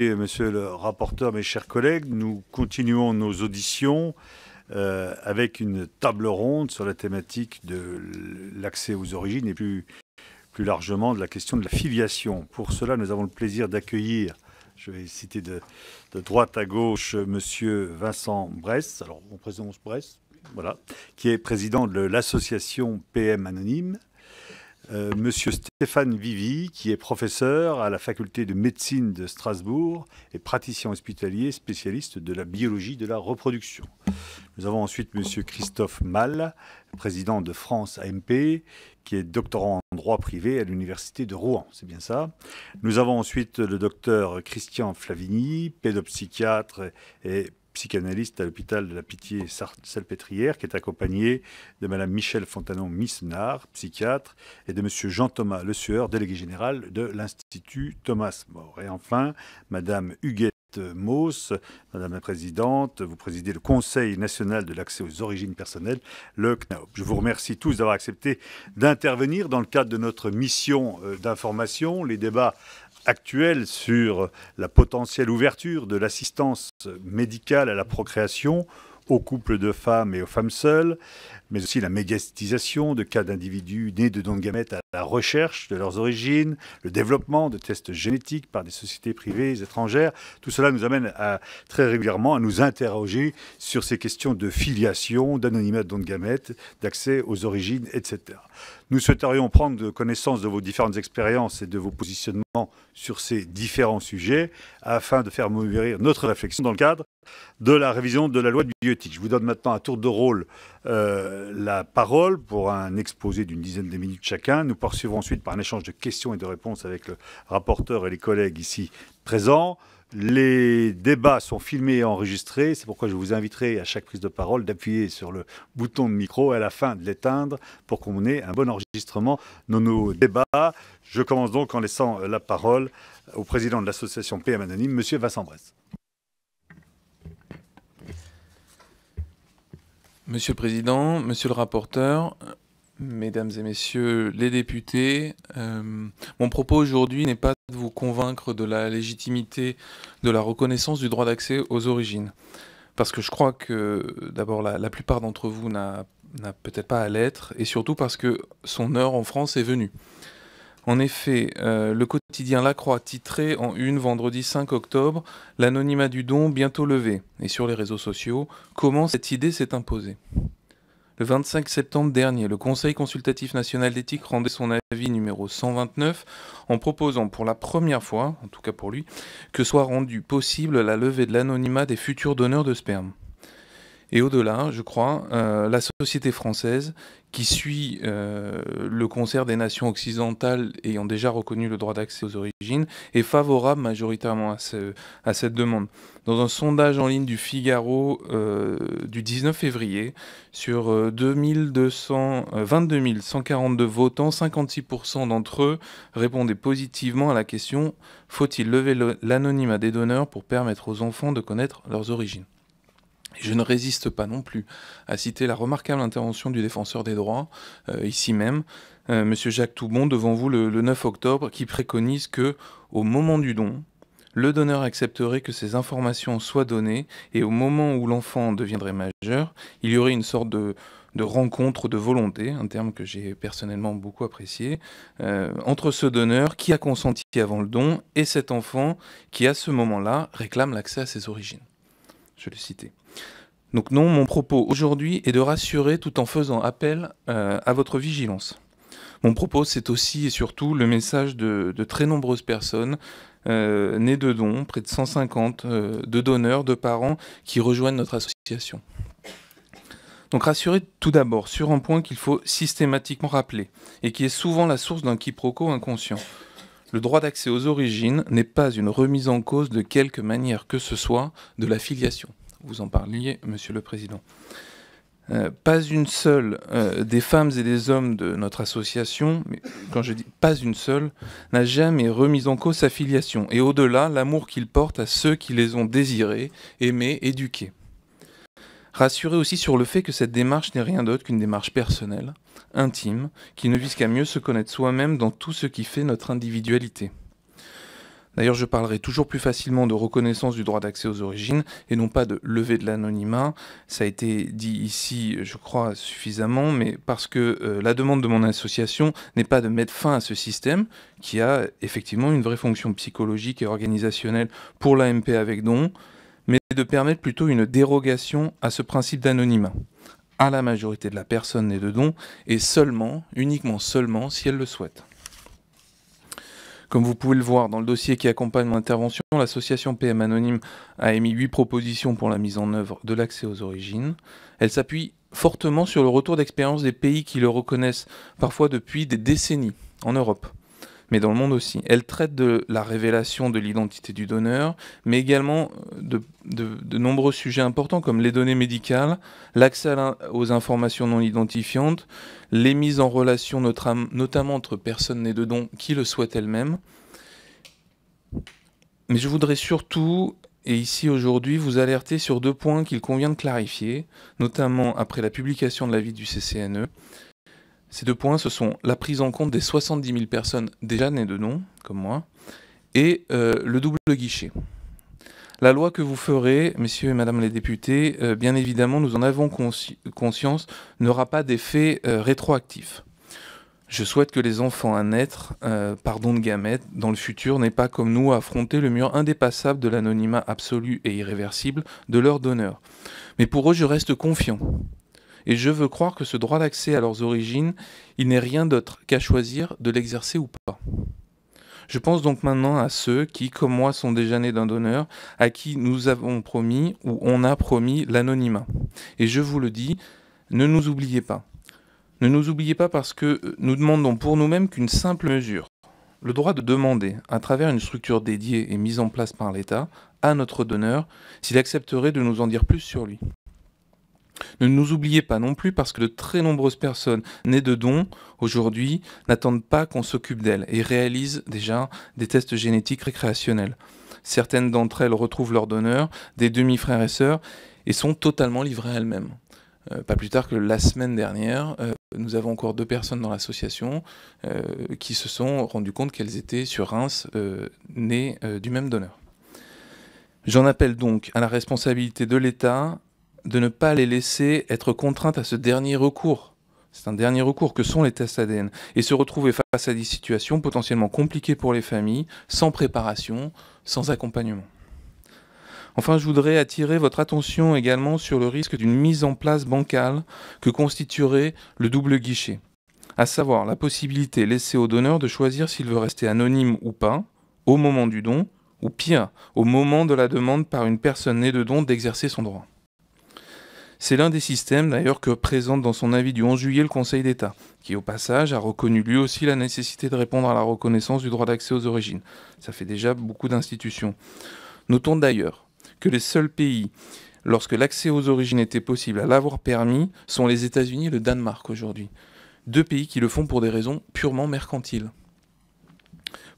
Monsieur le rapporteur, mes chers collègues, nous continuons nos auditions avec une table ronde sur la thématique de l'accès aux origines et plus largement de la question de la filiation. Pour cela, nous avons le plaisir d'accueillir, je vais citer de droite à gauche, Monsieur Vincent Bress, alors on présente Bress, voilà, qui est président de l'association PM Anonyme. Monsieur Stéphane Vivy, qui est professeur à la faculté de médecine de Strasbourg et praticien hospitalier spécialiste de la biologie de la reproduction. Nous avons ensuite Monsieur Christophe Mal, président de France AMP, qui est doctorant en droit privé à l'université de Rouen, c'est bien ça. Nous avons ensuite le docteur Christian Flavigny, pédopsychiatre et psychanalyste à l'hôpital de la Pitié-Salpêtrière, qui est accompagné de Madame Michèle Fontanon-Missenard, psychiatre, et de Monsieur Jean-Thomas Le Sueur, délégué général de l'Institut Thomas More. Et enfin, Madame Huguette Mauss, Madame la Présidente, vous présidez le Conseil national de l'accès aux origines personnelles, le CNAOP. Je vous remercie tous d'avoir accepté d'intervenir dans le cadre de notre mission d'information. Les débats actuelle sur la potentielle ouverture de l'assistance médicale à la procréation aux couples de femmes et aux femmes seules, mais aussi la médiatisation de cas d'individus nés de dons de gamètes à la recherche de leurs origines, le développement de tests génétiques par des sociétés privées étrangères. Tout cela nous amène très régulièrement à nous interroger sur ces questions de filiation, d'anonymat de dons de gamètes, d'accès aux origines, etc. Nous souhaiterions prendre connaissance de vos différentes expériences et de vos positionnements sur ces différents sujets afin de faire mûrir notre réflexion dans le cadre de la révision de la loi de bioéthique. Je vous donne maintenant à tour de rôle la parole pour un exposé d'une dizaine de minutes chacun. Nous poursuivrons ensuite par un échange de questions et de réponses avec le rapporteur et les collègues ici présents. Les débats sont filmés et enregistrés, c'est pourquoi je vous inviterai à chaque prise de parole d'appuyer sur le bouton de micro et à la fin de l'éteindre pour qu'on ait un bon enregistrement de nos débats. Je commence donc en laissant la parole au président de l'association PM Anonyme, Monsieur Vincent Bress. Monsieur le Président, Monsieur le rapporteur, Mesdames et Messieurs les députés, mon propos aujourd'hui n'est pas de vous convaincre de la légitimité de la reconnaissance du droit d'accès aux origines. Parce que je crois que, d'abord, la plupart d'entre vous n'a peut-être pas à l'être, et surtout parce que son heure en France est venue. En effet, le quotidien La Croix titrait en une vendredi 5 octobre « L'anonymat du don bientôt levé » et sur les réseaux sociaux, comment cette idée s'est imposée. Le 25 septembre dernier, le Conseil consultatif national d'éthique rendait son avis numéro 129 en proposant pour la première fois, en tout cas pour lui, que soit rendue possible la levée de l'anonymat des futurs donneurs de sperme. Et au-delà, je crois, la société française, qui suit le concert des nations occidentales ayant déjà reconnu le droit d'accès aux origines, est favorable majoritairement à cette demande. Dans un sondage en ligne du Figaro du 19 février, sur 22 142 votants, 56% d'entre eux répondaient positivement à la question « Faut-il lever l'anonymat des donneurs pour permettre aux enfants de connaître leurs origines ?» Je ne résiste pas non plus à citer la remarquable intervention du défenseur des droits, ici même, M. Jacques Toubon, devant vous le 9 octobre, qui préconise que, au moment du don, le donneur accepterait que ces informations soient données et au moment où l'enfant deviendrait majeur, il y aurait une sorte de rencontre de volonté, un terme que j'ai personnellement beaucoup apprécié, entre ce donneur qui a consenti avant le don et cet enfant qui, à ce moment-là, réclame l'accès à ses origines. Je le citais. Donc non, mon propos aujourd'hui est de rassurer tout en faisant appel à votre vigilance. Mon propos, c'est aussi et surtout le message de très nombreuses personnes nées de dons, près de 150 de donneurs, de parents qui rejoignent notre association. Donc rassurer tout d'abord sur un point qu'il faut systématiquement rappeler et qui est souvent la source d'un quiproquo inconscient. Le droit d'accès aux origines n'est pas une remise en cause de quelque manière que ce soit de la filiation. Vous en parliez, Monsieur le Président. Pas une seule des femmes et des hommes de notre association, mais quand je dis pas une seule, n'a jamais remis en cause sa filiation, et au-delà, l'amour qu'ils portent à ceux qui les ont désirés, aimés, éduqués. Rassurer aussi sur le fait que cette démarche n'est rien d'autre qu'une démarche personnelle, intime, qui ne vise qu'à mieux se connaître soi-même dans tout ce qui fait notre individualité. D'ailleurs, je parlerai toujours plus facilement de reconnaissance du droit d'accès aux origines et non pas de levée de l'anonymat. Ça a été dit ici, je crois, suffisamment, mais parce que la demande de mon association n'est pas de mettre fin à ce système, qui a effectivement une vraie fonction psychologique et organisationnelle pour l'AMP avec don, mais de permettre plutôt une dérogation à ce principe d'anonymat à la majorité de la personne née de don, et seulement, uniquement seulement, si elle le souhaite. Comme vous pouvez le voir dans le dossier qui accompagne mon intervention, l'association PM Anonyme a émis 8 propositions pour la mise en œuvre de l'accès aux origines. Elle s'appuie fortement sur le retour d'expérience des pays qui le reconnaissent parfois depuis des décennies en Europe, mais dans le monde aussi. Elle traite de la révélation de l'identité du donneur, mais également de nombreux sujets importants comme les données médicales, l'accès aux informations non identifiantes, les mises en relation notamment entre personnes nées de don qui le souhaitent elles-mêmes. Mais je voudrais surtout, et ici aujourd'hui, vous alerter sur 2 points qu'il convient de clarifier, notamment après la publication de l'avis du CCNE. Ces 2 points, ce sont la prise en compte des 70 000 personnes déjà nées de don, comme moi, et le double guichet. La loi que vous ferez, messieurs et madame les députés, bien évidemment, nous en avons conscience, n'aura pas d'effet rétroactif. Je souhaite que les enfants à naître par don de gamètes, dans le futur, n'aient pas comme nous à affronter le mur indépassable de l'anonymat absolu et irréversible de leurs donneurs. Mais pour eux, je reste confiant. Et je veux croire que ce droit d'accès à leurs origines, il n'est rien d'autre qu'à choisir de l'exercer ou pas. Je pense donc maintenant à ceux qui, comme moi, sont déjà nés d'un donneur, à qui nous avons promis ou on a promis l'anonymat. Et je vous le dis, ne nous oubliez pas. Ne nous oubliez pas parce que nous demandons pour nous-mêmes qu'une simple mesure, le droit de demander, à travers une structure dédiée et mise en place par l'État, à notre donneur, s'il accepterait de nous en dire plus sur lui. Ne nous oubliez pas non plus parce que de très nombreuses personnes nées de dons, aujourd'hui, n'attendent pas qu'on s'occupe d'elles et réalisent déjà des tests génétiques récréationnels. Certaines d'entre elles retrouvent leurs donneurs, des demi-frères et sœurs, et sont totalement livrées à elles-mêmes. Pas plus tard que la semaine dernière, nous avons encore 2 personnes dans l'association qui se sont rendues compte qu'elles étaient sur Reims nées du même donneur. J'en appelle donc à la responsabilité de l'État de ne pas les laisser être contraintes à ce dernier recours. C'est un dernier recours que sont les tests ADN. Et se retrouver face à des situations potentiellement compliquées pour les familles, sans préparation, sans accompagnement. Enfin, je voudrais attirer votre attention également sur le risque d'une mise en place bancale que constituerait le double guichet. À savoir la possibilité laissée au donneur de choisir s'il veut rester anonyme ou pas, au moment du don, ou pire, au moment de la demande par une personne née de don d'exercer son droit. C'est l'un des systèmes d'ailleurs que présente dans son avis du 11 juillet le Conseil d'État, qui au passage a reconnu lui aussi la nécessité de répondre à la reconnaissance du droit d'accès aux origines. Ça fait déjà beaucoup d'institutions. Notons d'ailleurs que les seuls pays, lorsque l'accès aux origines était possible à l'avoir permis, sont les États-Unis et le Danemark aujourd'hui. 2 pays qui le font pour des raisons purement mercantiles.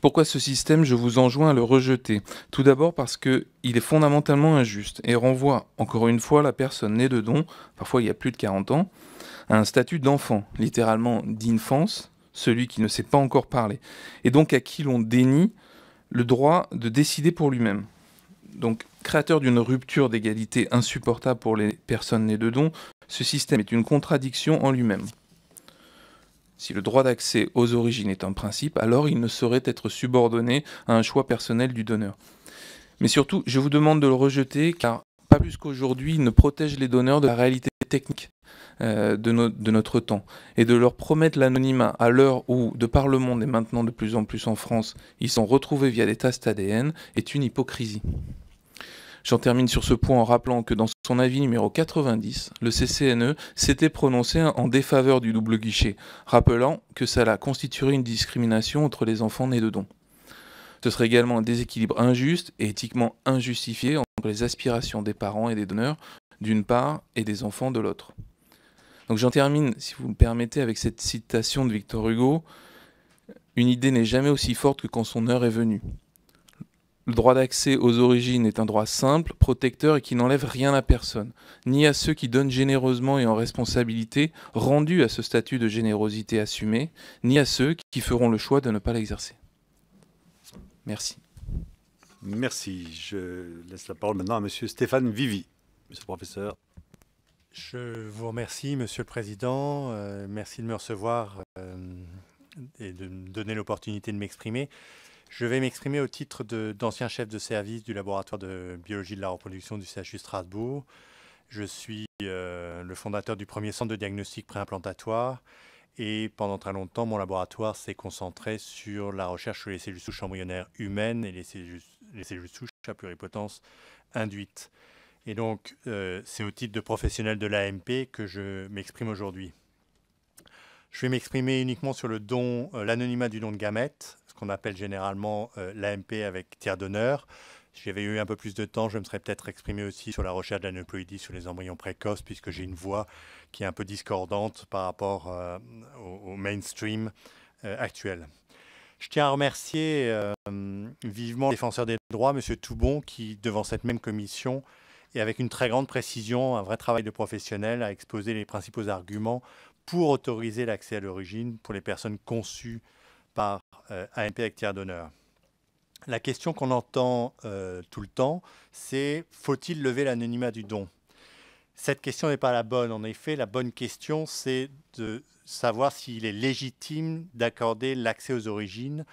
Pourquoi ce système, je vous enjoins à le rejeter? Tout d'abord parce qu'il est fondamentalement injuste et renvoie, encore une fois, la personne née de don, parfois il y a plus de 40 ans, à un statut d'enfant, littéralement d'infance, celui qui ne sait pas encore parler, et donc à qui l'on dénie le droit de décider pour lui-même. Donc, créateur d'une rupture d'égalité insupportable pour les personnes nées de don, ce système est une contradiction en lui-même. Si le droit d'accès aux origines est un principe, alors il ne saurait être subordonné à un choix personnel du donneur. Mais surtout, je vous demande de le rejeter, car pas plus qu'aujourd'hui, il ne protège les donneurs de la réalité technique de notre temps, et de leur promettre l'anonymat à l'heure où, de par le monde et maintenant de plus en plus en France, ils sont retrouvés via des tests ADN, est une hypocrisie. J'en termine sur ce point en rappelant que dans son avis numéro 90, le CCNE s'était prononcé en défaveur du double guichet, rappelant que cela constituerait une discrimination entre les enfants nés de don. Ce serait également un déséquilibre injuste et éthiquement injustifié entre les aspirations des parents et des donneurs d'une part et des enfants de l'autre. Donc j'en termine, si vous me permettez, avec cette citation de Victor Hugo. Une idée n'est jamais aussi forte que quand son heure est venue. Le droit d'accès aux origines est un droit simple, protecteur et qui n'enlève rien à personne, ni à ceux qui donnent généreusement et en responsabilité, rendus à ce statut de générosité assumée, ni à ceux qui feront le choix de ne pas l'exercer. Merci. Merci. Je laisse la parole maintenant à Monsieur Stéphane Vivi. Monsieur le professeur. Je vous remercie, Monsieur le Président. Merci de me recevoir et de me donner l'opportunité de m'exprimer. Je vais m'exprimer au titre d'ancien chef de service du laboratoire de biologie de la reproduction du CHU Strasbourg. Je suis le fondateur du premier centre de diagnostic préimplantatoire et pendant très longtemps, mon laboratoire s'est concentré sur la recherche sur les cellules souches embryonnaires humaines et les cellules souches à pluripotence induite. Et donc, c'est au titre de professionnel de l'AMP que je m'exprime aujourd'hui. Je vais m'exprimer uniquement sur le don, l'anonymat du don de gamètes, ce qu'on appelle généralement l'AMP avec tiers donneur. Si j'avais eu un peu plus de temps, je me serais peut-être exprimé aussi sur la recherche d'aneuploïdie sur les embryons précoces, puisque j'ai une voix qui est un peu discordante par rapport au mainstream actuel. Je tiens à remercier vivement le défenseur des droits, M. Toubon, qui, devant cette même commission, et avec une très grande précision, un vrai travail de professionnel, a exposé les principaux arguments pour autoriser l'accès à l'origine pour les personnes conçues par AMP avec tiers donneur. La question qu'on entend tout le temps, c'est faut-il lever l'anonymat du don? Cette question n'est pas la bonne. En effet, la bonne question, c'est de savoir s'il est légitime d'accorder l'accès aux origines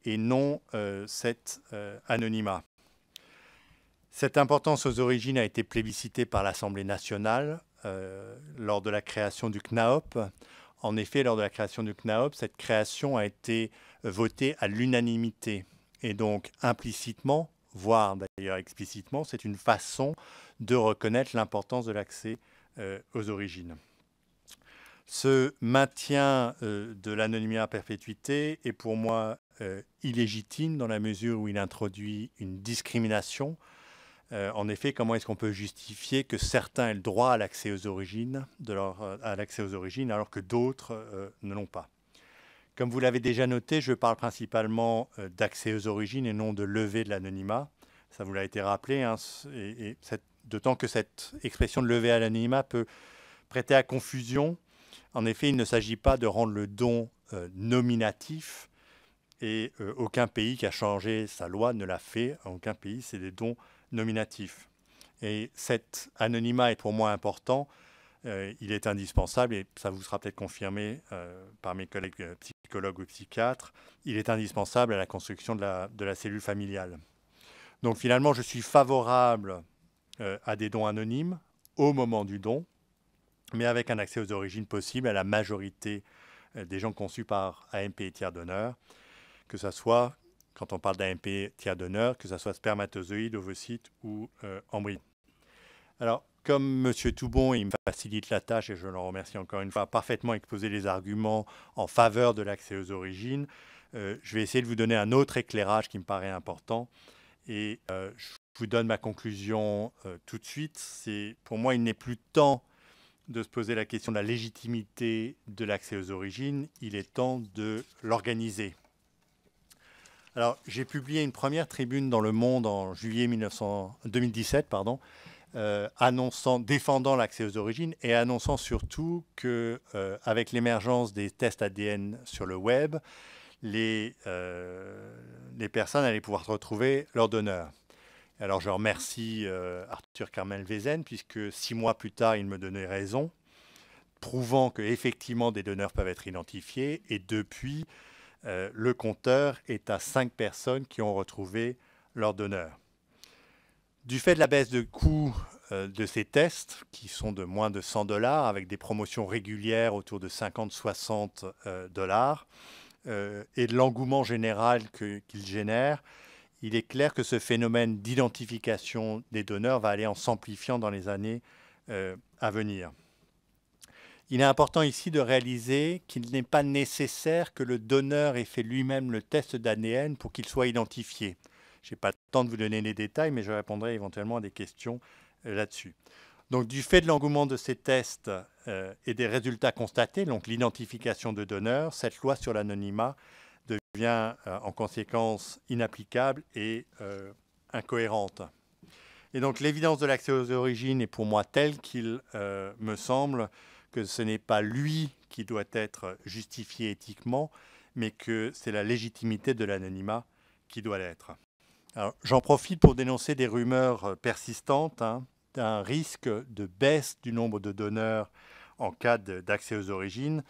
et non cet anonymat. Cette importance aux origines a été plébiscitée par l'Assemblée nationale lors de la création du CNAOP. En effet, lors de la création du CNAOP, cette création a été votée à l'unanimité. Et donc, implicitement, voire d'ailleurs explicitement, c'est une façon de reconnaître l'importance de l'accès aux origines. Ce maintien de l'anonymat à perpétuité est pour moi illégitime dans la mesure où il introduit une discrimination. En effet, comment est-ce qu'on peut justifier que certains aient le droit à l'accès aux origines, alors que d'autres ne l'ont pas? Comme vous l'avez déjà noté, je parle principalement d'accès aux origines et non de levée de l'anonymat. Ça vous l'a été rappelé, hein, d'autant que cette expression de lever à l'anonymat peut prêter à confusion. En effet, il ne s'agit pas de rendre le don nominatif et aucun pays qui a changé sa loi ne l'a fait. En aucun pays, c'est des dons nominatifs. Et cet anonymat est pour moi important. Il est indispensable, et ça vous sera peut-être confirmé par mes collègues psychologues ou psychiatres, il est indispensable à la construction de la cellule familiale. Donc finalement, je suis favorable à des dons anonymes au moment du don, mais avec un accès aux origines possible à la majorité des gens conçus par AMP et tiers donneur, que ce soit, quand on parle d'AMP tiers donneur, que ce soit spermatozoïde, ovocyte ou embryon. Alors, comme M. Toubon, il me facilite la tâche, et je le remercie encore une fois, a parfaitement exposé les arguments en faveur de l'accès aux origines, je vais essayer de vous donner un autre éclairage qui me paraît important. Et je vous donne ma conclusion tout de suite. Pour moi, il n'est plus temps de se poser la question de la légitimité de l'accès aux origines. Il est temps de l'organiser. Alors, j'ai publié une première tribune dans Le Monde en juillet 2017, défendant l'accès aux origines et annonçant surtout que, avec l'émergence des tests ADN sur le web, les personnes allaient pouvoir retrouver leur donneur. Alors je remercie Arthur Carmel-Vézen, puisque 6 mois plus tard, il me donnait raison, prouvant qu'effectivement des donneurs peuvent être identifiés. Et depuis, le compteur est à 5 personnes qui ont retrouvé leur donneur. Du fait de la baisse de coût de ces tests, qui sont de moins de 100 $, avec des promotions régulières autour de 50-60 $, et de l'engouement général qu'ils génèrent, il est clair que ce phénomène d'identification des donneurs va aller en s'amplifiant dans les années à venir. Il est important ici de réaliser qu'il n'est pas nécessaire que le donneur ait fait lui-même le test d'ADN pour qu'il soit identifié. Je n'ai pas le temps de vous donner les détails, mais je répondrai éventuellement à des questions là-dessus. Donc, du fait de l'engouement de ces tests et des résultats constatés, donc l'identification de donneurs, cette loi sur l'anonymat devient en conséquence inapplicable et incohérente. Et donc, l'évidence de l'accès aux origines est pour moi telle qu'il me semble que ce n'est pas lui qui doit être justifié éthiquement, mais que c'est la légitimité de l'anonymat qui doit l'être. J'en profite pour dénoncer des rumeurs persistantes d'un risque de baisse du nombre de donneurs en cas d'accès aux origines.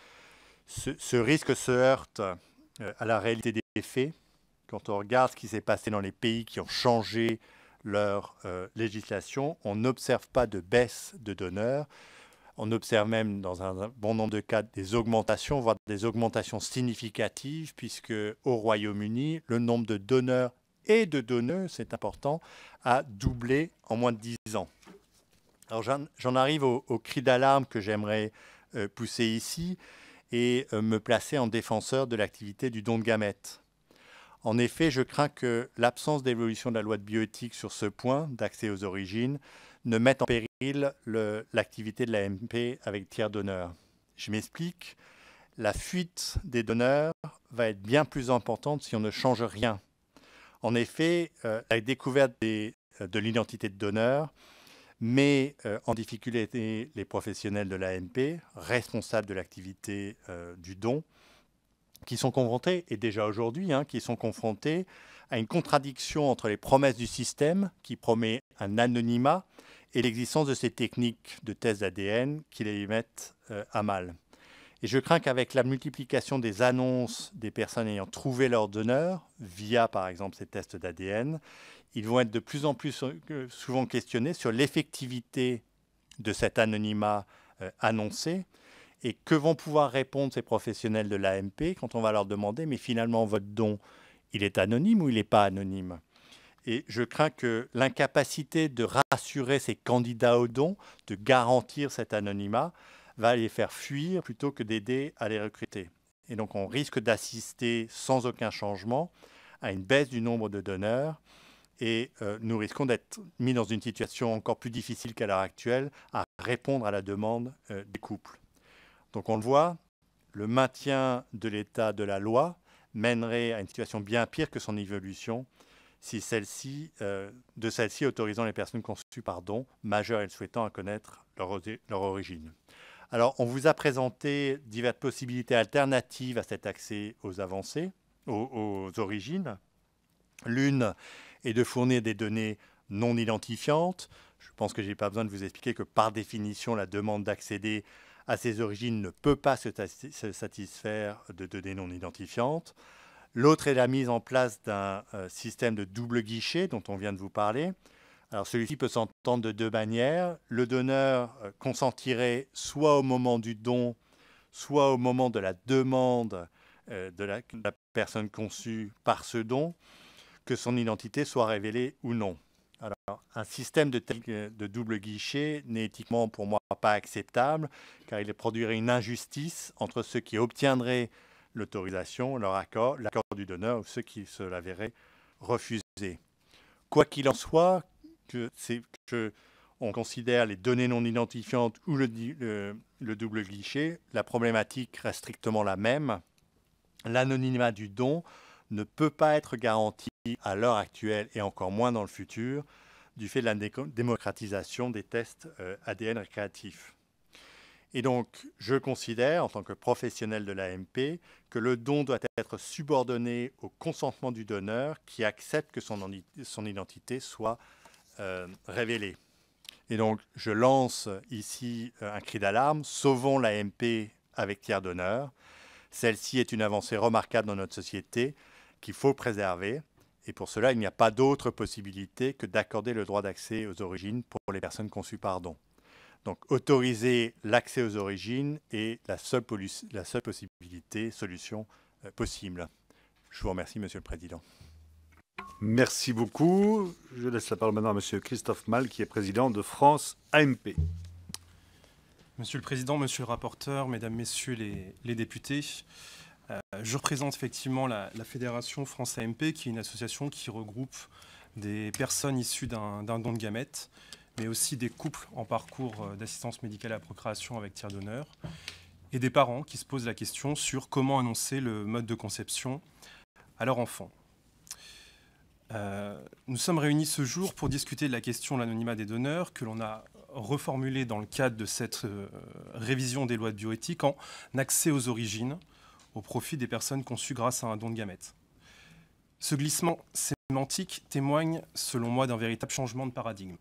Ce risque se heurte à la réalité des faits. Quand on regarde ce qui s'est passé dans les pays qui ont changé leur législation, on n'observe pas de baisse de donneurs. On observe même dans un bon nombre de cas des augmentations, voire des augmentations significatives, puisque au Royaume-Uni, le nombre de donneurs et de donneuses, c'est important, a doublé en moins de 10 ans. Alors j'en arrive au cri d'alarme que j'aimerais pousser ici et me placer en défenseur de l'activité du don de gamètes. En effet, je crains que l'absence d'évolution de la loi de bioéthique sur ce point d'accès aux origines ne mette en péril l'activité de l'AMP avec tiers donneurs. Je m'explique, la fuite des donneurs va être bien plus importante si on ne change rien. En effet, la découverte de l'identité de donneur met en difficulté les professionnels de l'AMP, responsables de l'activité du don, qui sont confrontés, et déjà aujourd'hui, qui sont confrontés à une contradiction entre les promesses du système qui promet un anonymat et l'existence de ces techniques de tests d'ADN qui les mettent à mal. Et je crains qu'avec la multiplication des annonces des personnes ayant trouvé leur donneur, via par exemple ces tests d'ADN, ils vont être de plus en plus souvent questionnés sur l'effectivité de cet anonymat annoncé. Et que vont pouvoir répondre ces professionnels de l'AMP quand on va leur demander « mais finalement votre don, il est anonyme ou il n'est pas anonyme ?» Et je crains que l'incapacité de rassurer ces candidats au don, de garantir cet anonymat, va les faire fuir plutôt que d'aider à les recruter. Et donc on risque d'assister sans aucun changement à une baisse du nombre de donneurs et nous risquons d'être mis dans une situation encore plus difficile qu'à l'heure actuelle à répondre à la demande des couples. Donc on le voit, le maintien de l'état de la loi mènerait à une situation bien pire que son évolution si celle-ci autorisant les personnes conçues par don, majeures et le souhaitant à connaître leur origine. Alors on vous a présenté diverses possibilités alternatives à cet accès aux avancées, aux origines. L'une est de fournir des données non identifiantes. Je pense que je n'ai pas besoin de vous expliquer que par définition, la demande d'accéder à ces origines ne peut pas se satisfaire de données non identifiantes. L'autre est la mise en place d'un système de double guichet dont on vient de vous parler. Alors celui-ci peut s'entendre de deux manières. Le donneur consentirait soit au moment du don, soit au moment de la demande de la personne conçue par ce don, que son identité soit révélée ou non. Alors, un système de double guichet n'est éthiquement pour moi pas acceptable car il produirait une injustice entre ceux qui obtiendraient l'autorisation, l'accord du donneur ou ceux qui se la verraient refuser. Quoi qu'il en soit, on considère les données non identifiantes ou le double guichet, la problématique reste strictement la même. L'anonymat du don ne peut pas être garanti à l'heure actuelle et encore moins dans le futur du fait de la démocratisation des tests ADN récréatifs. Et donc, je considère, en tant que professionnel de l'AMP, que le don doit être subordonné au consentement du donneur qui accepte que son identité soit révélée. Et donc, je lance ici un cri d'alarme, sauvons l'AMP avec tiers donneur. Celle-ci est une avancée remarquable dans notre société qu'il faut préserver. Et pour cela, il n'y a pas d'autre possibilité que d'accorder le droit d'accès aux origines pour les personnes conçues par don. Donc, autoriser l'accès aux origines est la seule solution possible. Je vous remercie, Monsieur le Président. Merci beaucoup. Je laisse la parole maintenant à Monsieur Christophe Mal, qui est président de France AMP. Monsieur le Président, Monsieur le rapporteur, Mesdames, Messieurs les députés, je représente effectivement la Fédération France AMP, qui est une association qui regroupe des personnes issues d'un don de gamètes, mais aussi des couples en parcours d'assistance médicale à la procréation avec tiers donneur, et des parents qui se posent la question sur comment annoncer le mode de conception à leur enfant. Nous sommes réunis ce jour pour discuter de la question de l'anonymat des donneurs que l'on a reformulée dans le cadre de cette révision des lois de bioéthique en accès aux origines au profit des personnes conçues grâce à un don de gamètes. Ce glissement sémantique témoigne, selon moi, d'un véritable changement de paradigme.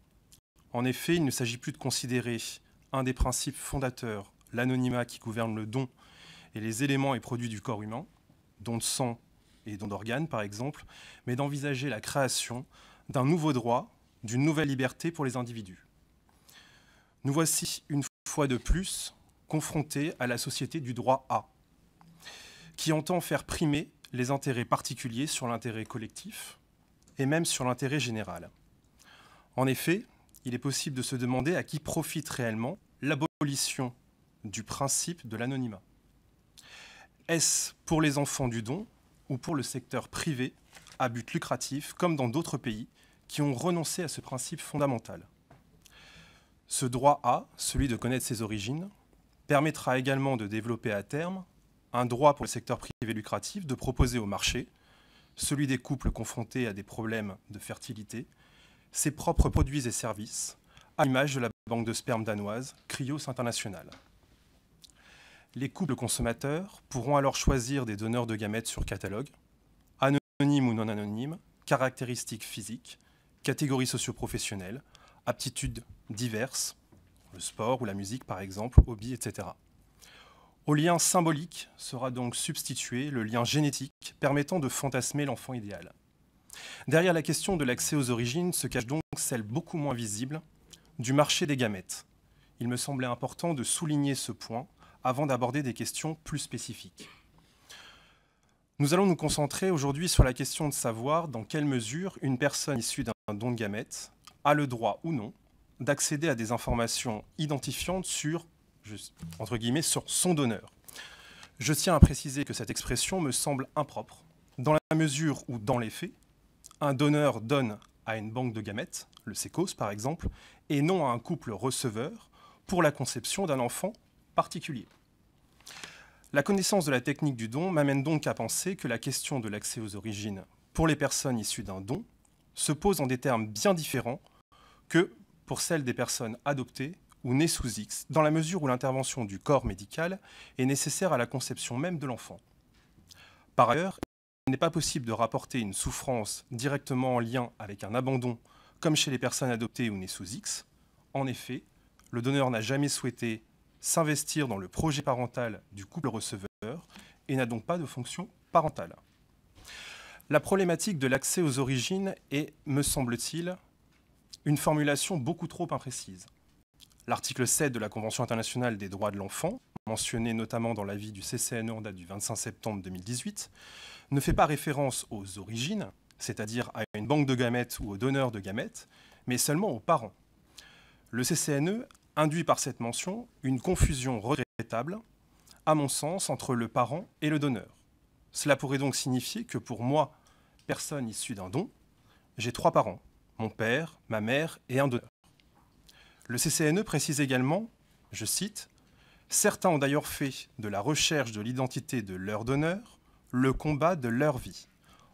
En effet, il ne s'agit plus de considérer un des principes fondateurs, l'anonymat qui gouverne le don et les éléments et produits du corps humain, don de sang et don d'organes par exemple, mais d'envisager la création d'un nouveau droit, d'une nouvelle liberté pour les individus. Nous voici une fois de plus confrontés à la société du droit A, qui entend faire primer les intérêts particuliers sur l'intérêt collectif et même sur l'intérêt général. En effet, il est possible de se demander à qui profite réellement l'abolition du principe de l'anonymat. Est-ce pour les enfants du don ou pour le secteur privé à but lucratif, comme dans d'autres pays qui ont renoncé à ce principe fondamental? Ce droit A, celui de connaître ses origines, permettra également de développer à terme un droit pour le secteur privé lucratif de proposer au marché, celui des couples confrontés à des problèmes de fertilité, ses propres produits et services, à l'image de la banque de sperme danoise Cryos International. Les couples consommateurs pourront alors choisir des donneurs de gamètes sur catalogue, anonymes ou non anonymes, caractéristiques physiques, catégories socio-professionnelles, aptitudes diverses, le sport ou la musique par exemple, hobby, etc. Au lien symbolique sera donc substitué le lien génétique permettant de fantasmer l'enfant idéal. Derrière la question de l'accès aux origines se cache donc celle beaucoup moins visible du marché des gamètes. Il me semblait important de souligner ce point avant d'aborder des questions plus spécifiques. Nous allons nous concentrer aujourd'hui sur la question de savoir dans quelle mesure une personne issue d'un don de gamètes a le droit ou non d'accéder à des informations identifiantes sur, entre guillemets, sur son donneur. Je tiens à préciser que cette expression me semble impropre, dans la mesure où, dans les faits, un donneur donne à une banque de gamètes, le sécos par exemple, et non à un couple receveur pour la conception d'un enfant particulier. La connaissance de la technique du don m'amène donc à penser que la question de l'accès aux origines pour les personnes issues d'un don se pose en des termes bien différents que pour celle des personnes adoptées ou nées sous X, dans la mesure où l'intervention du corps médical est nécessaire à la conception même de l'enfant. Par ailleurs, il n'est pas possible de rapporter une souffrance directement en lien avec un abandon, comme chez les personnes adoptées ou nées sous X. En effet, le donneur n'a jamais souhaité s'investir dans le projet parental du couple receveur et n'a donc pas de fonction parentale. La problématique de l'accès aux origines est, me semble-t-il, une formulation beaucoup trop imprécise. L'article 7 de la Convention internationale des droits de l'enfant, mentionné notamment dans l'avis du CCNE en date du 25 septembre 2018, ne fait pas référence aux origines, c'est-à-dire à une banque de gamètes ou aux donneurs de gamètes, mais seulement aux parents. Le CCNE induit par cette mention une confusion regrettable, à mon sens, entre le parent et le donneur. Cela pourrait donc signifier que pour moi, personne issue d'un don, j'ai 3 parents, mon père, ma mère et un donneur. Le CCNE précise également, je cite, « Certains ont d'ailleurs fait de la recherche de l'identité de leur donneur le combat de leur vie.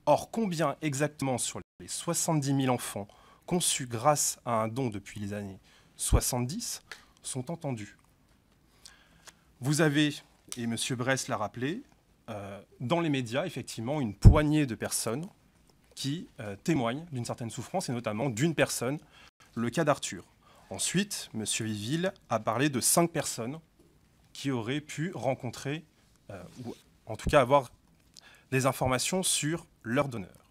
Or, combien exactement sur les 70 000 enfants conçus grâce à un don depuis les années 70 sont entendus ?» Vous avez, et M. Bress l'a rappelé, dans les médias, effectivement, une poignée de personnes qui témoignent d'une certaine souffrance, et notamment d'une personne, le cas d'Arthur. Ensuite, M. Viville a parlé de 5 personnes qui auraient pu rencontrer, ou en tout cas avoir des informations sur leur donneur.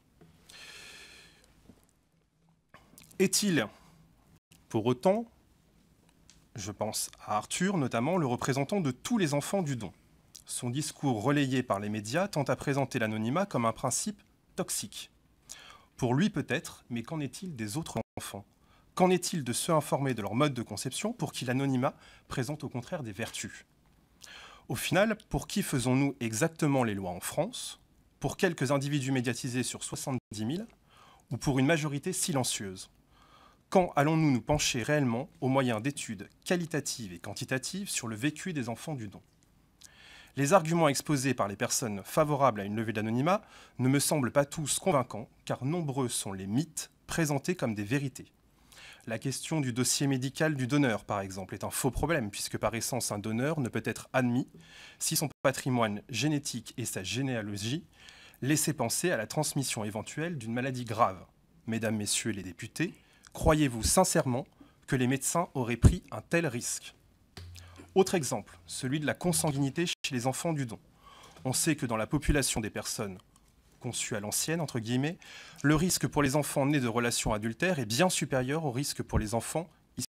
Est-il, pour autant, je pense à Arthur notamment, le représentant de tous les enfants du don? Son discours relayé par les médias tend à présenter l'anonymat comme un principe toxique. Pour lui peut-être, mais qu'en est-il des autres enfants? Qu'en est-il de ceux informés de leur mode de conception pour qui l'anonymat présente au contraire des vertus? Au final, pour qui faisons-nous exactement les lois en France? Pour quelques individus médiatisés sur 70 000 ou pour une majorité silencieuse? Quand allons-nous nous pencher réellement aux moyens d'études qualitatives et quantitatives sur le vécu des enfants du don? Les arguments exposés par les personnes favorables à une levée de l'anonymat ne me semblent pas tous convaincants, car nombreux sont les mythes présentés comme des vérités. La question du dossier médical du donneur, par exemple, est un faux problème, puisque par essence, un donneur ne peut être admis si son patrimoine génétique et sa généalogie laissaient penser à la transmission éventuelle d'une maladie grave. Mesdames, Messieurs les députés, croyez-vous sincèrement que les médecins auraient pris un tel risque? Autre exemple, celui de la consanguinité chez les enfants du don. On sait que dans la population des personnes conçues à l'ancienne, entre guillemets, le risque pour les enfants nés de relations adultères est bien supérieur au risque pour les enfants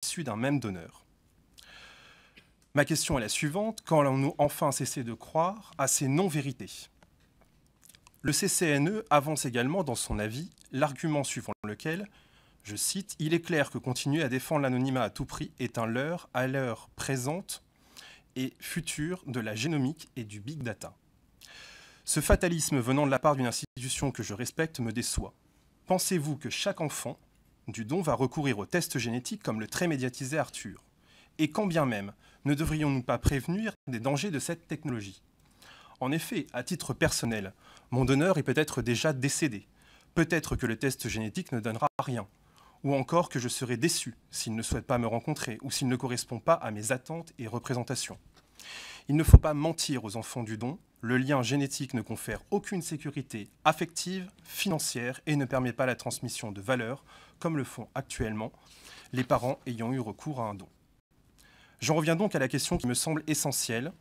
issus d'un même donneur. Ma question est la suivante, quand allons-nous enfin cesser de croire à ces non-vérités? Le CCNE avance également dans son avis l'argument suivant lequel, je cite, « Il est clair que continuer à défendre l'anonymat à tout prix est un leurre à l'heure présente et future de la génomique et du big data. » Ce fatalisme venant de la part d'une institution que je respecte me déçoit. Pensez-vous que chaque enfant du don va recourir au test génétique comme le très médiatisé Arthur? Et quand bien même, ne devrions-nous pas prévenir des dangers de cette technologie? En effet, à titre personnel, mon donneur est peut-être déjà décédé. Peut-être que le test génétique ne donnera rien. Ou encore que je serai déçu s'il ne souhaite pas me rencontrer ou s'il ne correspond pas à mes attentes et représentations. Il ne faut pas mentir aux enfants du don. Le lien génétique ne confère aucune sécurité affective, financière et ne permet pas la transmission de valeurs comme le font actuellement les parents ayant eu recours à un don. J'en reviens donc à la question qui me semble essentielle.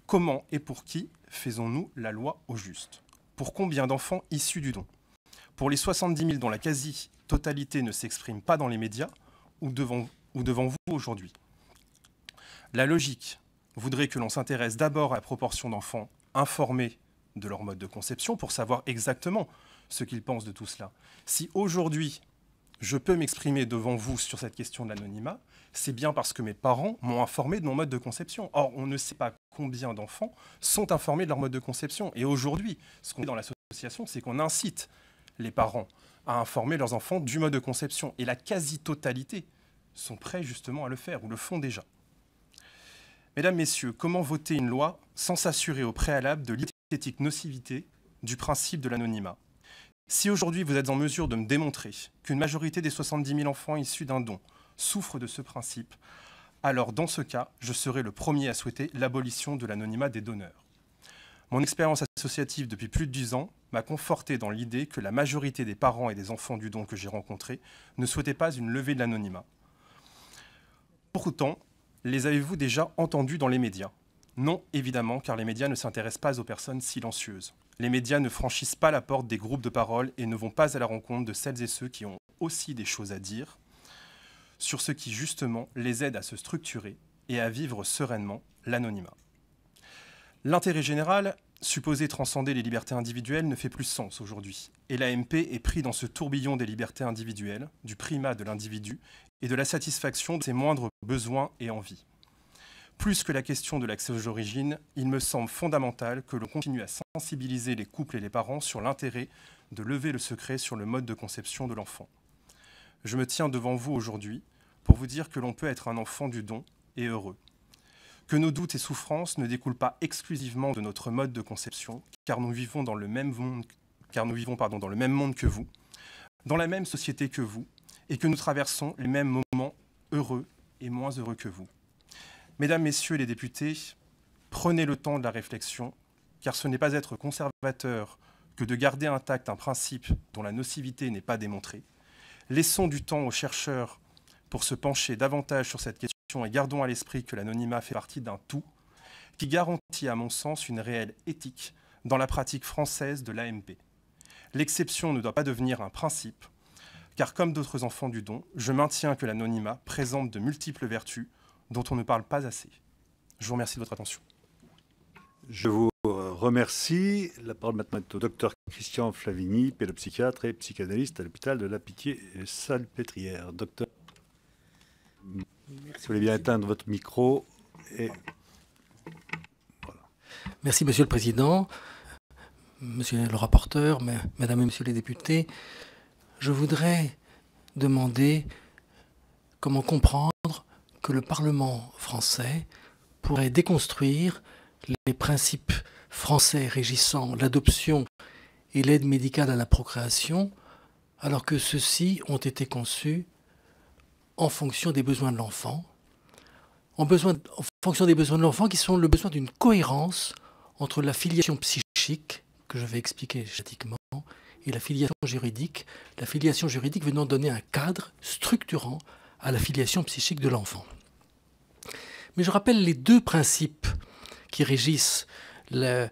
Comment et pour qui faisons-nous la loi au juste? Pour combien d'enfants issus du don? Pour les 70 000 dont la quasi-totalité ne s'exprime pas dans les médias ou devant vous aujourd'hui? La logique voudrait que l'on s'intéresse d'abord à la proportion d'enfants informés de leur mode de conception pour savoir exactement ce qu'ils pensent de tout cela. Si aujourd'hui, je peux m'exprimer devant vous sur cette question de l'anonymat, c'est bien parce que mes parents m'ont informé de mon mode de conception. Or, on ne sait pas combien d'enfants sont informés de leur mode de conception. Et aujourd'hui, ce qu'on fait dans l'association, c'est qu'on incite les parents à informer leurs enfants du mode de conception. Et la quasi-totalité sont prêts justement à le faire ou le font déjà. Mesdames, Messieurs, comment voter une loi sans s'assurer au préalable de l'hypothétique nocivité du principe de l'anonymat? Si aujourd'hui vous êtes en mesure de me démontrer qu'une majorité des 70 000 enfants issus d'un don souffrent de ce principe, alors dans ce cas, je serai le premier à souhaiter l'abolition de l'anonymat des donneurs. Mon expérience associative depuis plus de 10 ans m'a conforté dans l'idée que la majorité des parents et des enfants du don que j'ai rencontrés ne souhaitaient pas une levée de l'anonymat. Pour autant, les avez-vous déjà entendus dans les médias? Non, évidemment, car les médias ne s'intéressent pas aux personnes silencieuses. Les médias ne franchissent pas la porte des groupes de parole et ne vont pas à la rencontre de celles et ceux qui ont aussi des choses à dire sur ce qui, justement, les aide à se structurer et à vivre sereinement l'anonymat. L'intérêt général, supposé transcender les libertés individuelles, ne fait plus sens aujourd'hui. Et l'AMP est pris dans ce tourbillon des libertés individuelles, du primat de l'individu et de la satisfaction de ses moindres besoins et envies. Plus que la question de l'accès aux origines, il me semble fondamental que l'on continue à sensibiliser les couples et les parents sur l'intérêt de lever le secret sur le mode de conception de l'enfant. Je me tiens devant vous aujourd'hui pour vous dire que l'on peut être un enfant du don et heureux. Que nos doutes et souffrances ne découlent pas exclusivement de notre mode de conception, car nous vivons dans le même monde, dans le même monde que vous, dans la même société que vous, et que nous traversons les mêmes moments heureux et moins heureux que vous. Mesdames, Messieurs les députés, prenez le temps de la réflexion, car ce n'est pas être conservateur que de garder intact un principe dont la nocivité n'est pas démontrée. Laissons du temps aux chercheurs pour se pencher davantage sur cette question et gardons à l'esprit que l'anonymat fait partie d'un tout qui garantit, à mon sens, une réelle éthique dans la pratique française de l'AMP. L'exception ne doit pas devenir un principe, car comme d'autres enfants du don, je maintiens que l'anonymat présente de multiples vertus dont on ne parle pas assez. Je vous remercie de votre attention. Je vous remercie. La parole maintenant est au docteur Christian Flavigny, pédopsychiatre et psychanalyste à l'hôpital de la Pitié-Salpêtrière. Docteur, si vous voulez bien éteindre votre micro. Voilà. Merci, Monsieur le Président, Monsieur le rapporteur, Mesdames et Messieurs les députés. Je voudrais demander comment comprendre que le Parlement français pourrait déconstruire les principes français régissant l'adoption et l'aide médicale à la procréation, alors que ceux-ci ont été conçus en fonction des besoins de l'enfant, en fonction des besoins de l'enfant qui sont le besoin d'une cohérence entre la filiation psychique que je vais expliquer schématiquement, et la filiation juridique venant donner un cadre structurant à la filiation psychique de l'enfant. Mais je rappelle les deux principes qui régissent la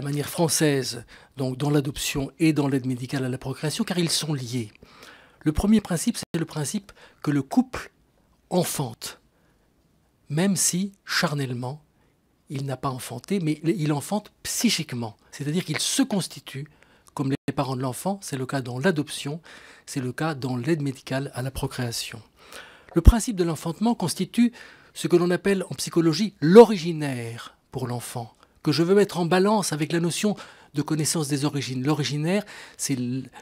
manière française, donc dans l'adoption et dans l'aide médicale à la procréation, car ils sont liés. Le premier principe, c'est le principe que le couple enfante, même si, charnellement, il n'a pas enfanté, mais il enfante psychiquement. C'est-à-dire qu'il se constitue comme les parents de l'enfant, c'est le cas dans l'adoption, c'est le cas dans l'aide médicale à la procréation. Le principe de l'enfantement constitue ce que l'on appelle en psychologie l'originaire pour l'enfant, que je veux mettre en balance avec la notion de connaissance des origines. L'originaire, c'est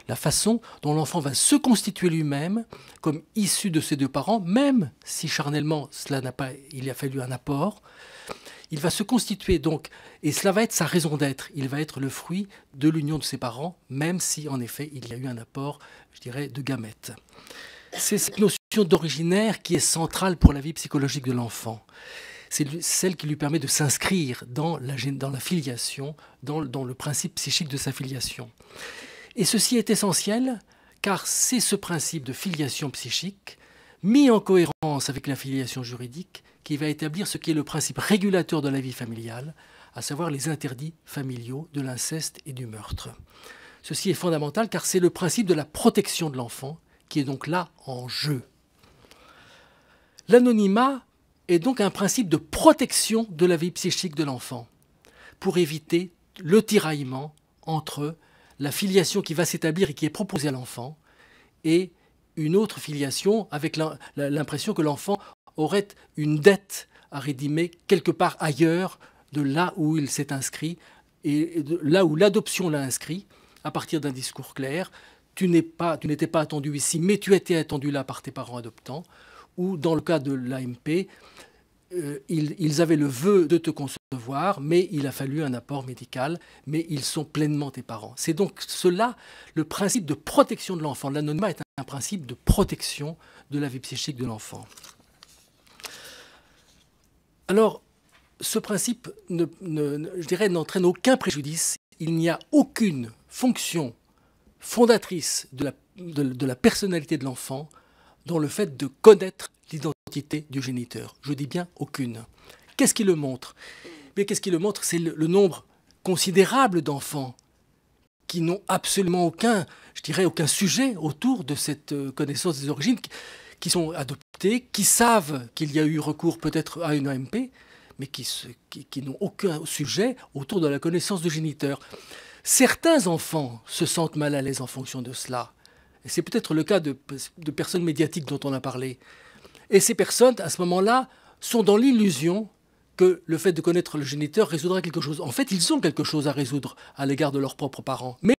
la façon dont l'enfant va se constituer lui-même comme issu de ses deux parents, même si charnellement il a fallu un apport. Il va se constituer donc, et cela va être sa raison d'être. Il va être le fruit de l'union de ses parents, même si en effet il y a eu un apport, je dirais, de gamètes. C'est cette notion d'originaire qui est centrale pour la vie psychologique de l'enfant. C'est celle qui lui permet de s'inscrire dans la filiation, dans le principe psychique de sa filiation. Et ceci est essentiel, car c'est ce principe de filiation psychique, mis en cohérence avec la filiation juridique, qui va établir ce qui est le principe régulateur de la vie familiale, à savoir les interdits familiaux de l'inceste et du meurtre. Ceci est fondamental car c'est le principe de la protection de l'enfant qui est donc là en jeu. L'anonymat est donc un principe de protection de la vie psychique de l'enfant pour éviter le tiraillement entre la filiation qui va s'établir et qui est proposée à l'enfant et une autre filiation avec l'impression que l'enfant aurait une dette à rédimer quelque part ailleurs de là où il s'est inscrit et de là où l'adoption l'a inscrit à partir d'un discours clair. Tu n'étais pas attendu ici, mais tu étais attendu là par tes parents adoptants. Ou dans le cas de l'AMP, ils avaient le vœu de te concevoir, mais il a fallu un apport médical, mais ils sont pleinement tes parents. C'est donc cela, le principe de protection de l'enfant. L'anonymat est un principe de protection de la vie psychique de l'enfant. Alors, ce principe, je dirais, n'entraîne aucun préjudice. Il n'y a aucune fonction fondatrice de la personnalité de l'enfant dans le fait de connaître l'identité du géniteur. Je dis bien aucune. Qu'est-ce qui le montre? Mais qu'est-ce qui le montre? C'est le nombre considérable d'enfants qui n'ont absolument aucun sujet autour de cette connaissance des origines, qui sont adoptés, qui savent qu'il y a eu recours peut-être à une AMP, mais qui n'ont aucun sujet autour de la connaissance du géniteur. Certains enfants se sentent mal à l'aise en fonction de cela. Et c'est peut-être le cas de personnes médiatiques dont on a parlé. Et ces personnes, à ce moment-là, sont dans l'illusion que le fait de connaître le géniteur résoudra quelque chose. En fait, ils ont quelque chose à résoudre à l'égard de leurs propres parents. Mais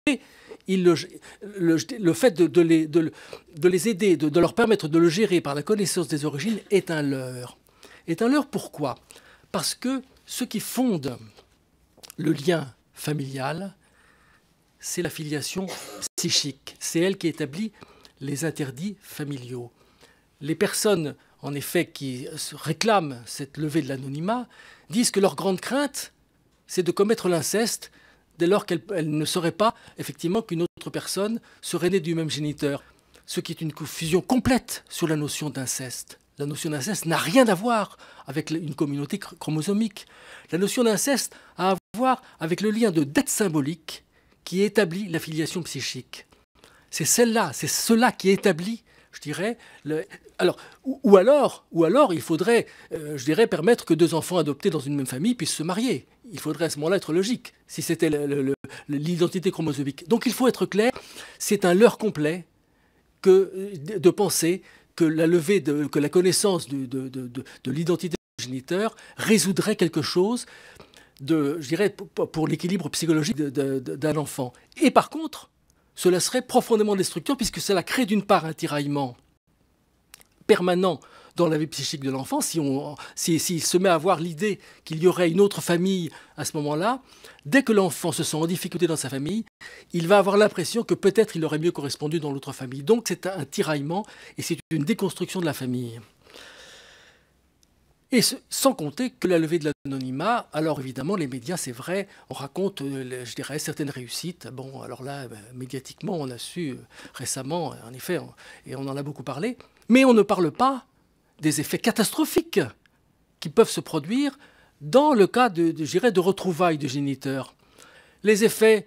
le fait de les aider, de leur permettre de le gérer par la connaissance des origines est un leurre. Est un leurre pourquoi? Parce que ce qui fonde le lien familial, c'est la filiation psychique. C'est elle qui établit les interdits familiaux. Les personnes, en effet, qui réclament cette levée de l'anonymat, disent que leur grande crainte, c'est de commettre l'inceste dès lors qu'elle ne saurait pas, effectivement, qu'une autre personne serait née du même géniteur. Ce qui est une confusion complète sur la notion d'inceste. La notion d'inceste n'a rien à voir avec une communauté chromosomique. La notion d'inceste a à voir avec le lien de dette symbolique qui établit la filiation psychique. C'est cela qui établit, je dirais, ou alors, il faudrait, je dirais, permettre que deux enfants adoptés dans une même famille puissent se marier. Il faudrait à ce moment-là être logique, si c'était l'identité chromosomique. Donc il faut être clair, c'est un leurre complet de penser que la connaissance de l'identité du géniteur résoudrait quelque chose je dirais, pour l'équilibre psychologique d'un enfant. Et par contre, cela serait profondément destructeur puisque cela crée d'une part un tiraillement permanent dans la vie psychique de l'enfant. S'il se met à avoir l'idée qu'il y aurait une autre famille à ce moment-là, dès que l'enfant se sent en difficulté dans sa famille, il va avoir l'impression que peut-être il aurait mieux correspondu dans l'autre famille. Donc c'est un tiraillement et c'est une déconstruction de la famille. Et sans compter que la levée de l'anonymat, alors évidemment, les médias, c'est vrai, on raconte, je dirais, certaines réussites. Bon, alors là, médiatiquement, on a su récemment, en effet, et on en a beaucoup parlé, mais on ne parle pas des effets catastrophiques qui peuvent se produire dans le cas de retrouvailles de géniteurs. Les effets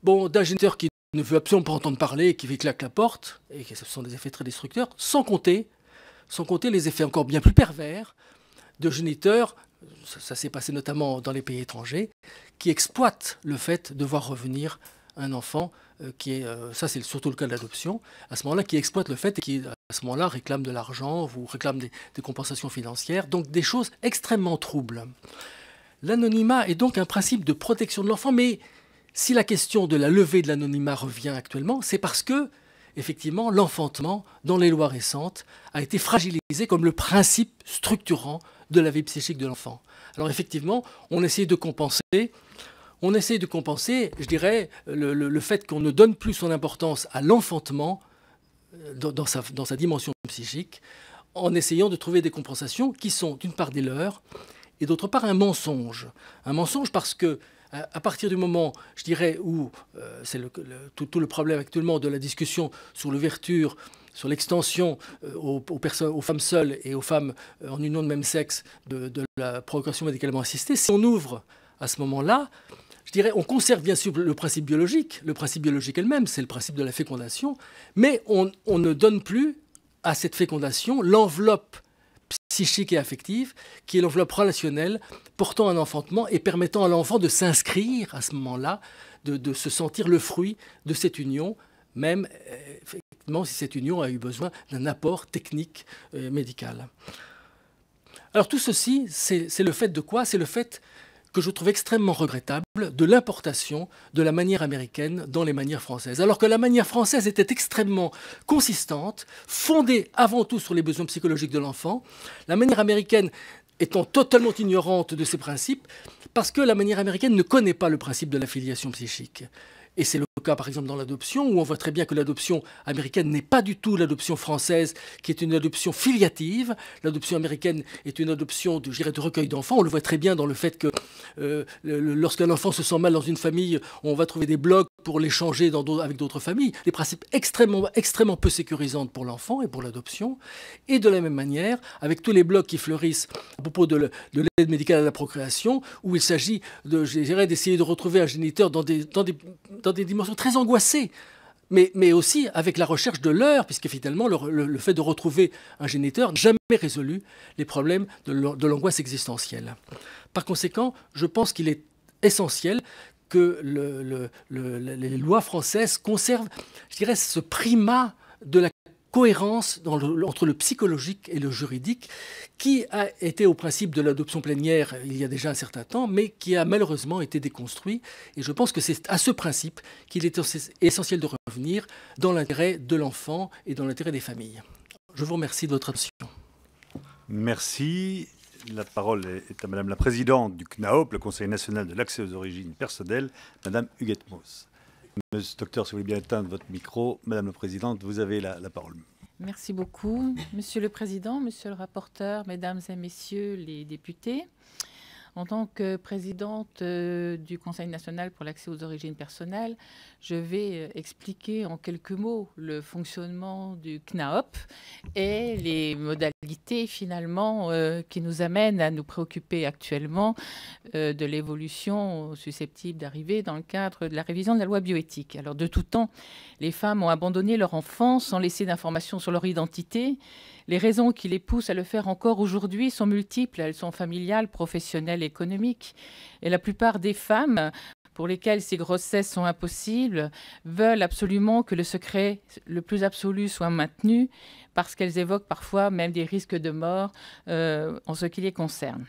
d'un géniteur qui ne veut absolument pas entendre parler, qui claque la porte, et ce sont des effets très destructeurs, sans compter les effets encore bien plus pervers de géniteurs, ça s'est passé notamment dans les pays étrangers, qui exploitent le fait de voir revenir un enfant, ça c'est surtout le cas de l'adoption, à ce moment-là, qui exploitent le fait et qui, à ce moment-là, réclament de l'argent ou réclament des compensations financières, donc des choses extrêmement troubles. L'anonymat est donc un principe de protection de l'enfant, mais si la question de la levée de l'anonymat revient actuellement, c'est parce que, effectivement, l'enfantement, dans les lois récentes, a été fragilisé comme le principe structurant de la vie psychique de l'enfant. Alors effectivement, on essaie de compenser, je dirais, le fait qu'on ne donne plus son importance à l'enfantement dans sa dimension psychique, en essayant de trouver des compensations qui sont d'une part des leurs et d'autre part un mensonge. Un mensonge parce que à partir du moment, je dirais, où c'est tout le problème actuellement de la discussion sur l'ouverture, sur l'extension aux femmes seules et aux femmes en union de même sexe de la procréation médicalement assistée, si on ouvre à ce moment-là, je dirais, on conserve bien sûr le principe biologique elle-même, c'est le principe de la fécondation, mais on ne donne plus à cette fécondation l'enveloppe psychique et affective, qui est l'enveloppe relationnelle portant un enfantement et permettant à l'enfant de s'inscrire à ce moment-là, de se sentir le fruit de cette union, même effectivement si cette union a eu besoin d'un apport technique médical. Alors tout ceci, c'est le fait de quoi? C'est le fait que je trouve extrêmement regrettable de l'importation de la manière américaine dans les manières françaises. Alors que la manière française était extrêmement consistante, fondée avant tout sur les besoins psychologiques de l'enfant, la manière américaine étant totalement ignorante de ces principes, parce que la manière américaine ne connaît pas le principe de la filiation psychique. Et c'est le cas, par exemple, dans l'adoption, où on voit très bien que l'adoption américaine n'est pas du tout l'adoption française, qui est une adoption filiative. L'adoption américaine est une adoption de recueil d'enfants. On le voit très bien dans le fait que lorsqu'un enfant se sent mal dans une famille, on va trouver des blocs pour l'échanger avec d'autres familles. Des principes extrêmement peu sécurisants pour l'enfant et pour l'adoption. Et de la même manière, avec tous les blocs qui fleurissent à propos de l'aide médicale à la procréation, où il s'agit d'essayer de retrouver un géniteur dans des dimensions très angoissées, mais aussi avec la recherche de l'heure, puisque finalement le fait de retrouver un géniteur n'a jamais résolu les problèmes de l'angoisse existentielle. Par conséquent, je pense qu'il est essentiel que les lois françaises conservent, je dirais, ce primat de la cohérence entre le psychologique et le juridique, qui a été au principe de l'adoption plénière il y a déjà un certain temps, mais qui a malheureusement été déconstruit. Et je pense que c'est à ce principe qu'il est essentiel de revenir dans l'intérêt de l'enfant et dans l'intérêt des familles. Je vous remercie de votre attention. Merci. La parole est à Madame la Présidente du CNAOP, le Conseil national de l'accès aux origines personnelles, Madame Huguette Mauss. Monsieur le docteur, si vous voulez bien éteindre votre micro, Madame la Présidente, vous avez la parole. Merci beaucoup, Monsieur le Président, Monsieur le rapporteur, Mesdames et Messieurs les députés. En tant que présidente du Conseil national pour l'accès aux origines personnelles, je vais expliquer en quelques mots le fonctionnement du CNAOP et les modalités finalement qui nous amènent à nous préoccuper actuellement de l'évolution susceptible d'arriver dans le cadre de la révision de la loi bioéthique. Alors de tout temps, les femmes ont abandonné leur enfant sans laisser d'informations sur leur identité. Les raisons qui les poussent à le faire encore aujourd'hui sont multiples. Elles sont familiales, professionnelles, économiques. Et la plupart des femmes pour lesquelles ces grossesses sont impossibles veulent absolument que le secret le plus absolu soit maintenu parce qu'elles évoquent parfois même des risques de mort en ce qui les concerne.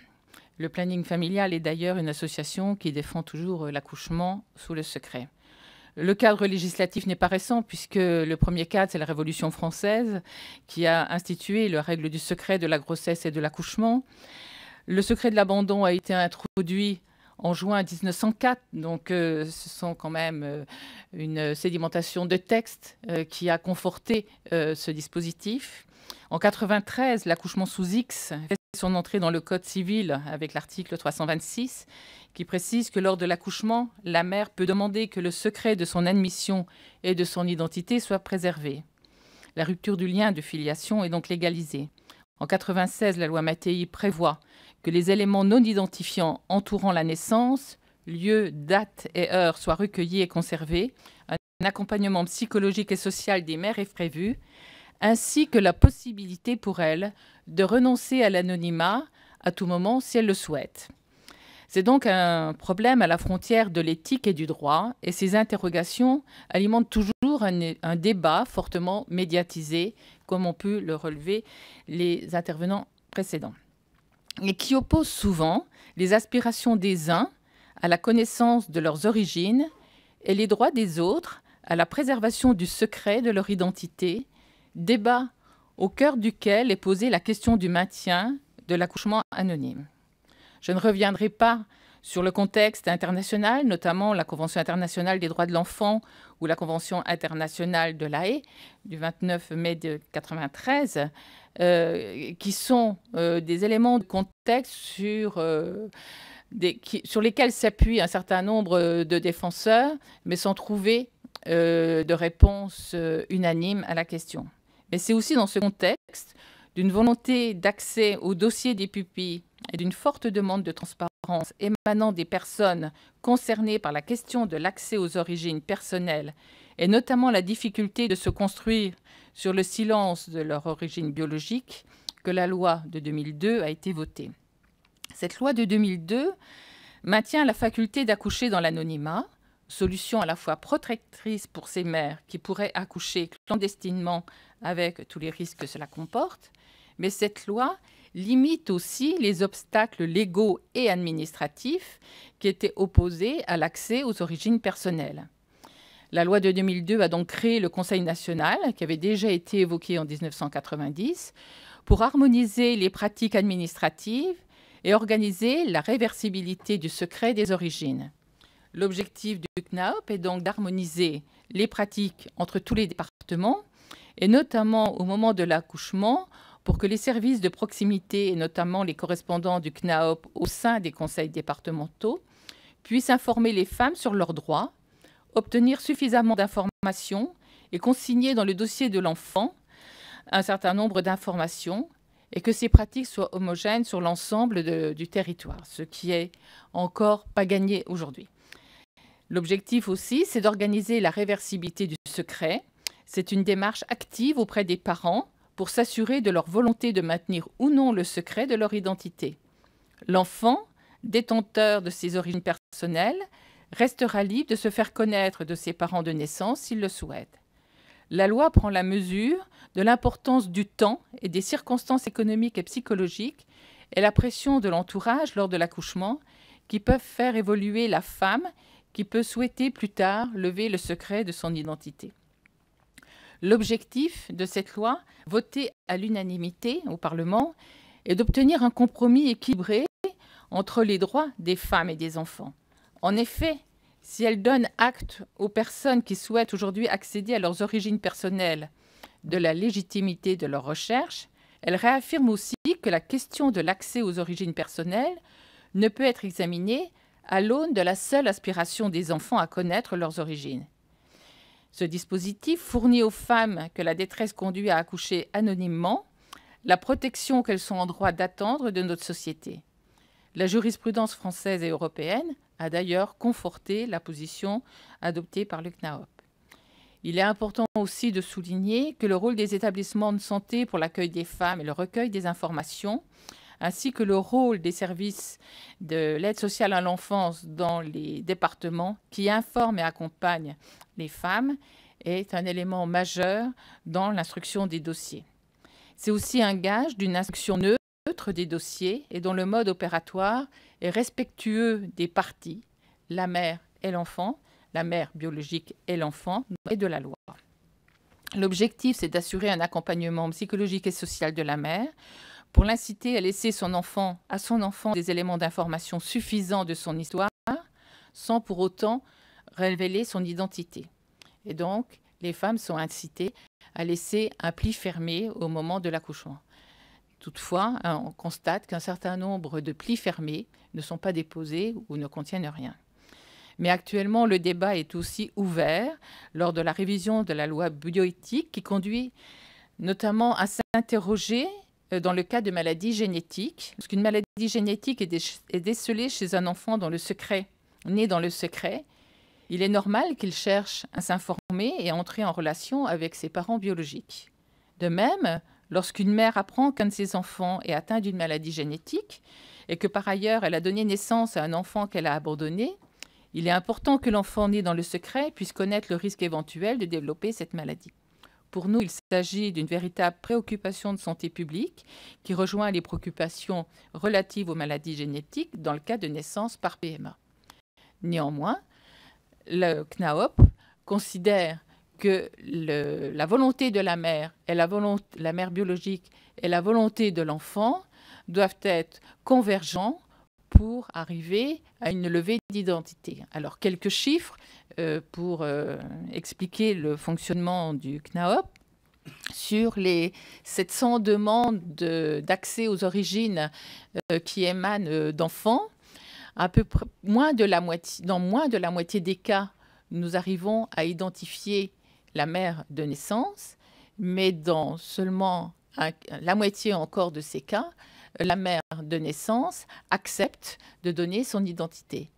Le planning familial est d'ailleurs une association qui défend toujours l'accouchement sous le secret. Le cadre législatif n'est pas récent puisque le premier cadre, c'est la Révolution française qui a institué la règle du secret de la grossesse et de l'accouchement. Le secret de l'abandon a été introduit en juin 1904, donc ce sont quand même une sédimentation de textes qui a conforté ce dispositif. En 1993, l'accouchement sous X fait son entrée dans le Code civil avec l'article 326 qui précise que lors de l'accouchement, la mère peut demander que le secret de son admission et de son identité soit préservé. La rupture du lien de filiation est donc légalisée. En 1996, la loi Mattei prévoit que les éléments non identifiants entourant la naissance, lieu, date et heure soient recueillis et conservés. Un accompagnement psychologique et social des mères est prévu, ainsi que la possibilité pour elles de renoncer à l'anonymat à tout moment si elles le souhaitent. C'est donc un problème à la frontière de l'éthique et du droit, et ces interrogations alimentent toujours un débat fortement médiatisé, comme ont pu le relever les intervenants précédents, et qui oppose souvent les aspirations des uns à la connaissance de leurs origines et les droits des autres à la préservation du secret de leur identité, débat au cœur duquel est posée la question du maintien de l'accouchement anonyme. Je ne reviendrai pas sur le contexte international, notamment la Convention internationale des droits de l'enfant ou la Convention internationale de l'Haye du 29 mai 1993, qui sont des éléments de contexte sur lesquels s'appuient un certain nombre de défenseurs, mais sans trouver de réponse unanime à la question. Mais c'est aussi dans ce contexte d'une volonté d'accès au dossier des pupilles et d'une forte demande de transparence émanant des personnes concernées par la question de l'accès aux origines personnelles, et notamment la difficulté de se construire sur le silence de leur origine biologique, que la loi de 2002 a été votée. Cette loi de 2002 maintient la faculté d'accoucher dans l'anonymat, solution à la fois protectrice pour ces mères qui pourraient accoucher clandestinement avec tous les risques que cela comporte, mais cette loi limite aussi les obstacles légaux et administratifs qui étaient opposés à l'accès aux origines personnelles. La loi de 2002 a donc créé le Conseil national, qui avait déjà été évoqué en 1990, pour harmoniser les pratiques administratives et organiser la réversibilité du secret des origines. L'objectif du CNAOP est donc d'harmoniser les pratiques entre tous les départements, et notamment au moment de l'accouchement, pour que les services de proximité, et notamment les correspondants du CNAOP au sein des conseils départementaux, puissent informer les femmes sur leurs droits, obtenir suffisamment d'informations et consigner dans le dossier de l'enfant un certain nombre d'informations, et que ces pratiques soient homogènes sur l'ensemble du territoire, ce qui est encore pas gagné aujourd'hui. L'objectif aussi, c'est d'organiser la réversibilité du secret. C'est une démarche active auprès des parents pour s'assurer de leur volonté de maintenir ou non le secret de leur identité. L'enfant, détenteur de ses origines personnelles, restera libre de se faire connaître de ses parents de naissance s'il le souhaite. La loi prend la mesure de l'importance du temps et des circonstances économiques et psychologiques et la pression de l'entourage lors de l'accouchement qui peuvent faire évoluer la femme qui peut souhaiter plus tard lever le secret de son identité. L'objectif de cette loi, votée à l'unanimité au Parlement, est d'obtenir un compromis équilibré entre les droits des femmes et des enfants. En effet, si elle donne acte aux personnes qui souhaitent aujourd'hui accéder à leurs origines personnelles de la légitimité de leur recherche, elle réaffirme aussi que la question de l'accès aux origines personnelles ne peut être examinée à l'aune de la seule aspiration des enfants à connaître leurs origines. Ce dispositif fournit aux femmes que la détresse conduit à accoucher anonymement la protection qu'elles sont en droit d'attendre de notre société. La jurisprudence française et européenne a d'ailleurs conforté la position adoptée par le CNAOP. Il est important aussi de souligner que le rôle des établissements de santé pour l'accueil des femmes et le recueil des informations, ainsi que le rôle des services de l'aide sociale à l'enfance dans les départements qui informent et accompagnent les femmes, est un élément majeur dans l'instruction des dossiers. C'est aussi un gage d'une instruction neutre des dossiers et dont le mode opératoire est respectueux des parties, la mère et l'enfant, la mère biologique et l'enfant, et de la loi. L'objectif, c'est d'assurer un accompagnement psychologique et social de la mère pour l'inciter à laisser à son enfant des éléments d'information suffisants de son histoire sans pour autant révéler son identité. Et donc, les femmes sont incitées à laisser un pli fermé au moment de l'accouchement. Toutefois, on constate qu'un certain nombre de plis fermés ne sont pas déposés ou ne contiennent rien. Mais actuellement, le débat est aussi ouvert lors de la révision de la loi bioéthique qui conduit notamment à s'interroger dans le cas de maladies génétiques. Lorsqu'une maladie génétique est décelée chez un enfant né dans le secret, il est normal qu'il cherche à s'informer et à entrer en relation avec ses parents biologiques. De même, lorsqu'une mère apprend qu'un de ses enfants est atteint d'une maladie génétique et que par ailleurs elle a donné naissance à un enfant qu'elle a abandonné, il est important que l'enfant né dans le secret puisse connaître le risque éventuel de développer cette maladie. Pour nous, il s'agit d'une véritable préoccupation de santé publique qui rejoint les préoccupations relatives aux maladies génétiques dans le cas de naissance par PMA. Néanmoins, le CNAOP considère que la volonté de la mère, la mère biologique et la volonté de l'enfant doivent être convergents pour arriver à une levée d'identité. Alors, quelques chiffres pour expliquer le fonctionnement du CNAOP. Sur les 700 demandes d'accès aux origines qui émanent d'enfants, à peu près dans moins de la moitié des cas, nous arrivons à identifier la mère de naissance, mais dans seulement la moitié encore de ces cas, la mère de naissance accepte de donner son identité.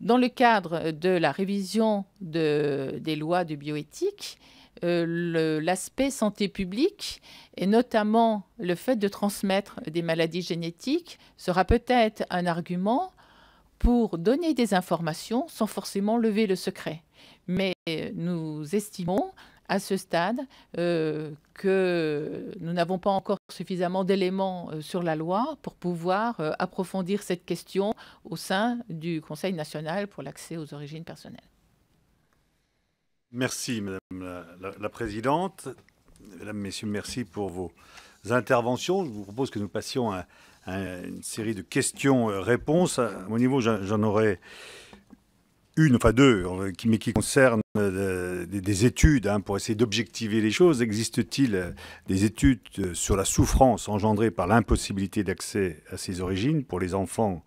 Dans le cadre de la révision des lois de bioéthique, l'aspect santé publique et notamment le fait de transmettre des maladies génétiques sera peut-être un argument pour donner des informations sans forcément lever le secret. Mais nous estimons à ce stade que nous n'avons pas encore suffisamment d'éléments sur la loi pour pouvoir approfondir cette question au sein du Conseil national pour l'accès aux origines personnelles. Merci, Madame la Présidente. Mesdames, Messieurs, merci pour vos interventions. Je vous propose que nous passions à une série de questions-réponses. À mon niveau, j'en aurais deux, mais qui concernent des études pour essayer d'objectiver les choses. Existe-t-il des études sur la souffrance engendrée par l'impossibilité d'accès à ses origines pour les enfants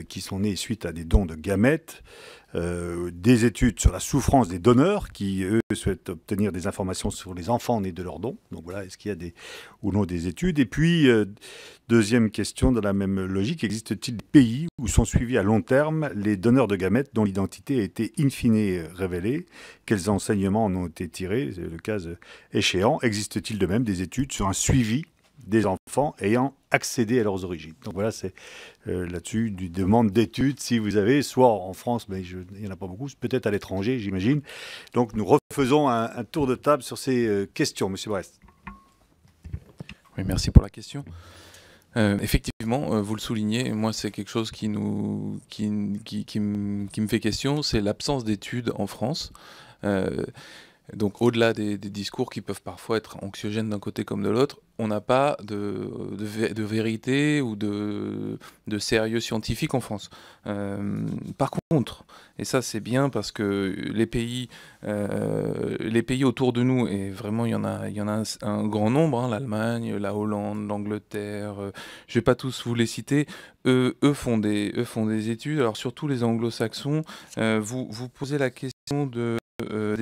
qui sont nés suite à des dons de gamètes, des études sur la souffrance des donneurs qui, eux, souhaitent obtenir des informations sur les enfants nés de leurs dons. Donc voilà, est-ce qu'il y a ou non des études? Et puis, deuxième question, dans la même logique, existe-t-il des pays où sont suivis à long terme les donneurs de gamètes dont l'identité a été in fine révélée? Quels enseignements en ont été tirés, le cas échéant? Existe-t-il de même des études sur un suivi des enfants ayant accédé à leurs origines? Donc voilà, c'est là-dessus du demande d'études, si vous avez, soit en France, mais il n'y en a pas beaucoup, peut-être à l'étranger, j'imagine. Donc nous refaisons un tour de table sur ces questions. Monsieur Brest. Oui, merci pour la question. Effectivement, vous le soulignez, moi c'est quelque chose qui me fait question, c'est l'absence d'études en France. Donc au-delà des discours qui peuvent parfois être anxiogènes d'un côté comme de l'autre, on n'a pas de vérité ou de sérieux scientifique en France. Par contre, et ça c'est bien parce que les pays autour de nous, et vraiment il y en a un grand nombre, l'Allemagne, la Hollande, l'Angleterre, je ne vais pas tous vous les citer, eux font des études, alors surtout les anglo-saxons, vous posez la question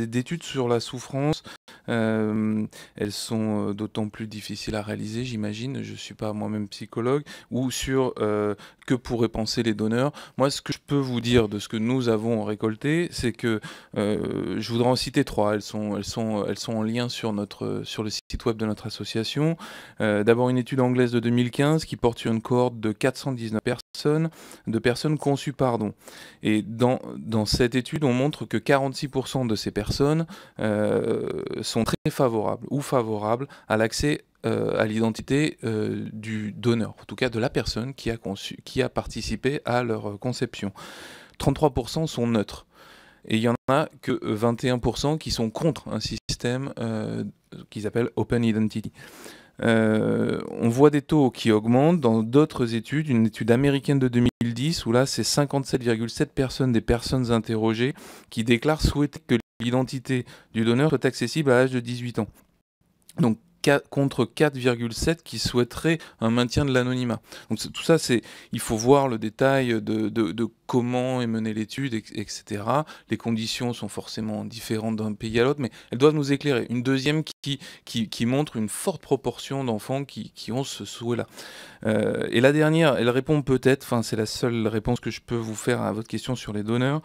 d'études sur la souffrance, elles sont d'autant plus difficiles à réaliser, j'imagine, je ne suis pas moi-même psychologue, ou sur que pourraient penser les donneurs. Moi, ce que je peux vous dire de ce que nous avons récolté, c'est que, je voudrais en citer 3, elles sont en lien sur le site web de notre association. D'abord une étude anglaise de 2015 qui porte sur une cohorte de 419 personnes conçues par don. Et dans cette étude, on montre que 46% de ces personnes sont très favorables ou favorables à l'accès à l'identité du donneur, en tout cas de la personne qui a participé à leur conception. 33% sont neutres. Et il n'y en a que 21% qui sont contre un système qu'ils appellent Open Identity. On voit des taux qui augmentent dans d'autres études, une étude américaine de 2010 où là c'est 57,7% des personnes interrogées qui déclarent souhaiter que l'identité du donneur soit accessible à l'âge de 18 ans. Donc contre 4,7 qui souhaiteraient un maintien de l'anonymat. Donc tout ça, il faut voir le détail de comment est menée l'étude, etc. Les conditions sont forcément différentes d'un pays à l'autre, mais elles doivent nous éclairer. Une deuxième qui montre une forte proportion d'enfants qui ont ce souhait-là. Et la dernière, elle répond peut-être, enfin c'est la seule réponse que je peux vous faire à votre question sur les donneurs,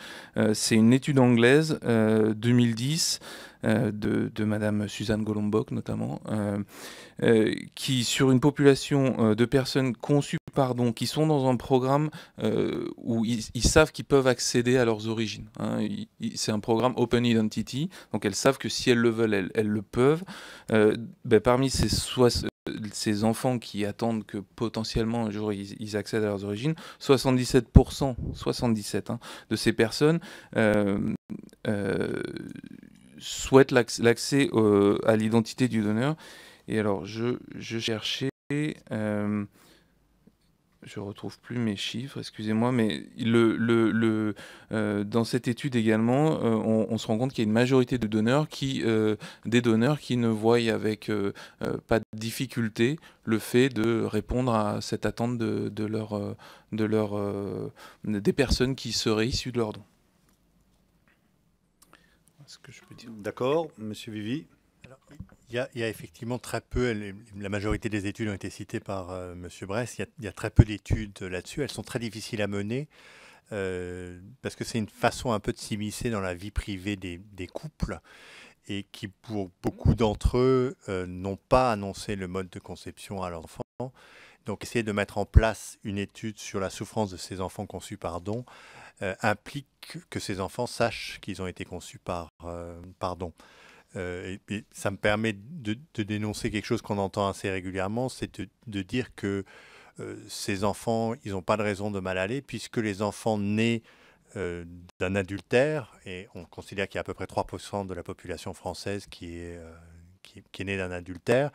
c'est une étude anglaise 2010 de Madame Suzanne Golombok notamment, qui sur une population de personnes conçues par don, qui sont dans un programme où ils savent qu'ils peuvent accéder à leurs origines. Hein. C'est un programme Open Identity, donc elles savent que si elles le veulent, elles le peuvent. Parmi ces enfants qui attendent que potentiellement un jour ils accèdent à leurs origines, 77% de ces personnes souhaitent l'accès à l'identité du donneur. Et alors, je cherchais, je retrouve plus mes chiffres, excusez-moi, mais dans cette étude également, on se rend compte qu'il y a une majorité de donneurs des donneurs qui ne voient avec pas de difficulté le fait de répondre à cette attente des personnes qui seraient issues de leur don. Ce que je peux dire. D'accord, Monsieur Vivi. Alors, il y a effectivement très peu, la majorité des études ont été citées par Monsieur Bress, il y a très peu d'études là-dessus, elles sont très difficiles à mener parce que c'est une façon un peu de s'immiscer dans la vie privée des couples et qui pour beaucoup d'entre eux n'ont pas annoncé le mode de conception à leurs enfants. Donc essayer de mettre en place une étude sur la souffrance de ces enfants conçus par don implique que ces enfants sachent qu'ils ont été conçus par don. Et ça me permet de dénoncer quelque chose qu'on entend assez régulièrement, c'est de dire que ces enfants, ils n'ont pas de raison de mal aller, puisque les enfants nés d'un adultère, et on considère qu'il y a à peu près 3% de la population française qui est née d'un adultère,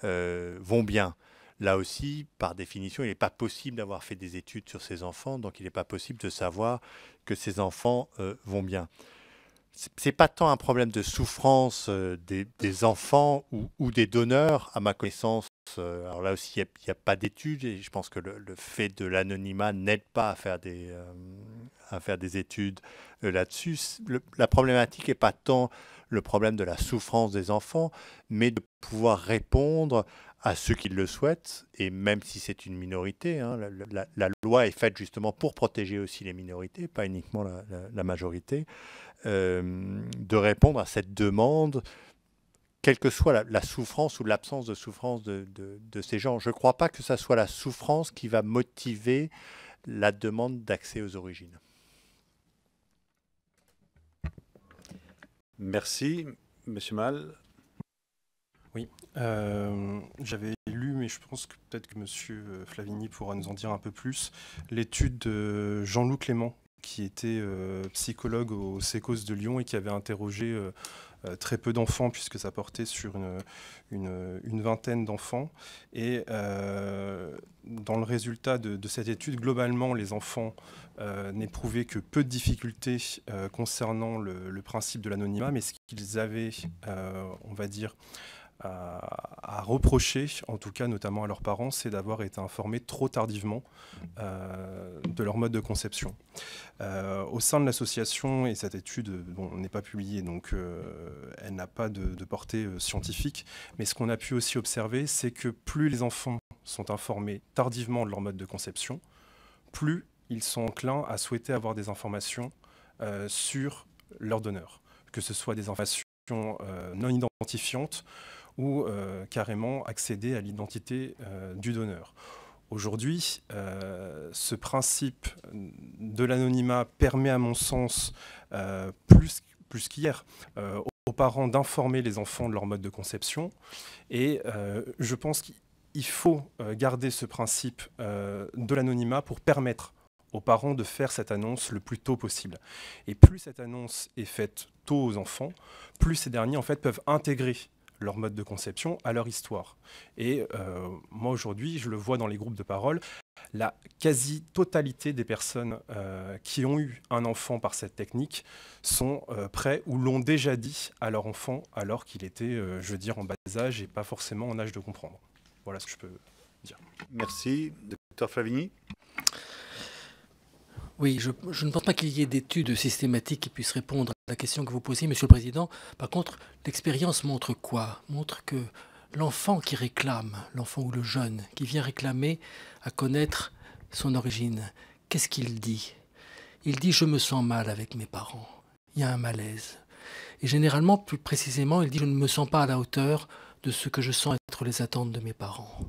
vont bien. Là aussi, par définition, il n'est pas possible d'avoir fait des études sur ces enfants, donc il n'est pas possible de savoir que ces enfants vont bien. C'est pas tant un problème de souffrance des enfants ou des donneurs, à ma connaissance. Alors là aussi, il n'y a pas d'études, et je pense que le fait de l'anonymat n'aide pas à faire des études là-dessus. La problématique n'est pas tant le problème de la souffrance des enfants, mais de pouvoir répondre à ceux qui le souhaitent, et même si c'est une minorité, hein, la loi est faite justement pour protéger aussi les minorités, pas uniquement la majorité, de répondre à cette demande, quelle que soit la souffrance ou l'absence de souffrance de ces gens. Je ne crois pas que ce soit la souffrance qui va motiver la demande d'accès aux origines. Merci. Monsieur Mal. Oui, j'avais lu, mais je pense que peut-être que Monsieur Flavigny pourra nous en dire un peu plus, l'étude de Jean-Loup Clément, qui était psychologue au CECOS de Lyon et qui avait interrogé très peu d'enfants, puisque ça portait sur une vingtaine d'enfants. Et dans le résultat de cette étude, globalement, les enfants n'éprouvaient que peu de difficultés concernant le principe de l'anonymat, mais ce qu'ils avaient, on va dire, à reprocher, en tout cas notamment à leurs parents, c'est d'avoir été informés trop tardivement de leur mode de conception. Au sein de l'association, et cette étude n'est pas publiée, donc elle n'a pas de portée scientifique, mais ce qu'on a pu aussi observer, c'est que plus les enfants sont informés tardivement de leur mode de conception, plus ils sont enclins à souhaiter avoir des informations sur leur donneur, que ce soit des informations non identifiantes ou carrément accéder à l'identité du donneur. Aujourd'hui, ce principe de l'anonymat permet, à mon sens, plus qu'hier, aux parents d'informer les enfants de leur mode de conception. Et je pense qu'il faut garder ce principe de l'anonymat pour permettre aux parents de faire cette annonce le plus tôt possible. Et plus cette annonce est faite tôt aux enfants, plus ces derniers en fait, peuvent intégrer leur mode de conception à leur histoire. Et moi aujourd'hui, je le vois dans les groupes de parole, la quasi-totalité des personnes qui ont eu un enfant par cette technique sont prêts ou l'ont déjà dit à leur enfant alors qu'il était, je veux dire, en bas âge et pas forcément en âge de comprendre. Voilà ce que je peux dire. Merci. Docteur Flavigny. Oui, je ne pense pas qu'il y ait d'études systématiques qui puissent répondre à la question que vous posiez, Monsieur le Président. Par contre, l'expérience montre quoi? Montre que l'enfant qui réclame, l'enfant ou le jeune qui vient réclamer à connaître son origine, qu'est-ce qu'il dit? Il dit « je me sens mal avec mes parents ». Il y a un malaise. Et généralement, plus précisément, il dit « je ne me sens pas à la hauteur de ce que je sens être les attentes de mes parents ».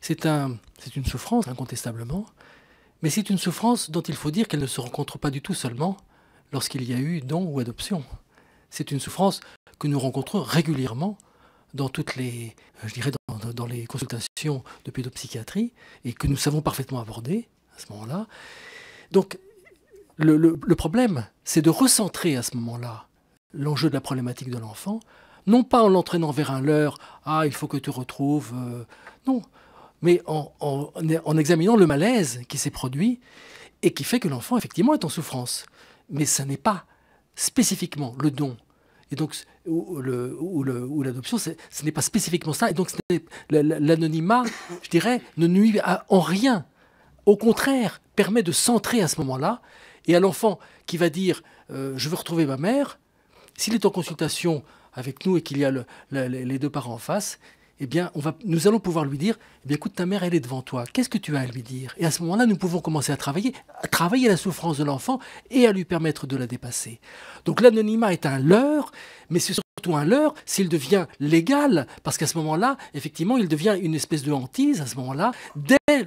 C'est une souffrance, incontestablement, mais c'est une souffrance dont il faut dire qu'elle ne se rencontre pas du tout seulement lorsqu'il y a eu don ou adoption. C'est une souffrance que nous rencontrons régulièrement dans toutes les, je dirais, dans les consultations de pédopsychiatrie et que nous savons parfaitement aborder à ce moment-là. Donc, le problème, c'est de recentrer à ce moment-là l'enjeu de la problématique de l'enfant, non pas en l'entraînant vers un leurre, « ah, il faut que tu retrouves non, mais en examinant le malaise qui s'est produit et qui fait que l'enfant, effectivement, est en souffrance. Mais ça n'est pas spécifiquement le don. Et donc, ou l'adoption, ce n'est pas spécifiquement ça. Et donc, l'anonymat, je dirais, ne nuit en rien. Au contraire, permet de centrer à ce moment-là. Et à l'enfant qui va dire je veux retrouver ma mère, s'il est en consultation avec nous et qu'il y a les deux parents en face, eh bien, nous allons pouvoir lui dire eh bien, écoute, ta mère, elle est devant toi. Qu'est-ce que tu as à lui dire? Et à ce moment-là, nous pouvons commencer à travailler la souffrance de l'enfant et à lui permettre de la dépasser. Donc l'anonymat est un leurre, mais c'est surtout un leurre s'il devient légal, parce qu'à ce moment-là, effectivement, il devient une espèce de hantise, à ce moment-là,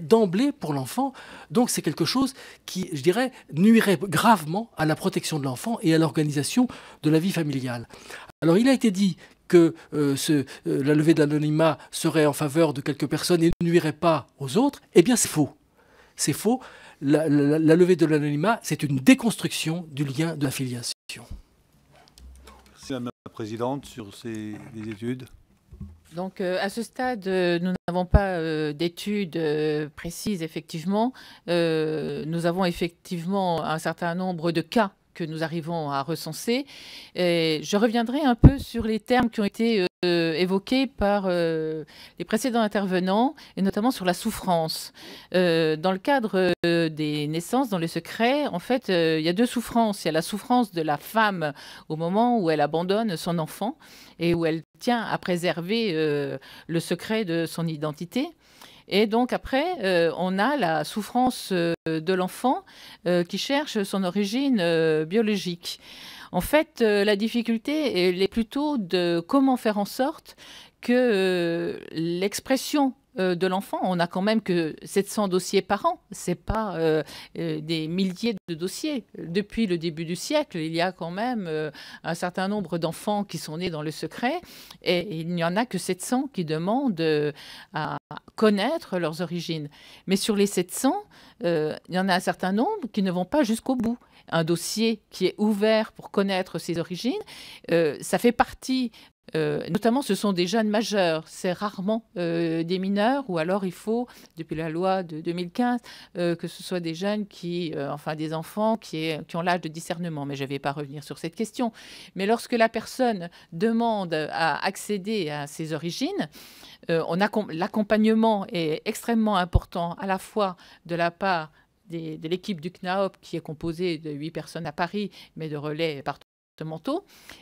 d'emblée pour l'enfant. Donc c'est quelque chose qui, je dirais, nuirait gravement à la protection de l'enfant et à l'organisation de la vie familiale. Alors il a été dit que la levée de l'anonymat serait en faveur de quelques personnes et ne nuirait pas aux autres, eh bien c'est faux. C'est faux. La levée de l'anonymat, c'est une déconstruction du lien de la filiation. Merci Madame la Présidente sur les études. Donc, à ce stade, nous n'avons pas d'études précises, effectivement. Nous avons effectivement un certain nombre de cas que nous arrivons à recenser. Et je reviendrai un peu sur les termes qui ont été évoqués par les précédents intervenants, et notamment sur la souffrance. Dans le cadre des naissances, dans le secret, en fait, il y a deux souffrances. Il y a la souffrance de la femme au moment où elle abandonne son enfant et où elle tient à préserver le secret de son identité. Et donc après, on a la souffrance de l'enfant qui cherche son origine biologique. En fait, la difficulté, elle est plutôt de comment faire en sorte que l'expression de l'enfant, on n'a quand même que 700 dossiers par an, ce n'est pas des milliers de dossiers. Depuis le début du siècle, il y a quand même un certain nombre d'enfants qui sont nés dans le secret et il n'y en a que 700 qui demandent à connaître leurs origines. Mais sur les 700, il y en a un certain nombre qui ne vont pas jusqu'au bout. Un dossier qui est ouvert pour connaître ses origines, ça fait partie... notamment, ce sont des jeunes majeurs, c'est rarement des mineurs, ou alors il faut, depuis la loi de 2015, que ce soit des jeunes enfin des enfants qui ont l'âge de discernement. Mais je ne vais pas revenir sur cette question. Mais lorsque la personne demande à accéder à ses origines, l'accompagnement est extrêmement important, à la fois de la part de l'équipe du CNAOP, qui est composée de 8 personnes à Paris, mais de relais partout,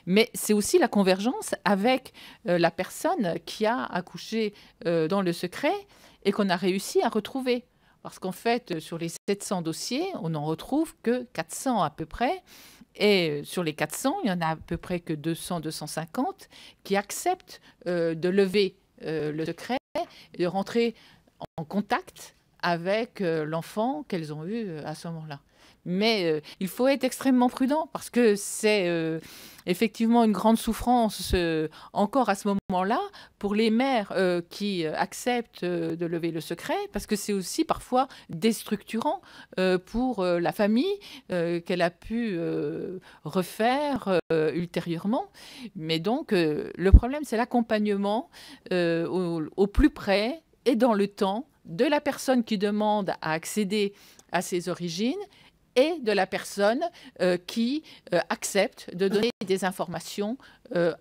mais c'est aussi la convergence avec la personne qui a accouché dans le secret et qu'on a réussi à retrouver. Parce qu'en fait, sur les 700 dossiers, on n'en retrouve que 400 à peu près. Et sur les 400, il y en a à peu près que 200, 250 qui acceptent de lever le secret et de rentrer en contact avec l'enfant qu'elles ont eu à ce moment-là. Mais il faut être extrêmement prudent parce que c'est effectivement une grande souffrance encore à ce moment-là pour les mères qui acceptent de lever le secret, parce que c'est aussi parfois déstructurant pour la famille qu'elle a pu refaire ultérieurement. Mais donc le problème, c'est l'accompagnement au plus près et dans le temps de la personne qui demande à accéder à ses origines et de la personne qui accepte de donner des informations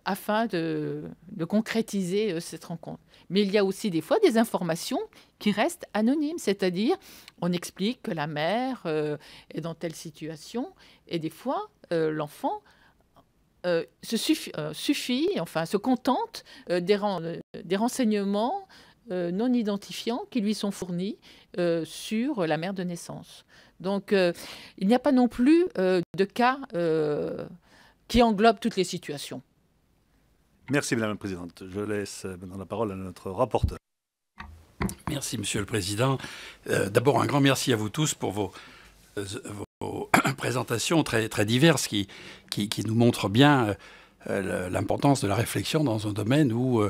afin de concrétiser cette rencontre. Mais il y a aussi des fois des informations qui restent anonymes, c'est-à-dire on explique que la mère est dans telle situation et des fois l'enfant se contente des renseignements non identifiants qui lui sont fournis sur la mère de naissance. Donc, il n'y a pas non plus de cas qui englobent toutes les situations. Merci, Madame la Présidente. Je laisse maintenant la parole à notre rapporteur. Merci, Monsieur le Président. D'abord, un grand merci à vous tous pour vos présentations très, très diverses qui nous montrent bien l'importance de la réflexion dans un domaine où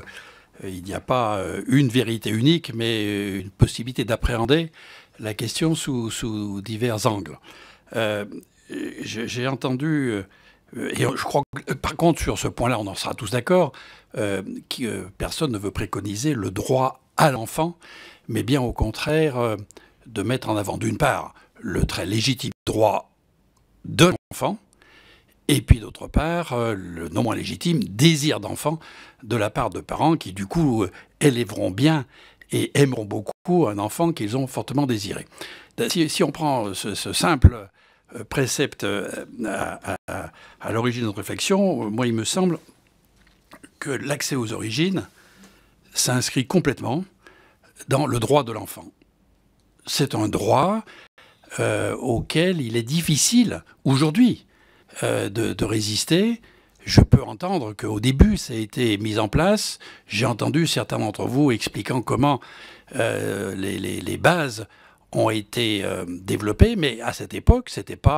il n'y a pas une vérité unique, mais une possibilité d'appréhender la question sous divers angles. J'ai entendu, et je crois que par contre sur ce point-là, on en sera tous d'accord, que personne ne veut préconiser le droit à l'enfant, mais bien au contraire de mettre en avant d'une part le très légitime droit de l'enfant, et puis d'autre part le non moins légitime désir d'enfant de la part de parents qui du coup élèveront bien et aimeront beaucoup un enfant qu'ils ont fortement désiré. Si on prend ce simple précepte à l'origine de notre réflexion, moi il me semble que l'accès aux origines s'inscrit complètement dans le droit de l'enfant. C'est un droit auquel il est difficile aujourd'hui de résister. Je peux entendre qu'au début, ça a été mis en place. J'ai entendu certains d'entre vous expliquant comment les bases ont été développées, mais à cette époque, ce n'était pas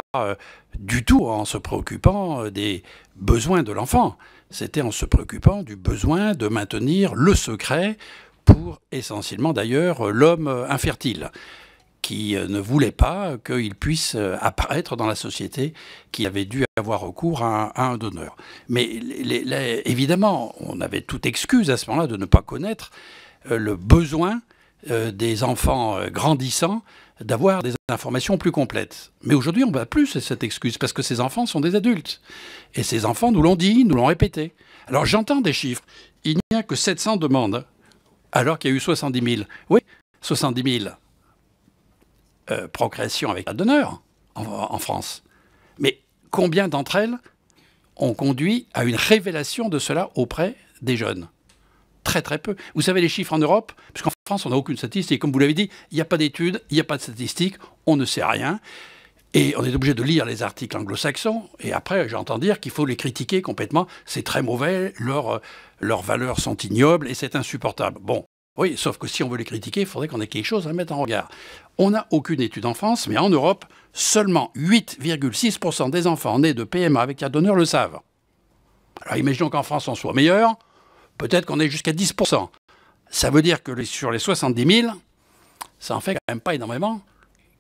du tout en se préoccupant des besoins de l'enfant. C'était en se préoccupant du besoin de maintenir le secret pour essentiellement d'ailleurs l'homme infertile, qui ne voulait pas qu'il puisse apparaître dans la société, qui avait dû avoir recours à un donneur. Mais évidemment, on avait toute excuse à ce moment-là de ne pas connaître le besoin des enfants grandissants d'avoir des informations plus complètes. Mais aujourd'hui, on n'a plus cette excuse, parce que ces enfants sont des adultes. Et ces enfants nous l'ont dit, nous l'ont répété. Alors j'entends des chiffres. Il n'y a que 700 demandes, alors qu'il y a eu 70 000. Oui, 70 000 procréation avec un donneur en France. Mais combien d'entre elles ont conduit à une révélation de cela auprès des jeunes? Très très peu. Vous savez les chiffres en Europe? Parce qu'en France, on n'a aucune statistique. Comme vous l'avez dit, il n'y a pas d'études, il n'y a pas de statistiques, on ne sait rien. Et on est obligé de lire les articles anglo-saxons. Et après, j'entends dire qu'il faut les critiquer complètement. C'est très mauvais, leurs valeurs sont ignobles et c'est insupportable. Bon. Oui, sauf que si on veut les critiquer, il faudrait qu'on ait quelque chose à mettre en regard. On n'a aucune étude en France, mais en Europe, seulement 8,6% des enfants nés de PMA avec un donneur le savent. Alors imaginons qu'en France on soit meilleur, peut-être qu'on est jusqu'à 10%. Ça veut dire que sur les 70 000, ça en fait quand même pas énormément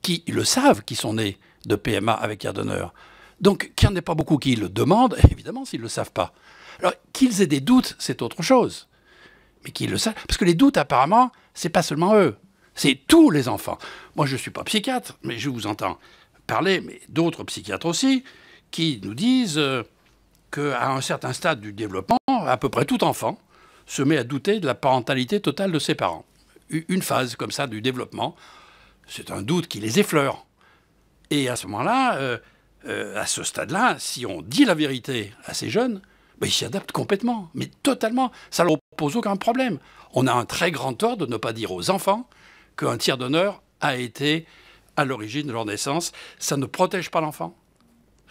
qui le savent, qui sont nés de PMA avec un donneur. Donc qu'il n'y en ait pas beaucoup qui le demandent, évidemment s'ils ne le savent pas. Alors qu'ils aient des doutes, c'est autre chose. Mais qu'ils le savent. Parce que les doutes, apparemment, c'est pas seulement eux. C'est tous les enfants. Moi, je ne suis pas psychiatre, mais je vous entends parler, mais d'autres psychiatres aussi, qui nous disent qu'à un certain stade du développement, à peu près tout enfant se met à douter de la parentalité totale de ses parents. Une phase comme ça du développement, c'est un doute qui les effleure. Et à ce moment-là, à ce stade-là, si on dit la vérité à ces jeunes, ben, ils s'y adaptent complètement, mais totalement. Ça ne leur pose aucun problème. On a un très grand tort de ne pas dire aux enfants qu'un tiers donneur a été à l'origine de leur naissance. Ça ne protège pas l'enfant.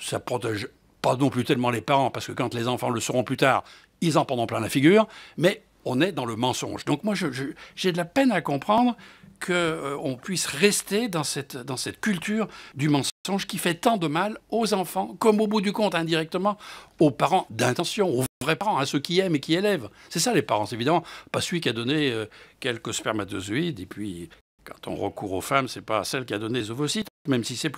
Ça ne protège pas non plus tellement les parents, parce que quand les enfants le sauront plus tard, ils en prendront plein la figure. Mais on est dans le mensonge. Donc moi, j'ai de la peine à comprendre qu'on puisse rester dans cette culture du mensonge qui fait tant de mal aux enfants, comme au bout du compte, indirectement, aux parents d'intention, aux vrais parents, à ceux qui aiment et qui élèvent. C'est ça les parents, c'est évidemment pas celui qui a donné quelques spermatozoïdes, et puis quand on recourt aux femmes, c'est pas celle qui a donné les ovocytes, même si c'est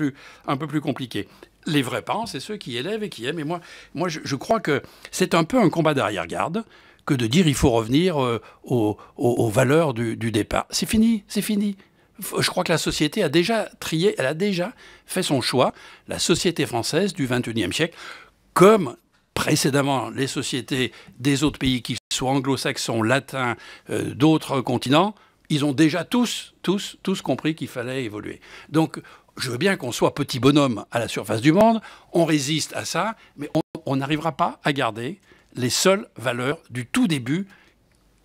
un peu plus compliqué. Les vrais parents, c'est ceux qui élèvent et qui aiment. Et moi je crois que c'est un peu un combat d'arrière-garde que de dire il faut revenir aux valeurs du départ. C'est fini, c'est fini. Je crois que la société a déjà trié, elle a déjà fait son choix. La société française du XXIe siècle, comme précédemment les sociétés des autres pays, qu'ils soient anglo-saxons, latins, d'autres continents, ils ont déjà tous compris qu'il fallait évoluer. Donc, je veux bien qu'on soit petit bonhomme à la surface du monde, on résiste à ça, mais on n'arrivera pas à garder les seules valeurs du tout début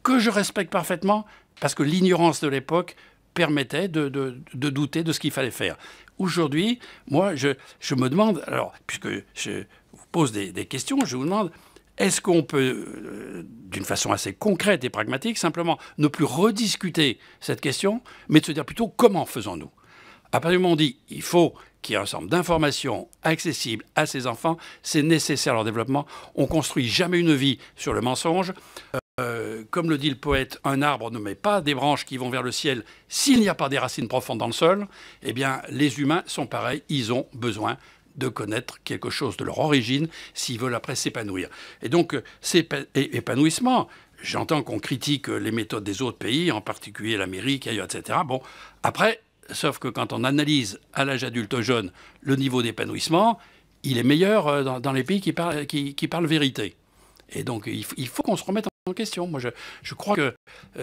que je respecte parfaitement, parce que l'ignorance de l'époque permettait de douter de ce qu'il fallait faire. Aujourd'hui, moi, je me demande, alors, puisque je vous pose des questions, je vous demande, est-ce qu'on peut, d'une façon assez concrète et pragmatique, simplement ne plus rediscuter cette question, mais de se dire plutôt comment faisons-nous? À partir du moment où on dit il faut qu'il y ait un ensemble d'informations accessibles à ces enfants, c'est nécessaire à leur développement. On ne construit jamais une vie sur le mensonge. Comme le dit le poète, un arbre ne met pas des branches qui vont vers le ciel s'il n'y a pas des racines profondes dans le sol. Eh bien, les humains sont pareils, ils ont besoin de connaître quelque chose de leur origine s'ils veulent après s'épanouir. Et donc, cet épanouissement, j'entends qu'on critique les méthodes des autres pays, en particulier l'Amérique, ailleurs, etc. Bon, après, sauf que quand on analyse à l'âge adulte jeune le niveau d'épanouissement, il est meilleur dans les pays qui parlent vérité. Et donc, il faut qu'on se remette en question. Moi, je crois que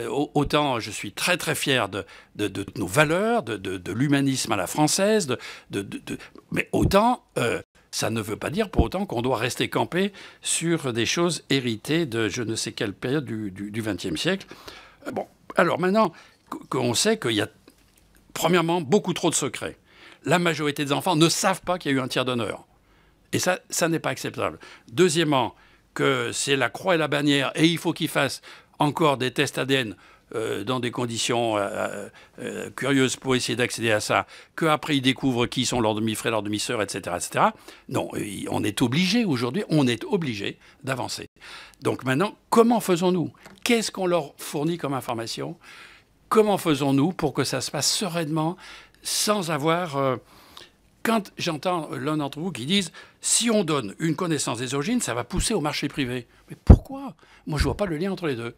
autant je suis très très fier de nos valeurs, de l'humanisme à la française, mais autant ça ne veut pas dire pour autant qu'on doit rester campé sur des choses héritées de je ne sais quelle période du XXe siècle. Bon, alors maintenant qu'on sait qu'il y a premièrement beaucoup trop de secrets. La majorité des enfants ne savent pas qu'il y a eu un tiers d'honneur. Et ça n'est pas acceptable. Deuxièmement, que c'est la croix et la bannière, et il faut qu'ils fassent encore des tests ADN dans des conditions curieuses pour essayer d'accéder à ça, qu'après ils découvrent qui sont leurs demi-frères, leurs demi-sœurs, etc., etc. Non, on est obligé aujourd'hui, on est obligé d'avancer. Donc maintenant, comment faisons-nous? Qu'est-ce qu'on leur fournit comme information? Comment faisons-nous pour que ça se passe sereinement, sans avoir... Quand j'entends l'un d'entre vous qui disent « si on donne une connaissance des origines, ça va pousser au marché privé ». Mais pourquoi? Moi, je ne vois pas le lien entre les deux.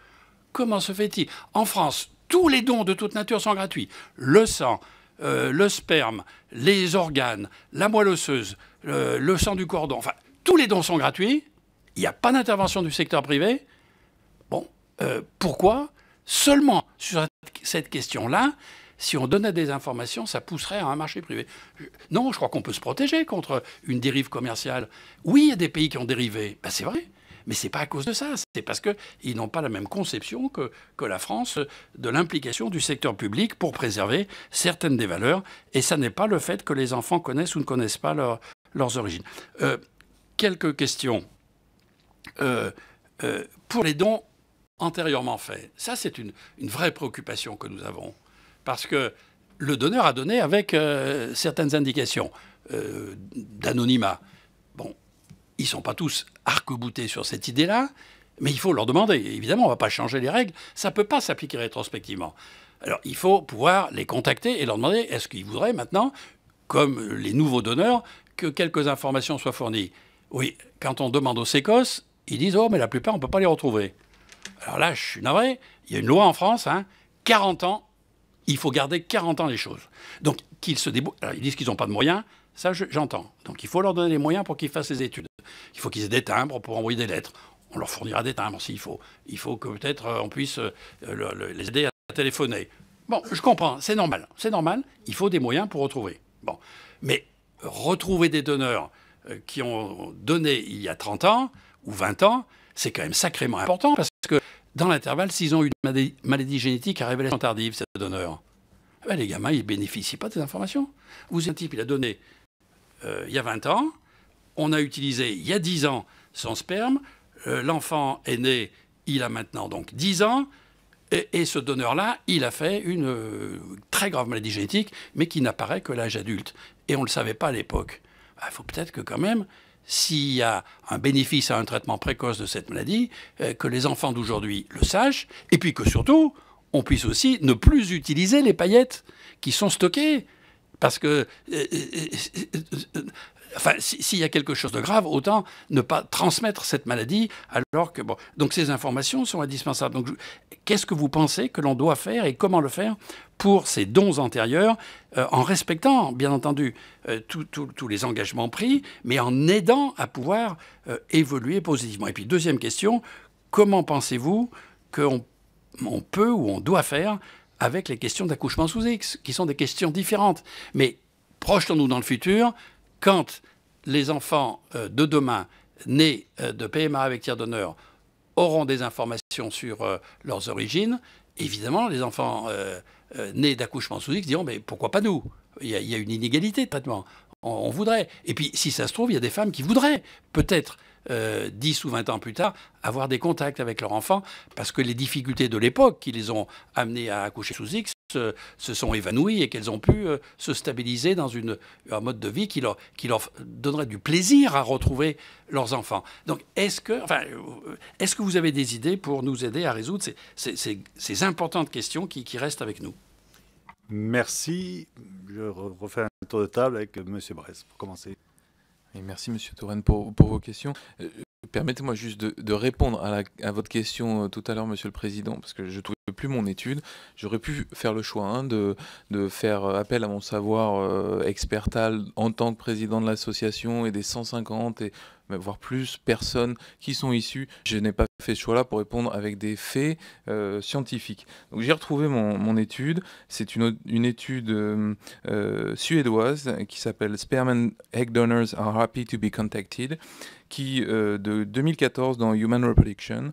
Comment se fait-il? En France, tous les dons de toute nature sont gratuits. Le sang, le sperme, les organes, la moelle osseuse, le sang du cordon, enfin, tous les dons sont gratuits. Il n'y a pas d'intervention du secteur privé. Bon, pourquoi? Seulement sur cette question-là, si on donnait des informations, ça pousserait à un marché privé. Non, je crois qu'on peut se protéger contre une dérive commerciale. Oui, il y a des pays qui ont dérivé. Ben, c'est vrai. Mais ce n'est pas à cause de ça. C'est parce qu'ils n'ont pas la même conception que la France de l'implication du secteur public pour préserver certaines des valeurs. Et ça n'est pas le fait que les enfants connaissent ou ne connaissent pas leurs origines. Quelques questions. Pour les dons antérieurement faits, ça c'est une vraie préoccupation que nous avons. Parce que le donneur a donné avec certaines indications d'anonymat. Bon, ils ne sont pas tous arc-boutés sur cette idée-là, mais il faut leur demander. Évidemment, on ne va pas changer les règles. Ça ne peut pas s'appliquer rétrospectivement. Alors, il faut pouvoir les contacter et leur demander est-ce qu'ils voudraient maintenant, comme les nouveaux donneurs, que quelques informations soient fournies. Oui, quand on demande aux sécos, ils disent « Oh, mais la plupart, on ne peut pas les retrouver ». Alors là, je suis navré. Il y a une loi en France, 40 ans. Il faut garder 40 ans les choses. Donc, qu'ils se débrouillent. Alors, ils disent qu'ils n'ont pas de moyens, ça j'entends. Donc, il faut leur donner les moyens pour qu'ils fassent les études. Il faut qu'ils aient des timbres pour envoyer des lettres. On leur fournira des timbres s'il faut. Il faut que peut-être on puisse les aider à téléphoner. Bon, je comprends, c'est normal. C'est normal, il faut des moyens pour retrouver. Bon. Mais retrouver des donneurs qui ont donné il y a 30 ans ou 20 ans, c'est quand même sacrément important parce que dans l'intervalle, s'ils ont eu une maladie génétique à révélation tardive, ces donneurs, ben les gamins, ils ne bénéficient pas des informations. Vous, un type, il a donné il y a 20 ans, on a utilisé il y a 10 ans son sperme, l'enfant est né, il a maintenant donc 10 ans, et ce donneur-là, il a fait une très grave maladie génétique, mais qui n'apparaît que à l'âge adulte. Et on ne le savait pas à l'époque. Il faut peut-être que quand même... S'il y a un bénéfice à un traitement précoce de cette maladie, que les enfants d'aujourd'hui le sachent, et puis que surtout, on puisse aussi ne plus utiliser les paillettes qui sont stockées. Parce que enfin, s'il y a quelque chose de grave, autant ne pas transmettre cette maladie, alors que, bon, donc ces informations sont indispensables. Donc, qu'est-ce que vous pensez que l'on doit faire et comment le faire pour ces dons antérieurs, en respectant, bien entendu, tous les engagements pris, mais en aidant à pouvoir évoluer positivement. Et puis, deuxième question, comment pensez-vous qu'on peut ou on doit faire avec les questions d'accouchement sous X, qui sont des questions différentes. Mais projetons-nous dans le futur, quand les enfants de demain, nés de PMA avec tiers donneur, auront des informations sur leurs origines, évidemment, les enfants nés d'accouchement sous X diront « mais pourquoi pas nous ?» Il y a une inégalité de traitement. On voudrait. Et puis, si ça se trouve, il y a des femmes qui voudraient peut-être 10 ou 20 ans plus tard, avoir des contacts avec leur enfant, parce que les difficultés de l'époque qui les ont amenés à accoucher sous X se sont évanouies et qu'elles ont pu se stabiliser dans un mode de vie qui leur donnerait du plaisir à retrouver leurs enfants. Donc, est-ce que vous avez des idées pour nous aider à résoudre ces importantes questions qui restent avec nous? Merci. Je refais un tour de table avec M. Bress pour commencer. Et merci M. Touraine pour vos questions. Permettez-moi juste de répondre à votre question tout à l'heure, Monsieur le Président, parce que je ne trouvais plus mon étude. J'aurais pu faire le choix de faire appel à mon savoir expertal en tant que président de l'association et des 150 voire plus personnes qui sont issues. Je n'ai pas fait ce choix-là pour répondre avec des faits scientifiques. Donc j'ai retrouvé mon étude. C'est une étude suédoise qui s'appelle Sperm and Egg Donors are happy to be contacted, qui de 2014 dans Human Reproduction,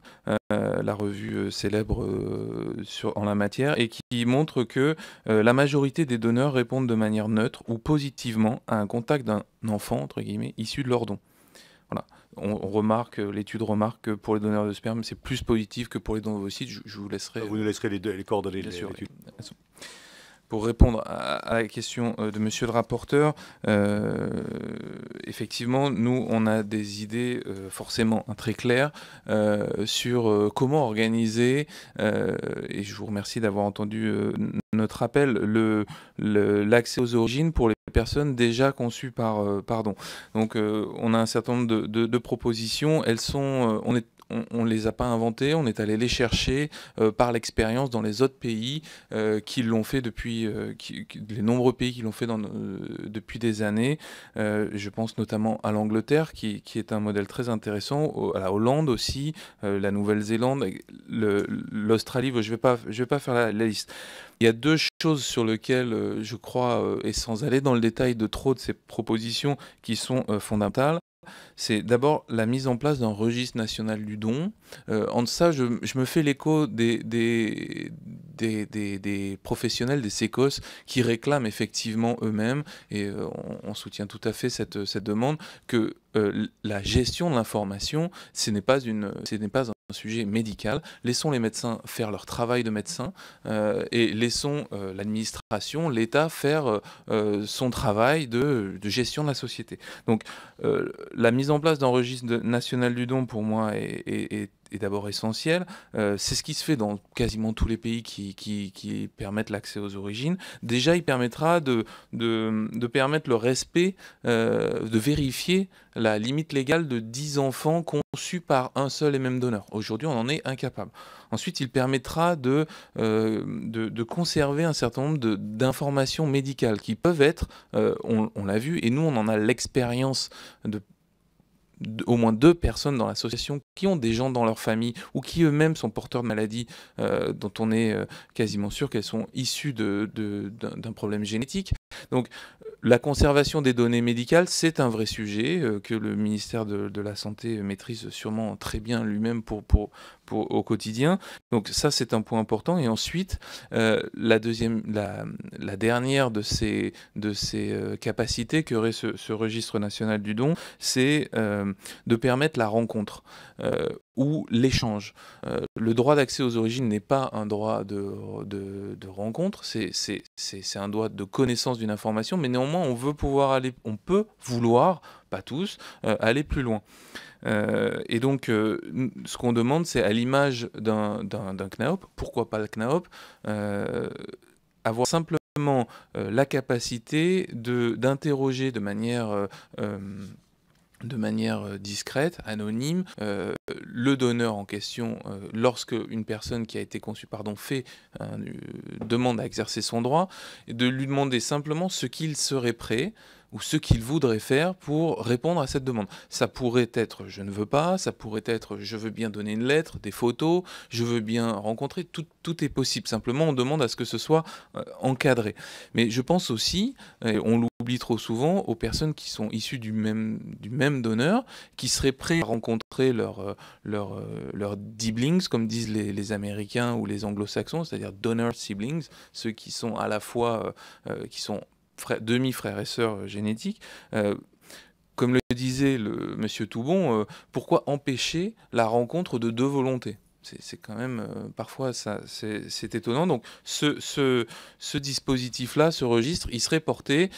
la revue célèbre en la matière, et qui montre que la majorité des donneurs répondent de manière neutre ou positivement à un contact d'un enfant, entre guillemets, issu de leur don. Voilà. L'étude remarque que pour les donneurs de sperme, c'est plus positif que pour les dons d'ovocytes. Je vous laisserai... Vous nous laisserez les coordonnées de bien sûr, l'étude. Pour répondre à la question de Monsieur le rapporteur, effectivement, nous, on a des idées forcément très claires sur comment organiser, et je vous remercie d'avoir entendu notre appel, l'accès aux origines pour les personnes déjà conçues par don. Donc, on a un certain nombre de propositions. Elles sont, on ne les a pas inventées, on est allé les chercher par l'expérience dans les autres pays qui l'ont fait depuis, les nombreux pays qui l'ont fait depuis des années. Je pense notamment à l'Angleterre qui est un modèle très intéressant, à la Hollande aussi, la Nouvelle-Zélande, l'Australie. Je vais pas faire la liste. Il y a deux choses sur lesquelles je crois, et sans aller dans le détail de trop de ces propositions, qui sont fondamentales. C'est d'abord la mise en place d'un registre national du don. En ça, je me fais l'écho des professionnels des SECOS qui réclament effectivement eux-mêmes, et on soutient tout à fait cette demande, que la gestion de l'information, ce n'est pas un sujet médical. Laissons les médecins faire leur travail de médecin et laissons l'administration, l'État faire son travail de gestion de la société. Donc la mise en place d'un registre national du don, pour moi, est d'abord essentiel. C'est ce qui se fait dans quasiment tous les pays qui permettent l'accès aux origines. Déjà, il permettra de permettre le respect, de vérifier la limite légale de 10 enfants conçus par un seul et même donneur. Aujourd'hui, on en est incapable. Ensuite, il permettra de conserver un certain nombre d'informations médicales qui peuvent être, on l'a vu, et nous, on en a l'expérience au moins 2 personnes dans l'association qui ont des gens dans leur famille ou qui eux-mêmes sont porteurs de maladies dont on est quasiment sûr qu'elles sont issues d'un problème génétique. Donc la conservation des données médicales, c'est un vrai sujet que le ministère de la Santé maîtrise sûrement très bien lui-même au quotidien. Donc ça, c'est un point important. Et ensuite, la dernière de ces capacités qu'aurait ce registre national du don, c'est de permettre la rencontre ou l'échange. Le droit d'accès aux origines n'est pas un droit de rencontre, c'est un droit de connaissance d'une information, mais néanmoins on peut vouloir, pas tous, aller plus loin. Et donc, ce qu'on demande, c'est à l'image d'un CNAOP, pourquoi pas le CNAOP, avoir simplement simplement la capacité d'interroger de manière discrète, anonyme, le donneur en question, lorsque une personne qui a été conçue demande à exercer son droit, et de lui demander simplement ce qu'il serait prêt ou ce qu'il voudrait faire pour répondre à cette demande. Ça pourrait être « je ne veux pas », ça pourrait être « je veux bien donner une lettre », des photos, « je veux bien rencontrer », tout est possible. Simplement, on demande à ce que ce soit encadré. Mais je pense aussi, et on l'oublie trop souvent, aux personnes qui sont issues du même donneur, qui seraient prêts à rencontrer leurs siblings, comme disent les Américains ou les Anglo-Saxons, c'est-à-dire donor siblings, ceux qui sont à la fois qui sont demi-frères et sœurs génétiques. Comme le disait monsieur Toubon, pourquoi empêcher la rencontre de deux volontés ? C'est quand même, parfois, c'est étonnant. Donc, ce dispositif-là, ce registre, il serait porté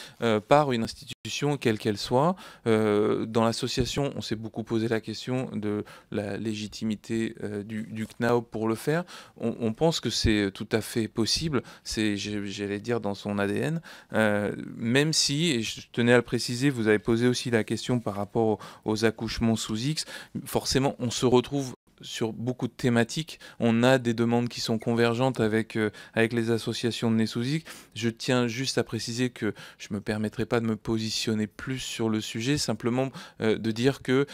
par une institution, quelle qu'elle soit. Dans l'association, on s'est beaucoup posé la question de la légitimité du CNAOP pour le faire. On pense que c'est tout à fait possible. C'est, j'allais dire, dans son ADN. Même si, et je tenais à le préciser, vous avez posé aussi la question par rapport aux accouchements sous X. Forcément, on se retrouve sur beaucoup de thématiques. On a des demandes qui sont convergentes avec les associations de nés sous X. Je tiens juste à préciser que je ne me permettrai pas de me positionner plus sur le sujet, simplement de dire que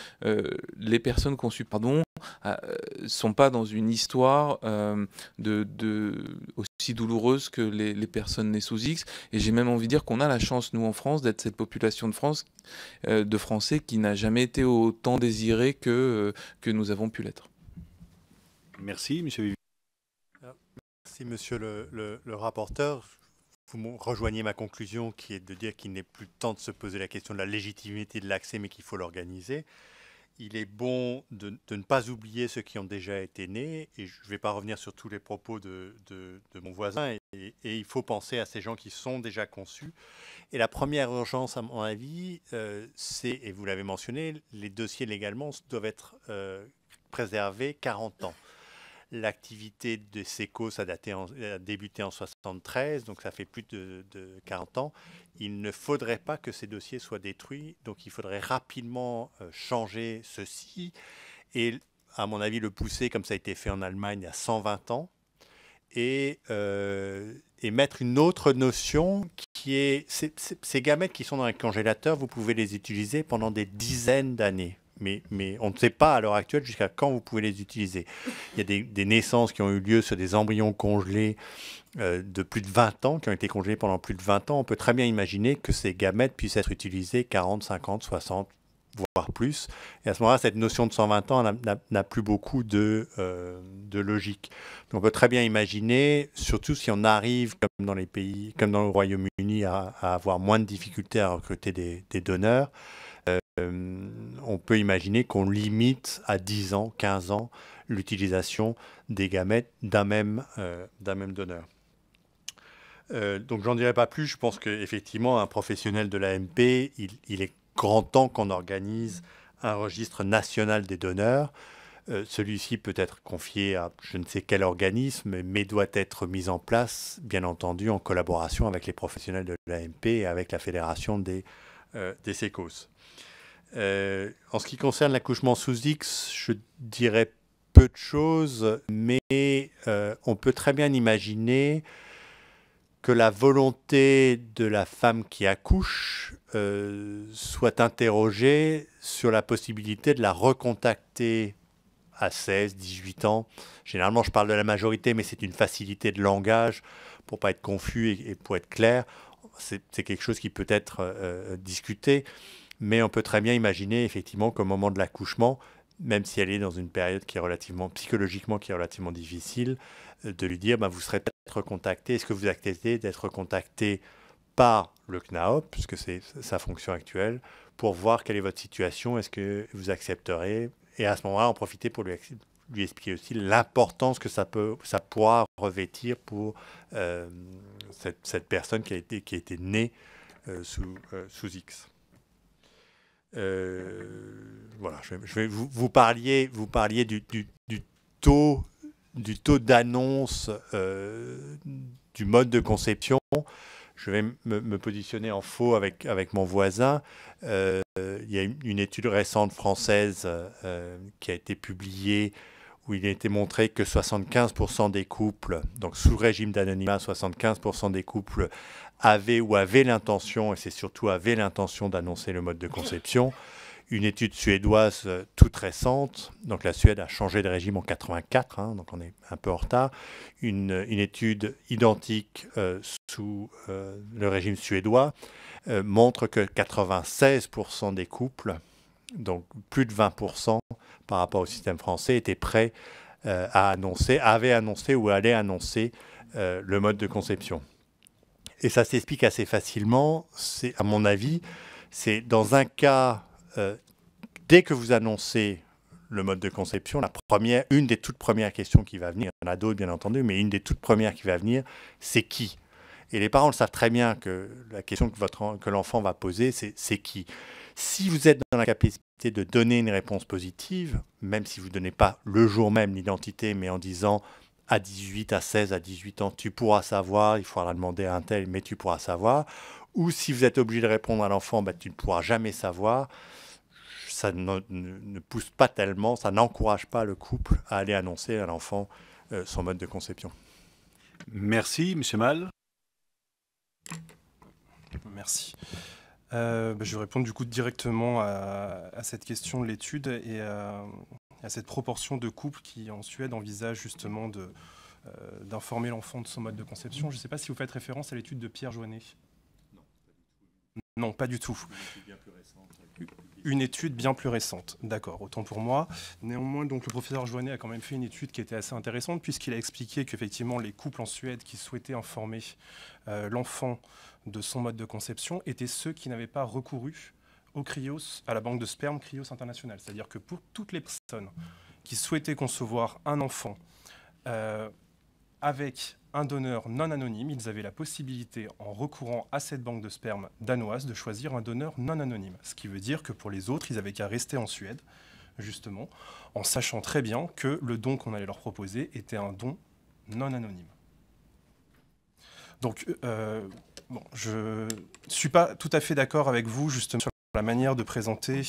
les personnes conçues sont pas dans une histoire aussi douloureuse que les personnes nées sous X. Et j'ai même envie de dire qu'on a la chance, nous en France, d'être cette population de Français qui n'a jamais été autant désirée que nous avons pu l'être. Merci, monsieur Vivier. Merci, monsieur le rapporteur. Vous rejoignez ma conclusion qui est de dire qu'il n'est plus temps de se poser la question de la légitimité de l'accès, mais qu'il faut l'organiser. Il est bon de ne pas oublier ceux qui ont déjà été nés, et je ne vais pas revenir sur tous les propos de mon voisin, et il faut penser à ces gens qui sont déjà conçus. Et la première urgence, à mon avis, c'est, et vous l'avez mentionné, les dossiers légalement doivent être préservés 40 ans. L'activité de SECOS a débuté en 1973, donc ça fait plus de 40 ans. Il ne faudrait pas que ces dossiers soient détruits, donc il faudrait rapidement changer ceci et, à mon avis, le pousser, comme ça a été fait en Allemagne, à 120 ans, et mettre une autre notion qui est... Ces gamètes qui sont dans un congélateur, vous pouvez les utiliser pendant des dizaines d'années. Mais on ne sait pas à l'heure actuelle jusqu'à quand vous pouvez les utiliser. Il y a des naissances qui ont eu lieu sur des embryons congelés de plus de 20 ans, qui ont été congelés pendant plus de 20 ans. On peut très bien imaginer que ces gamètes puissent être utilisés 40, 50, 60, voire plus. Et à ce moment-là, cette notion de 120 ans n'a plus beaucoup de logique. Donc on peut très bien imaginer, surtout si on arrive, comme dans les pays, comme dans le Royaume-Uni, à avoir moins de difficultés à recruter des donneurs, on peut imaginer qu'on limite à 10 ans, 15 ans, l'utilisation des gamètes d'un même donneur. Donc j'en dirai pas plus, je pense qu'effectivement, un professionnel de l'AMP, il est grand temps qu'on organise un registre national des donneurs. Celui-ci peut être confié à je ne sais quel organisme, mais doit être mis en place, bien entendu, en collaboration avec les professionnels de l'AMP et avec la fédération des SECOS. En ce qui concerne l'accouchement sous X, je dirais peu de choses, mais on peut très bien imaginer que la volonté de la femme qui accouche soit interrogée sur la possibilité de la recontacter à 16, 18 ans. Généralement, je parle de la majorité, mais c'est une facilité de langage pour ne pas être confus et pour être clair. C'est quelque chose qui peut être discuté. Mais on peut très bien imaginer effectivement qu'au moment de l'accouchement, même si elle est dans une période qui est psychologiquement difficile, de lui dire vous serez peut-être recontacté. Est-ce que vous acceptez d'être recontacté par le CNAOP, puisque c'est sa fonction actuelle, pour voir quelle est votre situation, est-ce que vous accepterez? Et à ce moment-là, en profiter pour lui expliquer aussi l'importance que ça pourra revêtir pour cette personne qui a été née sous X. Voilà, vous parliez du taux d'annonce du mode de conception. Je vais me positionner en faux avec mon voisin. Il y a une étude récente française qui a été publiée où il a été montré que 75% des couples, donc sous régime d'anonymat, 75% des couples avaient l'intention, et c'est surtout avaient l'intention d'annoncer le mode de conception. Une étude suédoise toute récente, donc la Suède a changé de régime en 84, hein, donc on est un peu en retard. Une étude identique sous le régime suédois montre que 96% des couples, donc plus de 20% par rapport au système français, étaient prêts avaient annoncé ou allaient annoncer le mode de conception. Et ça s'explique assez facilement, à mon avis, c'est dans un cas, dès que vous annoncez le mode de conception, une des toutes premières questions qui va venir, il y en a d'autres bien entendu, mais une des toutes premières qui va venir, c'est qui ? Et les parents le savent très bien que la question que l'enfant va poser, c'est qui ? Si vous êtes dans la capacité de donner une réponse positive, même si vous ne donnez pas le jour même l'identité, mais en disant à 18, à 16, à 18 ans, tu pourras savoir, il faudra demander à un tel, mais tu pourras savoir. Ou si vous êtes obligé de répondre à l'enfant, tu ne pourras jamais savoir. Ça ne pousse pas tellement, ça n'encourage pas le couple à aller annoncer à l'enfant son mode de conception. Merci, M. Mal. Merci. Je vais répondre du coup directement à cette question de l'étude et à cette proportion de couples qui en Suède envisagent justement d'informer l'enfant de son mode de conception. Je ne sais pas si vous faites référence à l'étude de Pierre Joannet. Non, pas du tout. Une étude bien plus récente, d'accord, autant pour moi. Néanmoins, donc, le professeur Joannet a quand même fait une étude qui était assez intéressante puisqu'il a expliqué qu'effectivement les couples en Suède qui souhaitaient informer l'enfant de son mode de conception étaient ceux qui n'avaient pas recouru au Cryos, à la banque de sperme Cryos International. C'est-à-dire que pour toutes les personnes qui souhaitaient concevoir un enfant avec un donneur non anonyme, ils avaient la possibilité, en recourant à cette banque de sperme danoise, de choisir un donneur non anonyme. Ce qui veut dire que pour les autres, ils avaient qu'à rester en Suède, justement, en sachant très bien que le don qu'on allait leur proposer était un don non anonyme. Donc, je ne suis pas tout à fait d'accord avec vous, justement, sur la manière de présenter.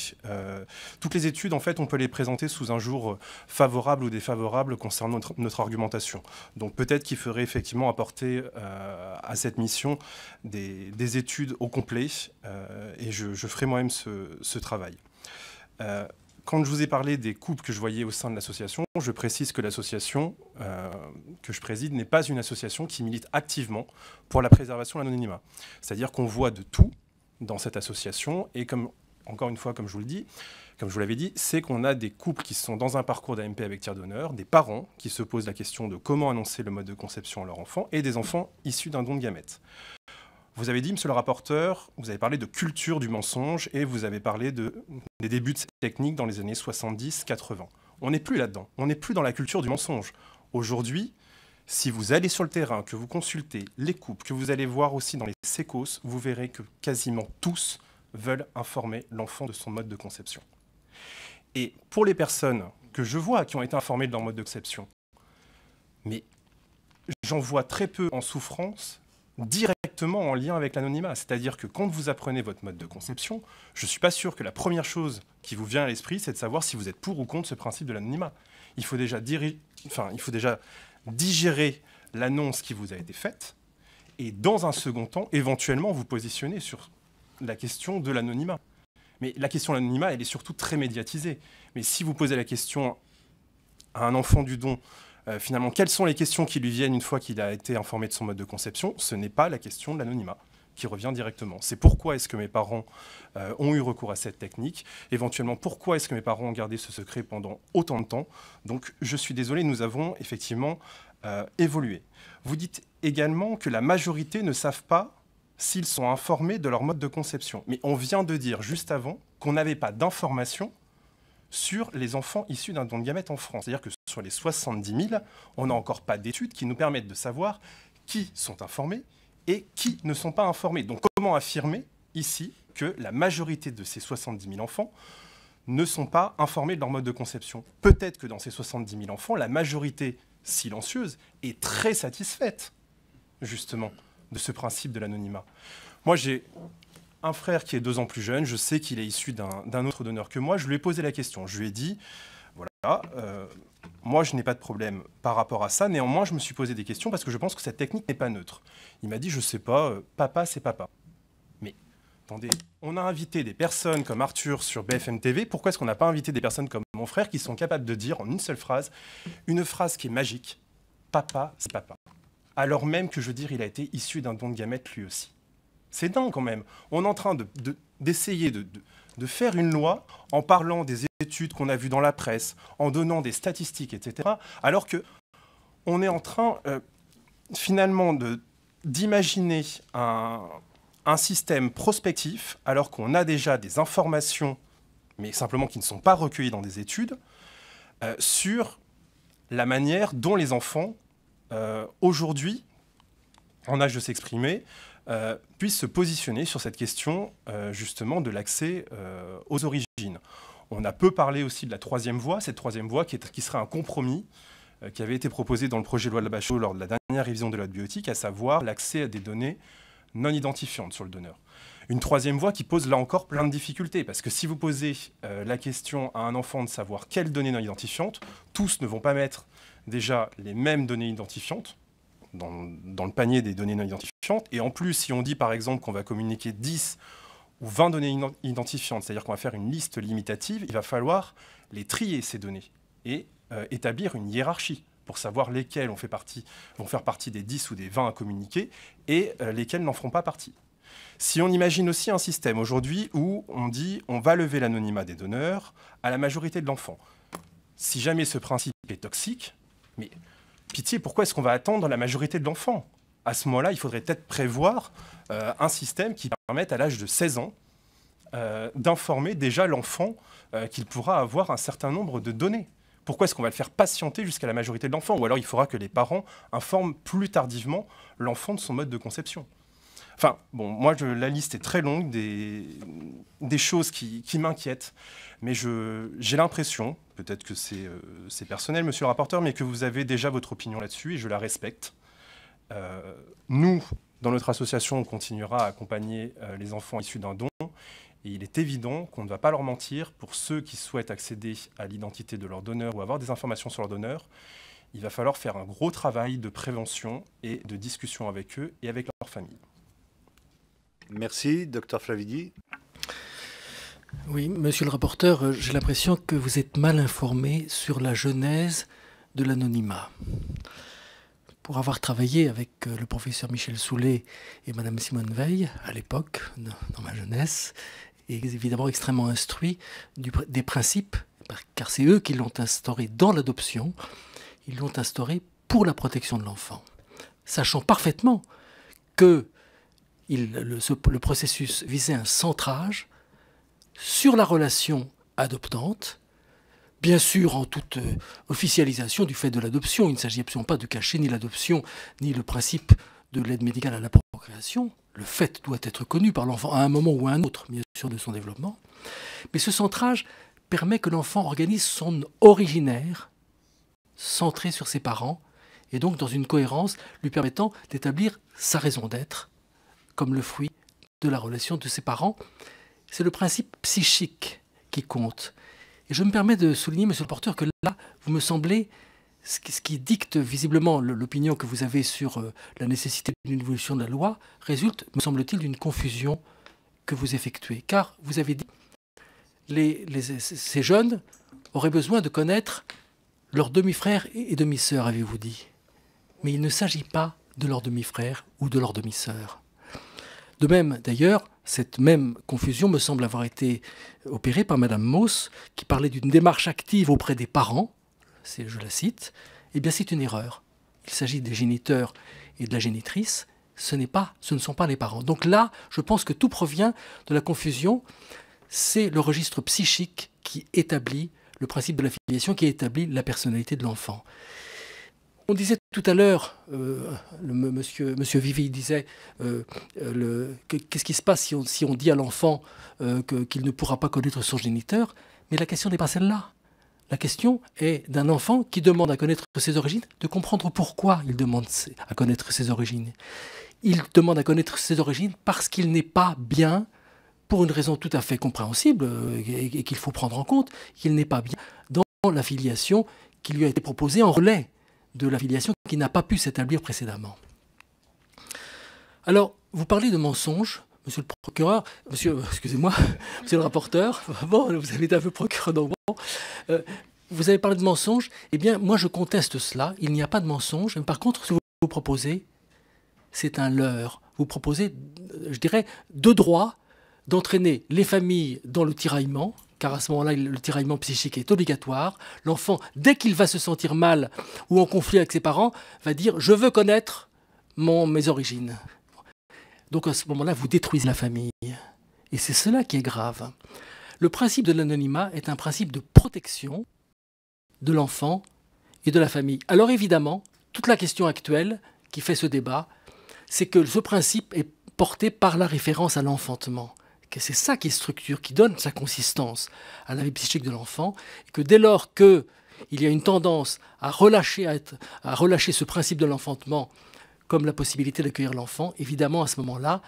Toutes les études, en fait, on peut les présenter sous un jour favorable ou défavorable concernant notre argumentation. Donc peut-être qu'il faudrait effectivement apporter à cette mission des études au complet, et je ferai moi-même ce travail. Quand je vous ai parlé des couples que je voyais au sein de l'association, je précise que l'association que je préside n'est pas une association qui milite activement pour la préservation de l'anonymat. C'est-à-dire qu'on voit de tout dans cette association, et encore une fois, comme je vous l'avais dit, c'est qu'on a des couples qui sont dans un parcours d'AMP avec tiers donneur, des parents qui se posent la question de comment annoncer le mode de conception à leur enfant, et des enfants issus d'un don de gamètes. Vous avez dit, monsieur le rapporteur, vous avez parlé de culture du mensonge, et vous avez parlé des débuts de cette technique dans les années 70-80. On n'est plus là-dedans, on n'est plus dans la culture du mensonge. Aujourd'hui, si vous allez sur le terrain, que vous consultez les couples, que vous allez voir aussi dans les sécos, vous verrez que quasiment tous veulent informer l'enfant de son mode de conception. Et pour les personnes que je vois qui ont été informées de leur mode de conception, mais j'en vois très peu en souffrance directement en lien avec l'anonymat. C'est-à-dire que quand vous apprenez votre mode de conception, je ne suis pas sûr que la première chose qui vous vient à l'esprit, c'est de savoir si vous êtes pour ou contre ce principe de l'anonymat. Il faut déjà digérer l'annonce qui vous a été faite et, dans un second temps, éventuellement vous positionner sur la question de l'anonymat. Mais la question de l'anonymat, elle est surtout très médiatisée. Mais si vous posez la question à un enfant du don, finalement, quelles sont les questions qui lui viennent une fois qu'il a été informé de son mode de conception? Ce n'est pas la question de l'anonymat qui revient directement. C'est pourquoi est-ce que mes parents ont eu recours à cette technique, éventuellement pourquoi est-ce que mes parents ont gardé ce secret pendant autant de temps. Donc je suis désolé, nous avons effectivement évolué. Vous dites également que la majorité ne savent pas s'ils sont informés de leur mode de conception. Mais on vient de dire juste avant qu'on n'avait pas d'informations sur les enfants issus d'un don de gamètes en France. C'est-à-dire que sur les 70 000, on n'a encore pas d'études qui nous permettent de savoir qui sont informés et qui ne sont pas informés. Donc comment affirmer ici que la majorité de ces 70 000 enfants ne sont pas informés de leur mode de conception? Peut-être que dans ces 70 000 enfants, la majorité silencieuse est très satisfaite, justement, de ce principe de l'anonymat. Moi, j'ai un frère qui est 2 ans plus jeune, je sais qu'il est issu d'un autre donneur que moi, je lui ai posé la question, je lui ai dit, voilà, moi je n'ai pas de problème par rapport à ça, néanmoins je me suis posé des questions parce que je pense que cette technique n'est pas neutre. Il m'a dit, je sais pas, papa c'est papa. Mais attendez, on a invité des personnes comme Arthur sur BFM TV, pourquoi est-ce qu'on n'a pas invité des personnes comme mon frère qui sont capables de dire en une seule phrase, une phrase qui est magique, papa c'est papa. Alors même que je veux dire, il a été issu d'un don de gamètes lui aussi. C'est dingue quand même. On est en train d'essayer de faire une loi en parlant des études qu'on a vues dans la presse, en donnant des statistiques, etc. Alors qu'on est en train finalement d'imaginer un système prospectif alors qu'on a déjà des informations, mais simplement qui ne sont pas recueillies dans des études, sur la manière dont les enfants, aujourd'hui, en âge de s'exprimer, puissent se positionner sur cette question justement de l'accès aux origines. On a peu parlé aussi de la 3e voie, cette 3e voie qui serait un compromis qui avait été proposé dans le projet de loi de Bachot lors de la dernière révision de la loi de bioéthique, à savoir l'accès à des données non identifiantes sur le donneur. Une 3e voie qui pose là encore plein de difficultés, parce que si vous posez la question à un enfant de savoir quelles données non identifiantes, tous ne vont pas mettre déjà les mêmes données identifiantes dans le panier des données non identifiantes. Et en plus, si on dit par exemple qu'on va communiquer 10 ou 20 données identifiantes, c'est-à-dire qu'on va faire une liste limitative, il va falloir les trier, ces données, et établir une hiérarchie pour savoir lesquelles vont faire partie des 10 ou des 20 à communiquer et lesquelles n'en feront pas partie. Si on imagine aussi un système aujourd'hui où on dit on va lever l'anonymat des donneurs à la majorité de l'enfant. Si jamais ce principe est toxique, mais pitié, pourquoi est-ce qu'on va attendre la majorité de l'enfant? À ce moment-là, il faudrait peut-être prévoir un système qui permette à l'âge de 16 ans d'informer déjà l'enfant qu'il pourra avoir un certain nombre de données. Pourquoi est-ce qu'on va le faire patienter jusqu'à la majorité de l'enfant? Ou alors il faudra que les parents informent plus tardivement l'enfant de son mode de conception. Enfin, bon, moi, la liste est très longue des choses qui m'inquiètent, mais j'ai l'impression, peut-être que c'est personnel, monsieur le rapporteur, mais que vous avez déjà votre opinion là-dessus et je la respecte. Nous, dans notre association, on continuera à accompagner les enfants issus d'un don. Et il est évident qu'on ne va pas leur mentir. Pour ceux qui souhaitent accéder à l'identité de leur donneur ou avoir des informations sur leur donneur, il va falloir faire un gros travail de prévention et de discussion avec eux et avec leur famille. Merci, Dr Flavidi. Oui, monsieur le rapporteur, j'ai l'impression que vous êtes mal informé sur la genèse de l'anonymat. Pour avoir travaillé avec le professeur Michel Soulet et madame Simone Veil, à l'époque, dans ma jeunesse, et évidemment extrêmement instruit des principes, car c'est eux qui l'ont instauré dans l'adoption, ils l'ont instauré pour la protection de l'enfant. Sachant parfaitement que le processus visait un centrage sur la relation adoptante, bien sûr en toute officialisation du fait de l'adoption. Il ne s'agit absolument pas de cacher ni l'adoption, ni le principe de l'aide médicale à la procréation. Le fait doit être connu par l'enfant à un moment ou à un autre, bien sûr, de son développement. Mais ce centrage permet que l'enfant organise son originaire, centré sur ses parents, et donc dans une cohérence lui permettant d'établir sa raison d'être, comme le fruit de la relation de ses parents. C'est le principe psychique qui compte. Et je me permets de souligner, monsieur le porteur, que là, vous me semblez, ce qui dicte visiblement l'opinion que vous avez sur la nécessité d'une évolution de la loi, résulte, me semble-t-il, d'une confusion que vous effectuez. Car vous avez dit, ces jeunes auraient besoin de connaître leurs demi-frères et demi-sœurs, avez-vous dit. Mais il ne s'agit pas de leurs demi-frères ou de leurs demi-sœurs. De même, d'ailleurs, cette même confusion me semble avoir été opérée par Madame Mauss, qui parlait d'une démarche active auprès des parents. Je la cite. Eh bien, c'est une erreur. Il s'agit des géniteurs et de la génitrice. Ce ne sont pas les parents. Donc là, je pense que tout provient de la confusion. C'est le registre psychique qui établit le principe de la filiation, qui établit la personnalité de l'enfant. On disait tout à l'heure, monsieur Vivi disait, qu'est-ce qui se passe si on dit à l'enfant qu'il ne pourra pas connaître son géniteur? Mais la question n'est pas celle-là. La question est d'un enfant qui demande à connaître ses origines, de comprendre pourquoi il demande à connaître ses origines. il demande à connaître ses origines parce qu'il n'est pas bien, pour une raison tout à fait compréhensible et qu'il faut prendre en compte, qu'il n'est pas bien dans la filiation qui lui a été proposée en relais de la filiation qui n'a pas pu s'établir précédemment. Alors, vous parlez de mensonges, monsieur le procureur, excusez-moi, monsieur le rapporteur, bon, vous avez été un peu procureur, donc bon, vous avez parlé de mensonges, eh bien, moi je conteste cela, il n'y a pas de mensonges, mais par contre, ce que vous proposez, c'est un leurre. Vous proposez, je dirais, de droit d'entraîner les familles dans le tiraillement, car à ce moment-là, le tiraillement psychique est obligatoire. L'enfant, dès qu'il va se sentir mal ou en conflit avec ses parents, va dire « je veux connaître mes origines ». Donc à ce moment-là, vous détruisez la famille. Et c'est cela qui est grave. Le principe de l'anonymat est un principe de protection de l'enfant et de la famille. Alors évidemment, toute la question actuelle qui fait ce débat, c'est que ce principe est porté par la référence à l'enfantement. C'est ça qui structure, qui donne sa consistance à la vie psychique de l'enfant, et que dès lors qu'il y a une tendance à relâcher ce principe de l'enfantement comme la possibilité d'accueillir l'enfant, évidemment à ce moment-là,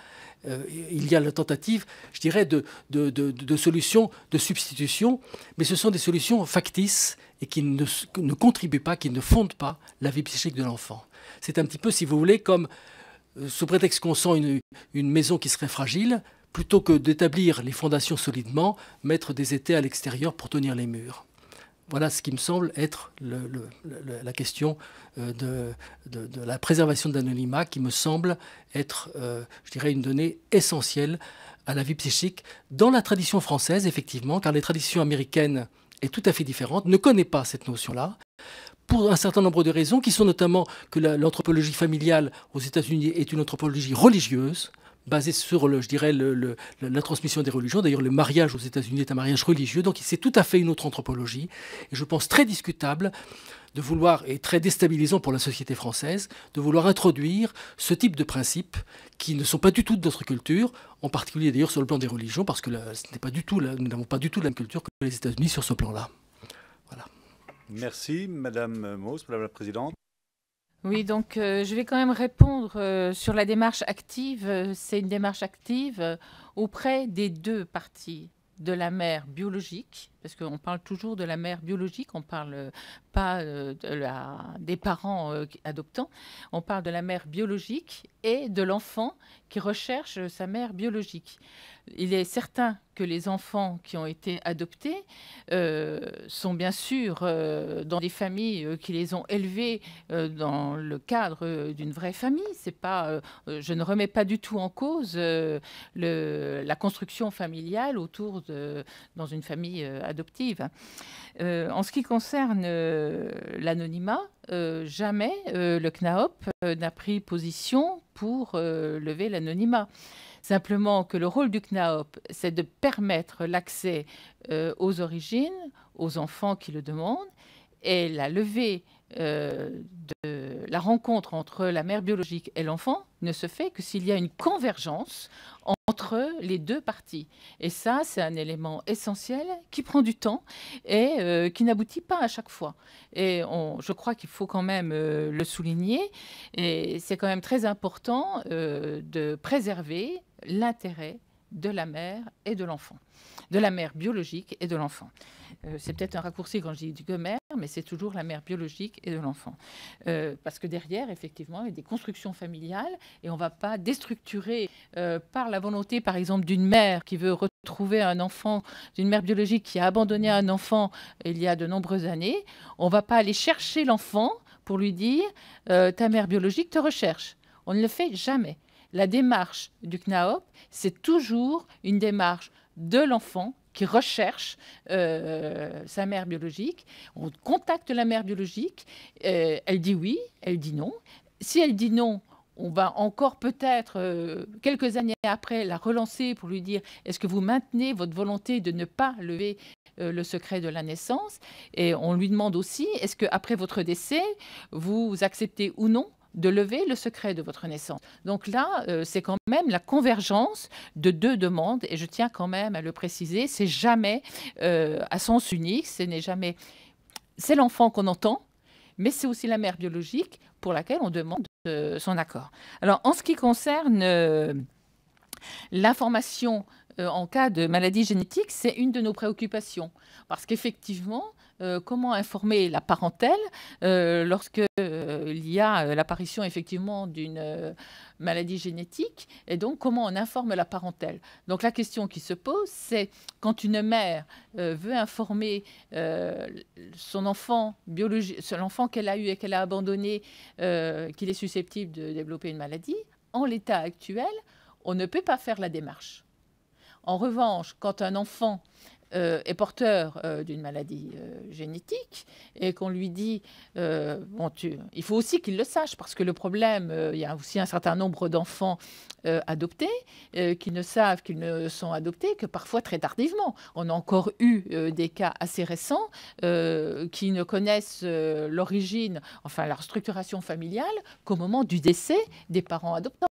il y a la tentative, je dirais, de solutions de substitution, mais ce sont des solutions factices et qui ne contribuent pas, qui ne fondent pas la vie psychique de l'enfant. C'est un petit peu, si vous voulez, comme sous prétexte qu'on sent une maison qui serait fragile, plutôt que d'établir les fondations solidement, mettre des étais à l'extérieur pour tenir les murs. Voilà ce qui me semble être la question de la préservation de l'anonymat, qui me semble être, je dirais, une donnée essentielle à la vie psychique dans la tradition française, effectivement, car les traditions américaines est tout à fait différente, ne connaît pas cette notion-là, pour un certain nombre de raisons, qui sont notamment que l'anthropologie familiale aux États-Unis est une anthropologie religieuse, basée sur, je dirais, la transmission des religions. D'ailleurs, le mariage aux États-Unis est un mariage religieux, donc c'est tout à fait une autre anthropologie. Et je pense très discutable de vouloir, et très déstabilisant pour la société française, de vouloir introduire ce type de principes qui ne sont pas du tout de notre culture, en particulier d'ailleurs sur le plan des religions, parce que nous n'avons pas du tout la même culture que les États-Unis sur ce plan-là. Voilà. Merci, Madame Mauss, Madame la Présidente. Oui, donc je vais quand même répondre sur la démarche active. C'est une démarche active auprès des deux parties, de la mère biologique, parce qu'on parle toujours de la mère biologique, on ne parle pas des parents adoptants, on parle de la mère biologique et de l'enfant qui recherche sa mère biologique. Il est certain que les enfants qui ont été adoptés sont bien sûr dans des familles qui les ont élevés dans le cadre d'une vraie famille. C'est pas, je ne remets pas du tout en cause la construction familiale dans une famille adoptive. En ce qui concerne l'anonymat, jamais le CNAOP n'a pris position pour lever l'anonymat. Simplement que le rôle du CNAOP, c'est de permettre l'accès aux origines, aux enfants qui le demandent, et la levée de la rencontre entre la mère biologique et l'enfant ne se fait que s'il y a une convergence entre les deux parties. Et ça, c'est un élément essentiel qui prend du temps et qui n'aboutit pas à chaque fois. Et je crois qu'il faut quand même le souligner. Et c'est quand même très important de préserver l'intérêt de la mère et de l'enfant, de la mère biologique et de l'enfant. C'est peut-être un raccourci quand je dis que mère, mais c'est toujours la mère biologique et de l'enfant. Parce que derrière, effectivement, il y a des constructions familiales et on ne va pas déstructurer par la volonté, par exemple, d'une mère qui veut retrouver un enfant, d'une mère biologique qui a abandonné un enfant il y a de nombreuses années. On ne va pas aller chercher l'enfant pour lui dire ta mère biologique te recherche. On ne le fait jamais. La démarche du CNAOP, c'est toujours une démarche de l'enfant qui recherche sa mère biologique. On contacte la mère biologique, elle dit oui, elle dit non. Si elle dit non, on va encore peut-être, quelques années après, la relancer pour lui dire « Est-ce que vous maintenez votre volonté de ne pas lever le secret de la naissance ?» Et on lui demande aussi « Est-ce qu'après votre décès, vous acceptez ou non de lever le secret de votre naissance ?» Donc là, c'est quand même la convergence de deux demandes, et je tiens quand même à le préciser, c'est jamais à sens unique, ce n'est jamais... C'est l'enfant qu'on entend, mais c'est aussi la mère biologique pour laquelle on demande son accord. Alors, en ce qui concerne l'information en cas de maladie génétique, c'est une de nos préoccupations. Parce qu'effectivement, comment informer la parentèle lorsqu'il y a l'apparition effectivement d'une maladie génétique, et donc comment on informe la parentèle. Donc la question qui se pose, c'est quand une mère veut informer son enfant l'enfant qu'elle a eu et qu'elle a abandonné, qu'il est susceptible de développer une maladie, en l'état actuel, on ne peut pas faire la démarche. En revanche, quand un enfant est porteur d'une maladie génétique et qu'on lui dit il faut aussi qu'il le sache, parce que le problème, il y a aussi un certain nombre d'enfants adoptés qui ne savent qu'ils ne sont adoptés que parfois très tardivement. On a encore eu des cas assez récents qui ne connaissent l'origine, enfin la structuration familiale, qu'au moment du décès des parents adoptants.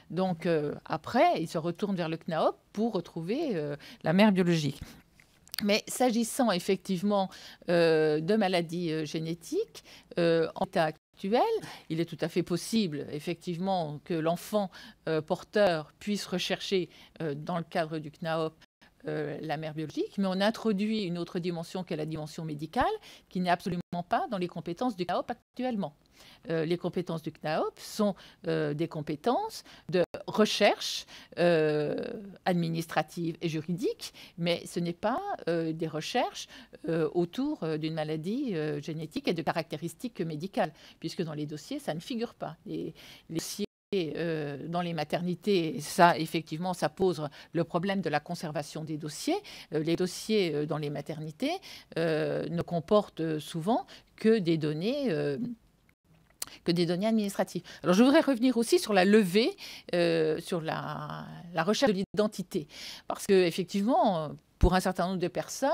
Donc après, ils se retournent vers le CNAOP pour retrouver la mère biologique. Mais s'agissant effectivement de maladies génétiques, en état actuel, il est tout à fait possible effectivement que l'enfant porteur puisse rechercher dans le cadre du CNAOP la mère biologique, mais on introduit une autre dimension qui est la dimension médicale, qui n'est absolument pas dans les compétences du CNAOP actuellement. Les compétences du CNAOP sont des compétences de recherche administrative et juridique, mais ce n'est pas des recherches autour d'une maladie génétique et de caractéristiques médicales, puisque dans les dossiers, ça ne figure pas. Les dossiers dans les maternités, ça, effectivement, ça pose le problème de la conservation des dossiers. Les dossiers dans les maternités ne comportent souvent que des données administratives. Alors, je voudrais revenir aussi sur la levée, sur la recherche de l'identité. Parce qu'effectivement, pour un certain nombre de personnes,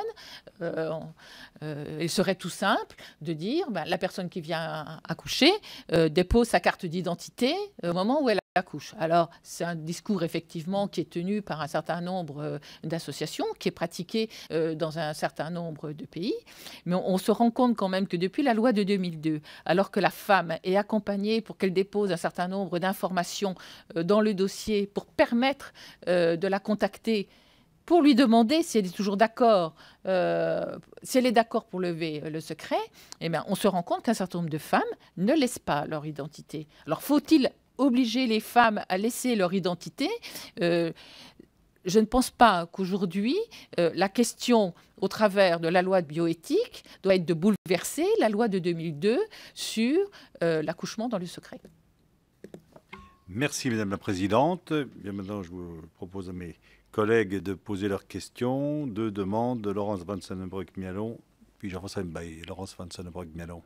il serait tout simple de dire la personne qui vient accoucher dépose sa carte d'identité au moment où elle accouche. Alors, c'est un discours effectivement qui est tenu par un certain nombre d'associations, qui est pratiqué dans un certain nombre de pays. Mais on se rend compte quand même que depuis la loi de 2002, alors que la femme est accompagnée pour qu'elle dépose un certain nombre d'informations dans le dossier pour permettre de la contacter, pour lui demander si elle est toujours d'accord, si elle est d'accord pour lever le secret, eh bien, on se rend compte qu'un certain nombre de femmes ne laissent pas leur identité. Alors, faut-il obliger les femmes à laisser leur identité ? Je ne pense pas qu'aujourd'hui, la question, au travers de la loi de bioéthique, doit être de bouleverser la loi de 2002 sur l'accouchement dans le secret. Merci, Madame la Présidente. Bien, maintenant, je vous propose à mes collègues de poser leurs questions. Deux demandes de Laurence Van Sennebroek-Mialon, puis Jean-François Mbaye. Laurence Van Sennebroek-Mialon.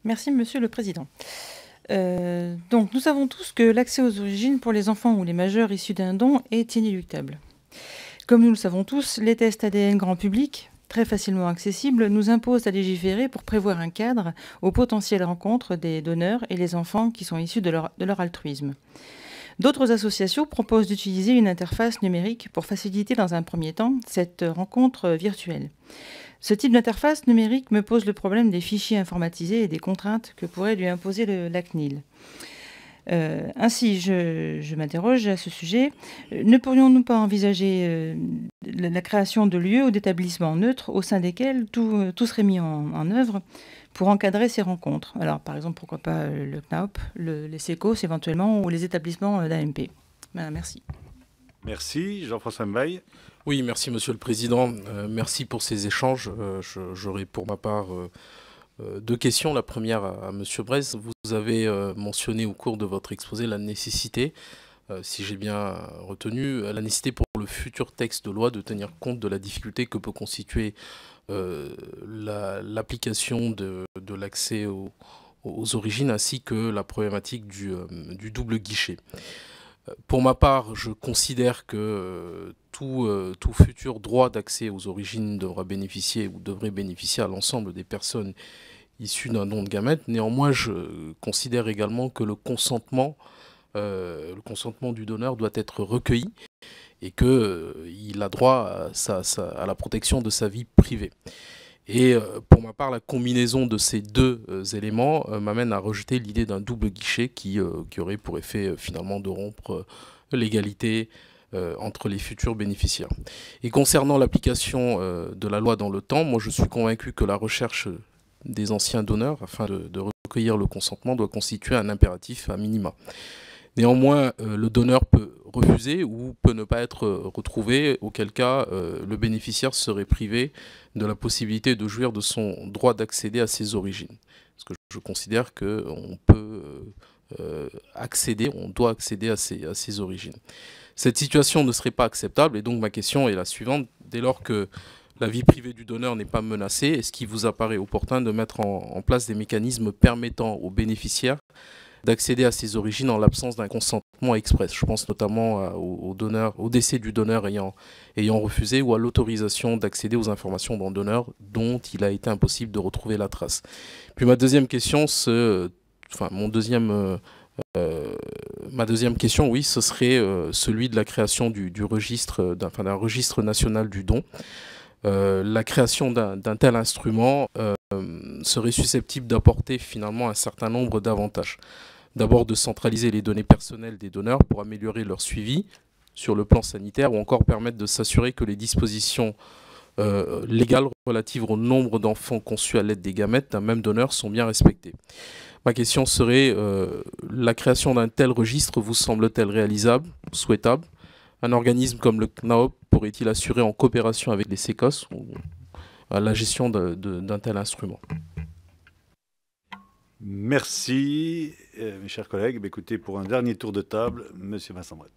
Merci, Monsieur le Président. Donc, nous savons tous que l'accès aux origines pour les enfants ou les majeurs issus d'un don est inéluctable. Comme nous le savons tous, les tests ADN grand public, très facilement accessibles, nous imposent à légiférer pour prévoir un cadre aux potentielles rencontres des donneurs et les enfants qui sont issus de leur altruisme. D'autres associations proposent d'utiliser une interface numérique pour faciliter dans un premier temps cette rencontre virtuelle. Ce type d'interface numérique me pose le problème des fichiers informatisés et des contraintes que pourrait lui imposer la CNIL. Ainsi, je m'interroge à ce sujet. Ne pourrions-nous pas envisager la création de lieux ou d'établissements neutres au sein desquels tout serait mis en œuvre pour encadrer ces rencontres? Alors, par exemple, pourquoi pas le CNAOP, les SECOS éventuellement, ou les établissements d'AMP. Merci. Merci. Jean-François Mbaye. Oui, merci Monsieur le Président. Merci pour ces échanges. J'aurai pour ma part deux questions. La première à Monsieur Brez. Vous avez mentionné au cours de votre exposé la nécessité, si j'ai bien retenu, la nécessité pour le futur texte de loi de tenir compte de la difficulté que peut constituer l'application de l'accès aux origines ainsi que la problématique du double guichet. Pour ma part, je considère que tout futur droit d'accès aux origines devra bénéficier ou devrait bénéficier à l'ensemble des personnes issues d'un don de gamètes. Néanmoins, je considère également que le consentement du donneur doit être recueilli et qu'il a droit à la protection de sa vie privée. Et pour ma part, la combinaison de ces deux éléments m'amène à rejeter l'idée d'un double guichet qui aurait pour effet finalement de rompre l'égalité entre les futurs bénéficiaires. Et concernant l'application de la loi dans le temps, moi je suis convaincu que la recherche des anciens donneurs afin de recueillir le consentement doit constituer un impératif à minima. Néanmoins, le donneur peut refuser ou peut ne pas être retrouvé, auquel cas le bénéficiaire serait privé de la possibilité de jouir de son droit d'accéder à ses origines. Parce que je considère qu'on peut on doit accéder à ses origines. Cette situation ne serait pas acceptable et donc ma question est la suivante. Dès lors que la vie privée du donneur n'est pas menacée, est-ce qu'il vous apparaît opportun de mettre en place des mécanismes permettant aux bénéficiaires d'accéder à ses origines en l'absence d'un consentement express? Je pense notamment au décès du donneur ayant refusé ou à l'autorisation d'accéder aux informations d'un donneur dont il a été impossible de retrouver la trace. Puis ma deuxième question, ma deuxième question, oui, ce serait celui de la création d'un registre national du don. La création d'un tel instrument serait susceptible d'apporter finalement un certain nombre d'avantages. D'abord de centraliser les données personnelles des donneurs pour améliorer leur suivi sur le plan sanitaire ou encore permettre de s'assurer que les dispositions légales relatives au nombre d'enfants conçus à l'aide des gamètes d'un même donneur sont bien respectées. Ma question serait, la création d'un tel registre vous semble-t-elle réalisable, souhaitable? Un organisme comme le CNAOP pourrait-il assurer en coopération avec les SECOS la gestion d'un tel instrument? Merci, mes chers collègues. Écoutez, pour un dernier tour de table, Monsieur Vincent Brett.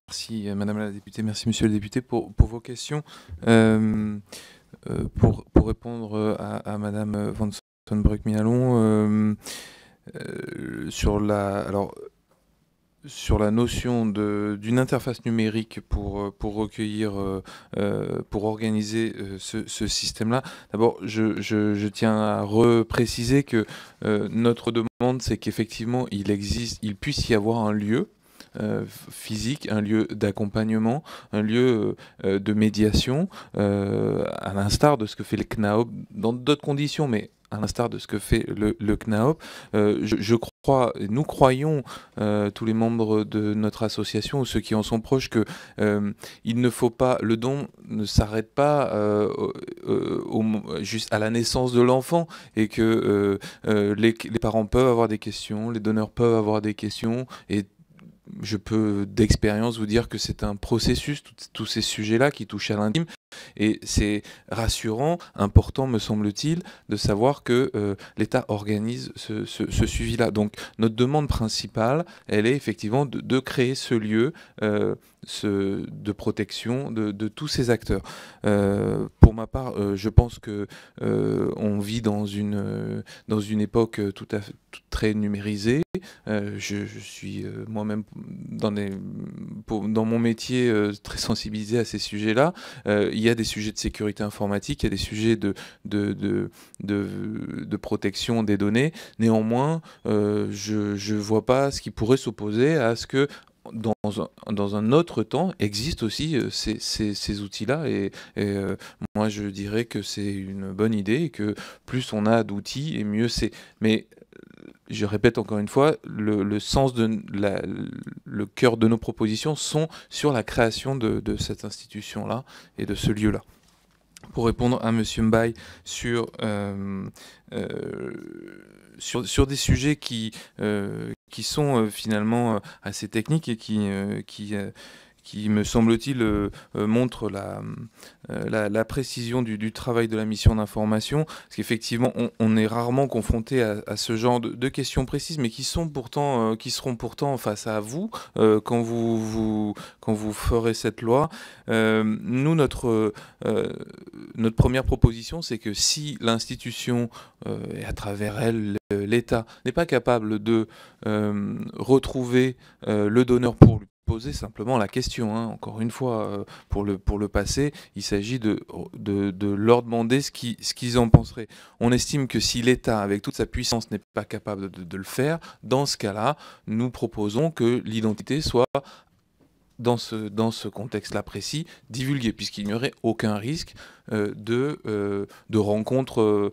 Merci, Madame la députée. Merci, Monsieur le député, pour vos questions. Pour répondre à Madame Van Sonbroek-Minalon, sur la notion d'une interface numérique pour recueillir, pour organiser ce système-là. D'abord, je tiens à repréciser que notre demande, c'est qu'effectivement, il puisse y avoir un lieu physique, un lieu d'accompagnement, un lieu de médiation, à l'instar de ce que fait le CNAOP dans d'autres conditions, mais à l'instar de ce que fait le CNAOP. Nous croyons, tous les membres de notre association ou ceux qui en sont proches, que il ne faut pas, le don ne s'arrête pas juste à la naissance de l'enfant et que les parents peuvent avoir des questions, les donneurs peuvent avoir des questions, et je peux d'expérience vous dire que c'est un processus, tous ces sujets-là qui touchent à l'intime. Et c'est rassurant, important me semble-t-il, de savoir que l'État organise ce suivi-là. Donc notre demande principale, elle est effectivement de créer ce lieu de protection de tous ces acteurs. Pour ma part, je pense que on vit dans une époque très numérisée. Je suis moi-même dans mon métier très sensibilisé à ces sujets-là. Il y a des sujets de sécurité informatique, il y a des sujets de protection des données. Néanmoins, je ne vois pas ce qui pourrait s'opposer à ce que dans un autre temps existent aussi ces outils-là, et moi je dirais que c'est une bonne idée et que plus on a d'outils et mieux c'est. Mais je répète encore une fois, le sens le cœur de nos propositions sont sur la création de cette institution-là et de ce lieu-là. Pour répondre à Monsieur Mbaye sur des sujets qui sont finalement assez techniques et qui me semble-t-il, montre la précision du travail de la mission d'information, parce qu'effectivement, on est rarement confronté à ce genre de questions précises, mais qui seront pourtant face à vous quand vous ferez cette loi. Nous, notre première proposition, c'est que si l'institution, et à travers elle, l'État, n'est pas capable de retrouver le donneur pour lui poser simplement la question, hein. Encore une fois, pour le passé, il s'agit de leur demander ce qu'ils en penseraient. On estime que si l'État, avec toute sa puissance, n'est pas capable de le faire, dans ce cas-là, nous proposons que l'identité soit dans ce contexte-là précis, divulguer, puisqu'il n'y aurait aucun risque de rencontre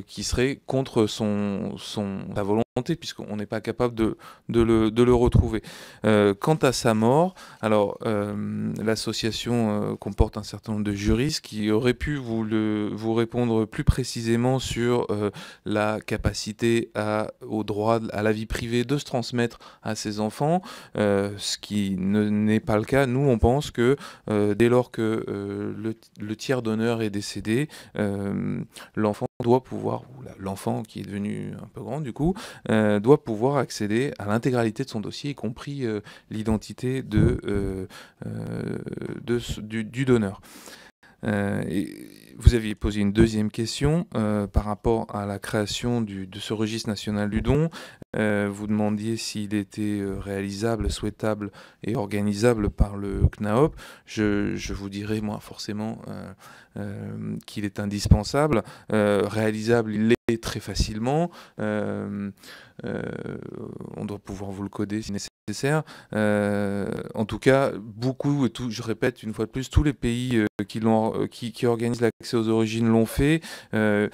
qui serait contre sa volonté, puisqu'on n'est pas capable de le retrouver. Quant à sa mort, alors l'association comporte un certain nombre de juristes qui auraient pu vous répondre plus précisément sur la capacité au droit à la vie privée de se transmettre à ses enfants, ce qui n'est pas le cas. Nous, on pense que dès lors que le tiers donneur est décédé, l'enfant doit pouvoir, ou l'enfant qui est devenu un peu grand du coup, doit pouvoir accéder à l'intégralité de son dossier, y compris l'identité du donneur. Et vous aviez posé une deuxième question par rapport à la création de ce registre national du don. Vous demandiez s'il était réalisable, souhaitable et organisable par le CNAOP. Je vous dirais, moi, forcément, qu'il est indispensable. Réalisable, il l'est très facilement. On doit pouvoir vous le coder si nécessaire. En tout cas, beaucoup, je répète une fois de plus, tous les pays qui organisent l'accès aux origines l'ont fait. Il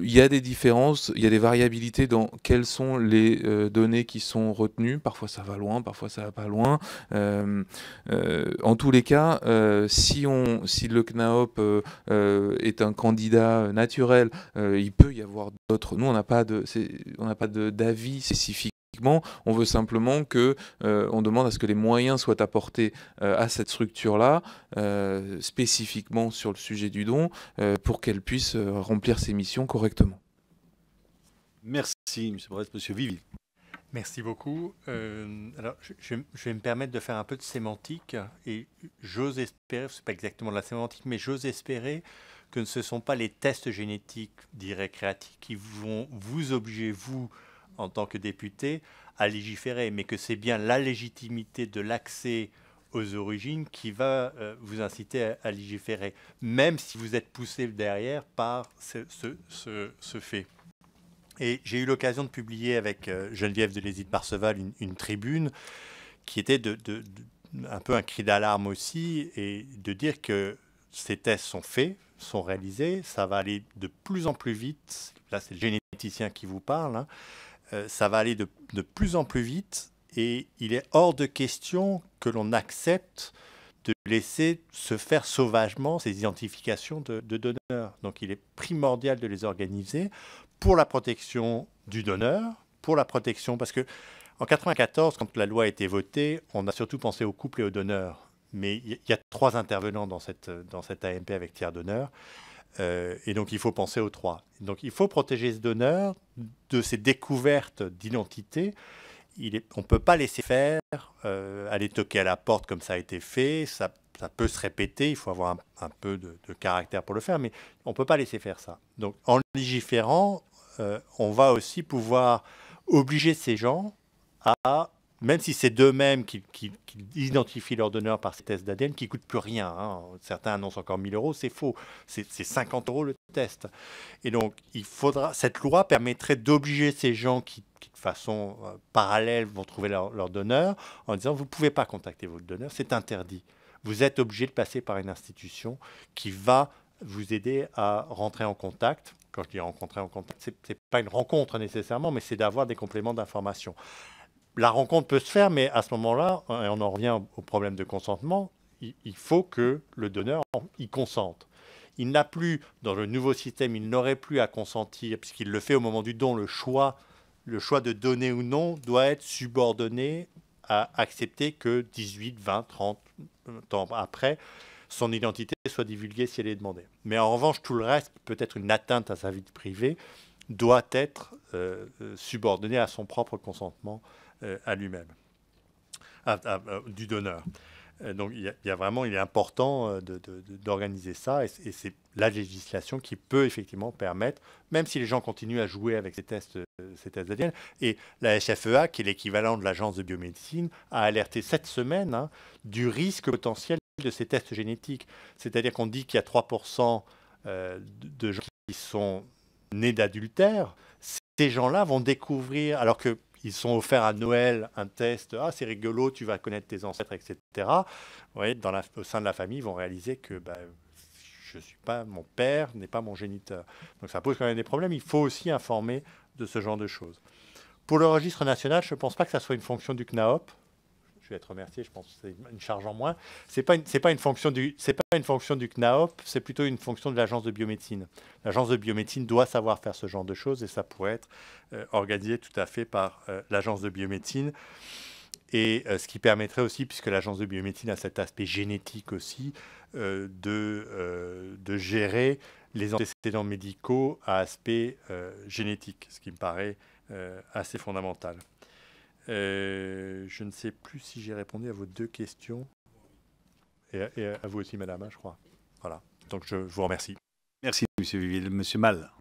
y a des différences, il y a des variabilités dans quelles sont les données qui sont retenues. Parfois ça va loin, parfois ça va pas loin. En tous les cas, si le CNAOP est un candidat naturel, il peut y avoir d'autres. Nous, on n'a pas d'avis spécifique. On veut simplement on demande à ce que les moyens soient apportés à cette structure-là, spécifiquement sur le sujet du don, pour qu'elle puisse remplir ses missions correctement. Merci, M. Brest. M. Vivi. Merci beaucoup. Alors, je vais me permettre de faire un peu de sémantique, et j'ose espérer, ce n'est pas exactement de la sémantique, mais j'ose espérer que ce ne sont pas les tests génétiques dits récréatifs qui vont vous obliger, vous, en tant que député, à légiférer, mais que c'est bien la légitimité de l'accès aux origines qui va vous inciter à légiférer, même si vous êtes poussé derrière par ce fait. Et j'ai eu l'occasion de publier avec Geneviève Deléside-Parseval une tribune qui était un peu un cri d'alarme aussi, et de dire que ces tests sont faits, sont réalisés, ça va aller de plus en plus vite. Là, c'est le généticien qui vous parle, hein. Ça va aller de plus en plus vite, et il est hors de question que l'on accepte de laisser se faire sauvagement ces identifications de donneurs. Donc il est primordial de les organiser pour la protection du donneur, pour la protection, parce que en 1994, quand la loi a été votée, on a surtout pensé aux couples et aux donneurs. Mais il y a 3 intervenants dans cette AMP avec tiers donneur. Et donc, il faut penser aux 3. Donc, il faut protéger ce donneur de ces découvertes d'identité. On ne peut pas laisser faire, aller toquer à la porte comme ça a été fait. Ça peut se répéter, il faut avoir un peu de caractère pour le faire, mais on ne peut pas laisser faire ça. Donc, en légiférant, on va aussi pouvoir obliger ces gens à, même si c'est d'eux-mêmes qui identifient leur donneur par ces tests d'ADN, qui ne coûtent plus rien, hein. Certains annoncent encore 1 000 €, c'est faux. C'est 50 € le test. Et donc, cette loi permettrait d'obliger ces gens qui de façon parallèle vont trouver leur donneur, en disant, vous ne pouvez pas contacter votre donneur, c'est interdit. Vous êtes obligé de passer par une institution qui va vous aider à rentrer en contact. Quand je dis rentrer en contact, ce n'est pas une rencontre nécessairement, mais c'est d'avoir des compléments d'information. La rencontre peut se faire, mais à ce moment-là, et on en revient au problème de consentement, il faut que le donneur y consente. Il n'a plus, dans le nouveau système, il n'aurait plus à consentir, puisqu'il le fait au moment du don, le choix de donner ou non doit être subordonné à accepter que 18, 20, 30 ans après, son identité soit divulguée si elle est demandée. Mais en revanche, tout le reste, peut-être une atteinte à sa vie privée, doit être subordonné à son propre consentement à lui-même, du donneur. Donc il est important d'organiser ça, et c'est la législation qui peut effectivement permettre, même si les gens continuent à jouer avec ces tests ADN, et la FFEA, qui est l'équivalent de l'agence de biomédecine, a alerté cette semaine du risque potentiel de ces tests génétiques. C'est-à-dire qu'on dit qu'il y a 3% de gens qui sont nés d'adultère. Ces gens-là vont découvrir, alors qu'ils ils sont offerts à Noël un test. Ah, c'est rigolo, tu vas connaître tes ancêtres, etc. Vous voyez, au sein de la famille, ils vont réaliser que je suis pas, mon père n'est pas mon géniteur. Donc ça pose quand même des problèmes. Il faut aussi informer de ce genre de choses. Pour le registre national, je ne pense pas que ça soit une fonction du CNAOP. Je vais être remercié, je pense que c'est une charge en moins. C'est pas une fonction du CNAOP, c'est plutôt une fonction de l'agence de biomédecine. L'agence de biomédecine doit savoir faire ce genre de choses et ça pourrait être organisé tout à fait par l'agence de biomédecine. Et ce qui permettrait aussi, puisque l'agence de biomédecine a cet aspect génétique aussi, de gérer les antécédents médicaux à aspect génétique, ce qui me paraît assez fondamental. Je ne sais plus si j'ai répondu à vos deux questions. Et à vous aussi, madame, je crois. Voilà. Donc, je vous remercie. Merci, monsieur Vivier. Monsieur Mal.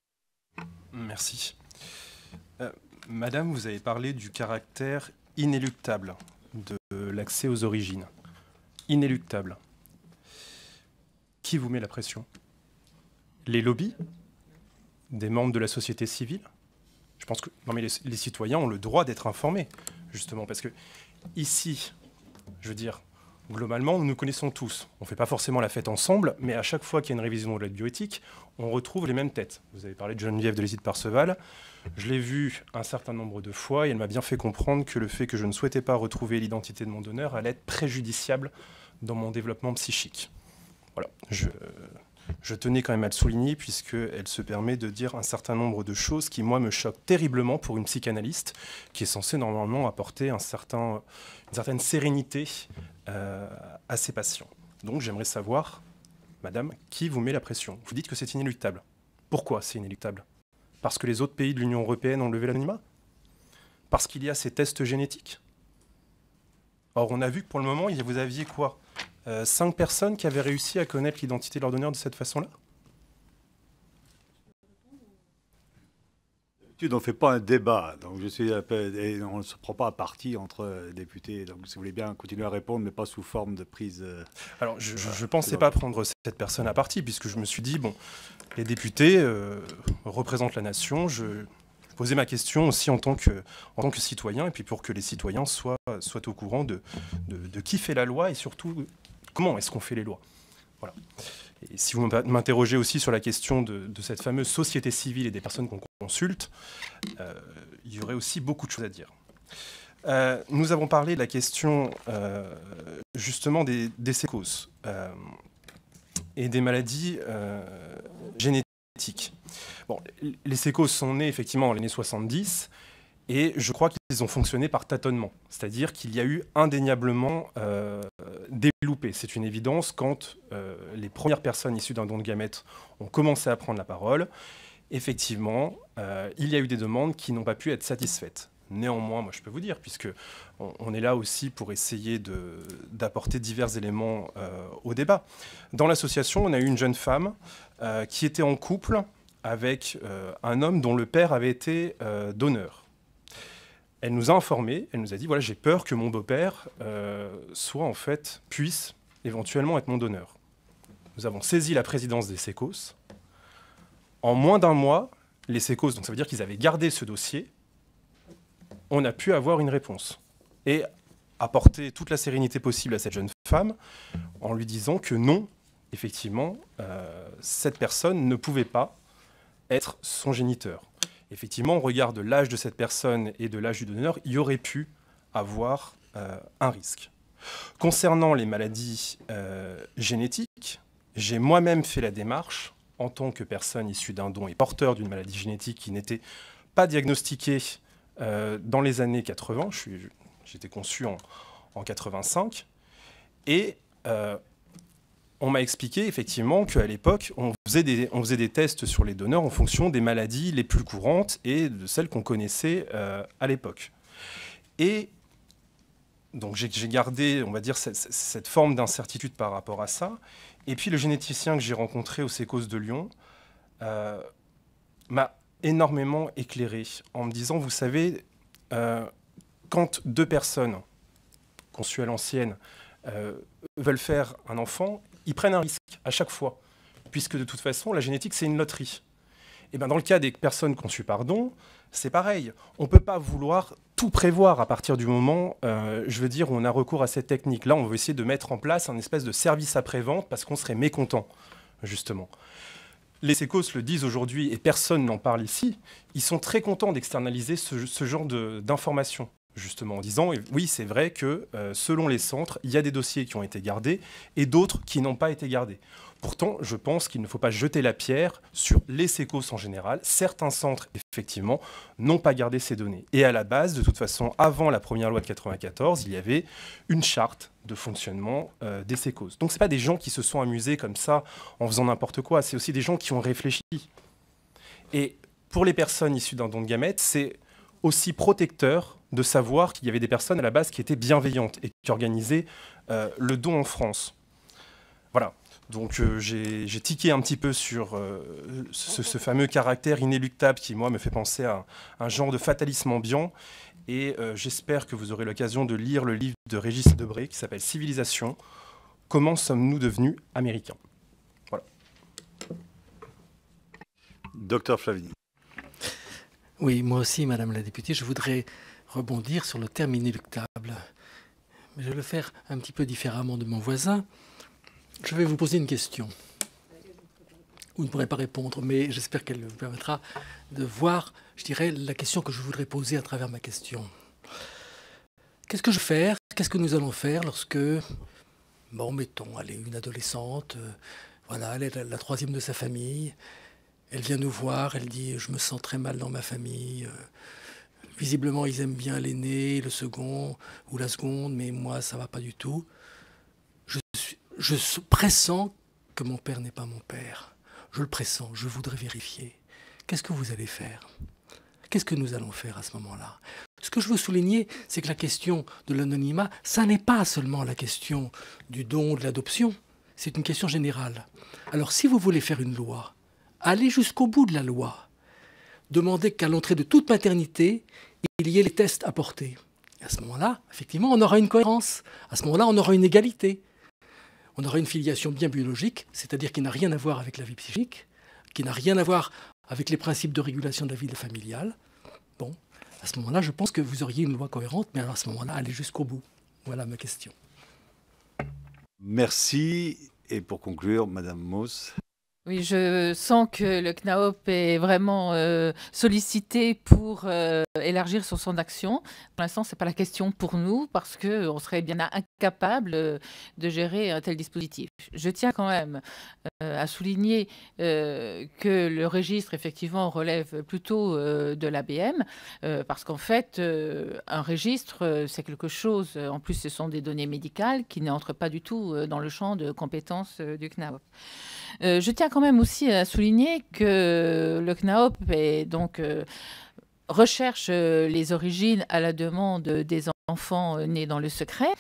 Merci. Madame, vous avez parlé du caractère inéluctable de l'accès aux origines. Inéluctable. Qui vous met la pression? Les lobbies? Des membres de la société civile? Je pense que non, mais les citoyens ont le droit d'être informés, justement, parce que ici, je veux dire, globalement, nous nous connaissons tous. On ne fait pas forcément la fête ensemble, mais à chaque fois qu'il y a une révision de la bioéthique, on retrouve les mêmes têtes. Vous avez parlé de Geneviève de Lézy-Parseval. Je l'ai vue un certain nombre de fois et elle m'a bien fait comprendre que le fait que je ne souhaitais pas retrouver l'identité de mon donneur allait être préjudiciable dans mon développement psychique. Voilà, je tenais quand même à le souligner puisqu'elle se permet de dire un certain nombre de choses qui, moi, me choquent terriblement pour une psychanalyste qui est censée normalement apporter une certaine sérénité à ses patients. Donc j'aimerais savoir, madame, qui vous met la pression? Vous dites que c'est inéluctable. Pourquoi c'est inéluctable? Parce que les autres pays de l'Union européenne ont levé l'anonymat? Parce qu'il y a ces tests génétiques? Or, on a vu que pour le moment, vous aviez quoi? 5 personnes qui avaient réussi à connaître l'identité de leur donneur de cette façon-là? On ne fait pas un débat, donc et on ne se prend pas à partie entre députés. Donc, si vous voulez bien continuer à répondre, mais pas sous forme de prise. Alors, je ne pensais pas prendre cette personne à partie, puisque je me suis dit, bon, les députés représentent la nation. Je posais ma question aussi en tant que citoyen, et puis pour que les citoyens soient au courant de qui fait la loi et surtout comment est-ce qu'on fait les lois. Voilà. Et si vous m'interrogez aussi sur la question de cette fameuse société civile et des personnes qu'on consulte, il y aurait aussi beaucoup de choses à dire. Nous avons parlé de la question justement des sécoses et des maladies génétiques. Bon, les sécoses sont nées effectivement dans les années 70 et je crois qu'ils ont fonctionné par tâtonnement. C'est-à-dire qu'il y a eu indéniablement des loupés. C'est une évidence quand les premières personnes issues d'un don de gamètes ont commencé à prendre la parole. Effectivement, il y a eu des demandes qui n'ont pas pu être satisfaites. Néanmoins, moi je peux vous dire, puisque on est là aussi pour essayer d'apporter divers éléments au débat. Dans l'association, on a eu une jeune femme qui était en couple avec un homme dont le père avait été donneur. Elle nous a informés, elle nous a dit, voilà, j'ai peur que mon beau-père puisse éventuellement être mon donneur. Nous avons saisi la présidence des sécoses. En moins d'un mois, les sécoses, donc ça veut dire qu'ils avaient gardé ce dossier, on a pu avoir une réponse. Et apporter toute la sérénité possible à cette jeune femme en lui disant que non, effectivement, cette personne ne pouvait pas être son géniteur. Effectivement, au regard de l'âge de cette personne et de l'âge du donneur, il y aurait pu avoir un risque. Concernant les maladies génétiques, j'ai moi-même fait la démarche, en tant que personne issue d'un don et porteur d'une maladie génétique qui n'était pas diagnostiquée dans les années 80, j'étais conçu en 85, et on m'a expliqué effectivement qu'à l'époque, on faisait des tests sur les donneurs en fonction des maladies les plus courantes et de celles qu'on connaissait à l'époque. Et donc j'ai gardé, on va dire, cette forme d'incertitude par rapport à ça. Et puis le généticien que j'ai rencontré au Sécos de Lyon m'a énormément éclairé en me disant, vous savez, quand 2 personnes conçues à l'ancienne veulent faire un enfant, ils prennent un risque à chaque fois, puisque de toute façon, la génétique, c'est une loterie. Et bien, dans le cas des personnes conçues par don, c'est pareil. On ne peut pas vouloir tout prévoir à partir du moment, je veux dire, où on a recours à cette technique. Là, on veut essayer de mettre en place un espèce de service après-vente parce qu'on serait mécontent, justement. Les sécos le disent aujourd'hui et personne n'en parle ici. Ils sont très contents d'externaliser ce genre d'informations, justement, en disant oui, c'est vrai que selon les centres, il y a des dossiers qui ont été gardés et d'autres qui n'ont pas été gardés. Pourtant, je pense qu'il ne faut pas jeter la pierre sur les sécos en général. Certains centres, effectivement, n'ont pas gardé ces données. Et à la base, de toute façon, avant la première loi de 1994, il y avait une charte de fonctionnement des sécos. Donc, ce n'est pas des gens qui se sont amusés comme ça en faisant n'importe quoi. C'est aussi des gens qui ont réfléchi. Et pour les personnes issues d'un don de gamètes, c'est aussi protecteur de savoir qu'il y avait des personnes à la base qui étaient bienveillantes et qui organisaient le don en France. Voilà. Donc j'ai tiqué un petit peu sur ce fameux caractère inéluctable qui, moi, me fait penser à un genre de fatalisme ambiant. Et j'espère que vous aurez l'occasion de lire le livre de Régis Debray qui s'appelle « Civilisation. Comment sommes-nous devenus américains ?» Voilà. Docteur Flavigny. Oui, moi aussi, Madame la députée, je voudrais rebondir sur le terme inéluctable. Mais je vais le faire un petit peu différemment de mon voisin. Je vais vous poser une question. Vous ne pourrez pas répondre, mais j'espère qu'elle vous permettra de voir, je dirais, la question que je voudrais poser à travers ma question. Qu'est-ce que je vais faire? Qu'est-ce que nous allons faire lorsque, bon, mettons, allez, une adolescente, voilà, elle est la troisième de sa famille, elle vient nous voir, elle dit « je me sens très mal dans ma famille ». Visiblement, ils aiment bien l'aîné, le second ou la seconde, mais moi, ça ne va pas du tout. Je pressens que mon père n'est pas mon père. Je le pressens, je voudrais vérifier. Qu'est-ce que vous allez faire? Qu'est-ce que nous allons faire à ce moment-là? Ce que je veux souligner, c'est que la question de l'anonymat, ça n'est pas seulement la question du don, de l'adoption. C'est une question générale. Alors, si vous voulez faire une loi, allez jusqu'au bout de la loi. Demandez qu'à l'entrée de toute maternité, il y ait les tests apportés. À ce moment-là, effectivement, on aura une cohérence. À ce moment-là, on aura une égalité. On aura une filiation bien biologique, c'est-à-dire qui n'a rien à voir avec la vie psychique, qui n'a rien à voir avec les principes de régulation de la vie familiale. Bon, à ce moment-là, je pense que vous auriez une loi cohérente, mais alors à ce moment-là, allez jusqu'au bout. Voilà ma question. Merci. Et pour conclure, Madame Mauss. Oui, je sens que le CNAOP est vraiment sollicité pour élargir son champ d'action. Pour l'instant, ce n'est pas la question pour nous parce qu'on serait bien incapable de gérer un tel dispositif. Je tiens quand même à souligner que le registre, effectivement, relève plutôt de l'ABM parce qu'en fait, un registre, c'est quelque chose, en plus, ce sont des données médicales qui n'entrent pas du tout dans le champ de compétences du CNAOP. Je tiens quand même aussi à souligner que le CNAOP recherche les origines à la demande des enfants nés dans le secret,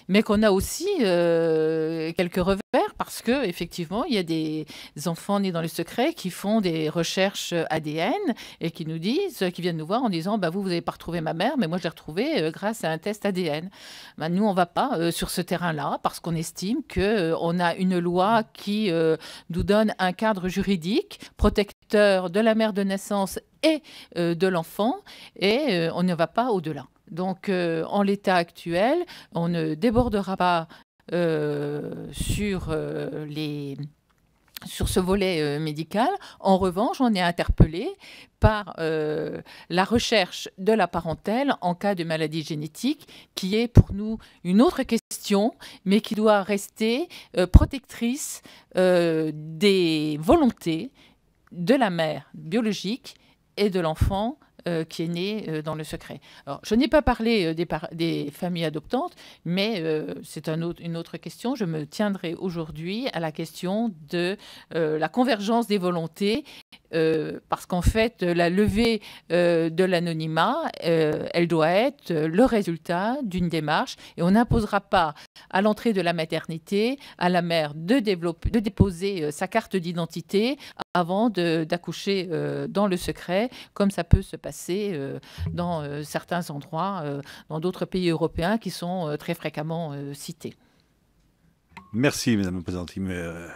mais qu'on a aussi quelques revers parce que effectivement il y a des enfants nés dans le secret qui font des recherches ADN et qui nous disent, qui viennent nous voir en disant bah, vous n'avez pas retrouvé ma mère, mais moi je l'ai retrouvée grâce à un test ADN. Bah, nous on va pas sur ce terrain-là parce qu'on estime que on a une loi qui nous donne un cadre juridique protecteur de la mère de naissance et de l'enfant et on ne va pas au-delà. Donc, en l'état actuel, on ne débordera pas sur ce volet médical. En revanche, on est interpellé par la recherche de la parentèle en cas de maladie génétique, qui est pour nous une autre question, mais qui doit rester protectrice des volontés de la mère biologique et de l'enfant qui est né dans le secret. Alors, je n'ai pas parlé des familles adoptantes, mais c'est une autre question. Je me tiendrai aujourd'hui à la question de la convergence des volontés, parce qu'en fait, la levée de l'anonymat, elle doit être le résultat d'une démarche, et on n'imposera pas à l'entrée de la maternité à la mère de déposer sa carte d'identité avant d'accoucher dans le secret, comme ça peut se passer dans certains endroits, dans d'autres pays européens qui sont très fréquemment cités. Merci, Madame la Présidente. Il me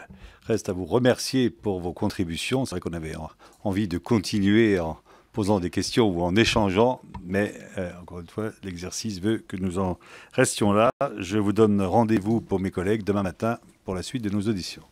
reste à vous remercier pour vos contributions. C'est vrai qu'on avait envie de continuer posant des questions ou en échangeant, mais encore une fois, l'exercice veut que nous en restions là. Je vous donne rendez-vous pour mes collègues demain matin pour la suite de nos auditions.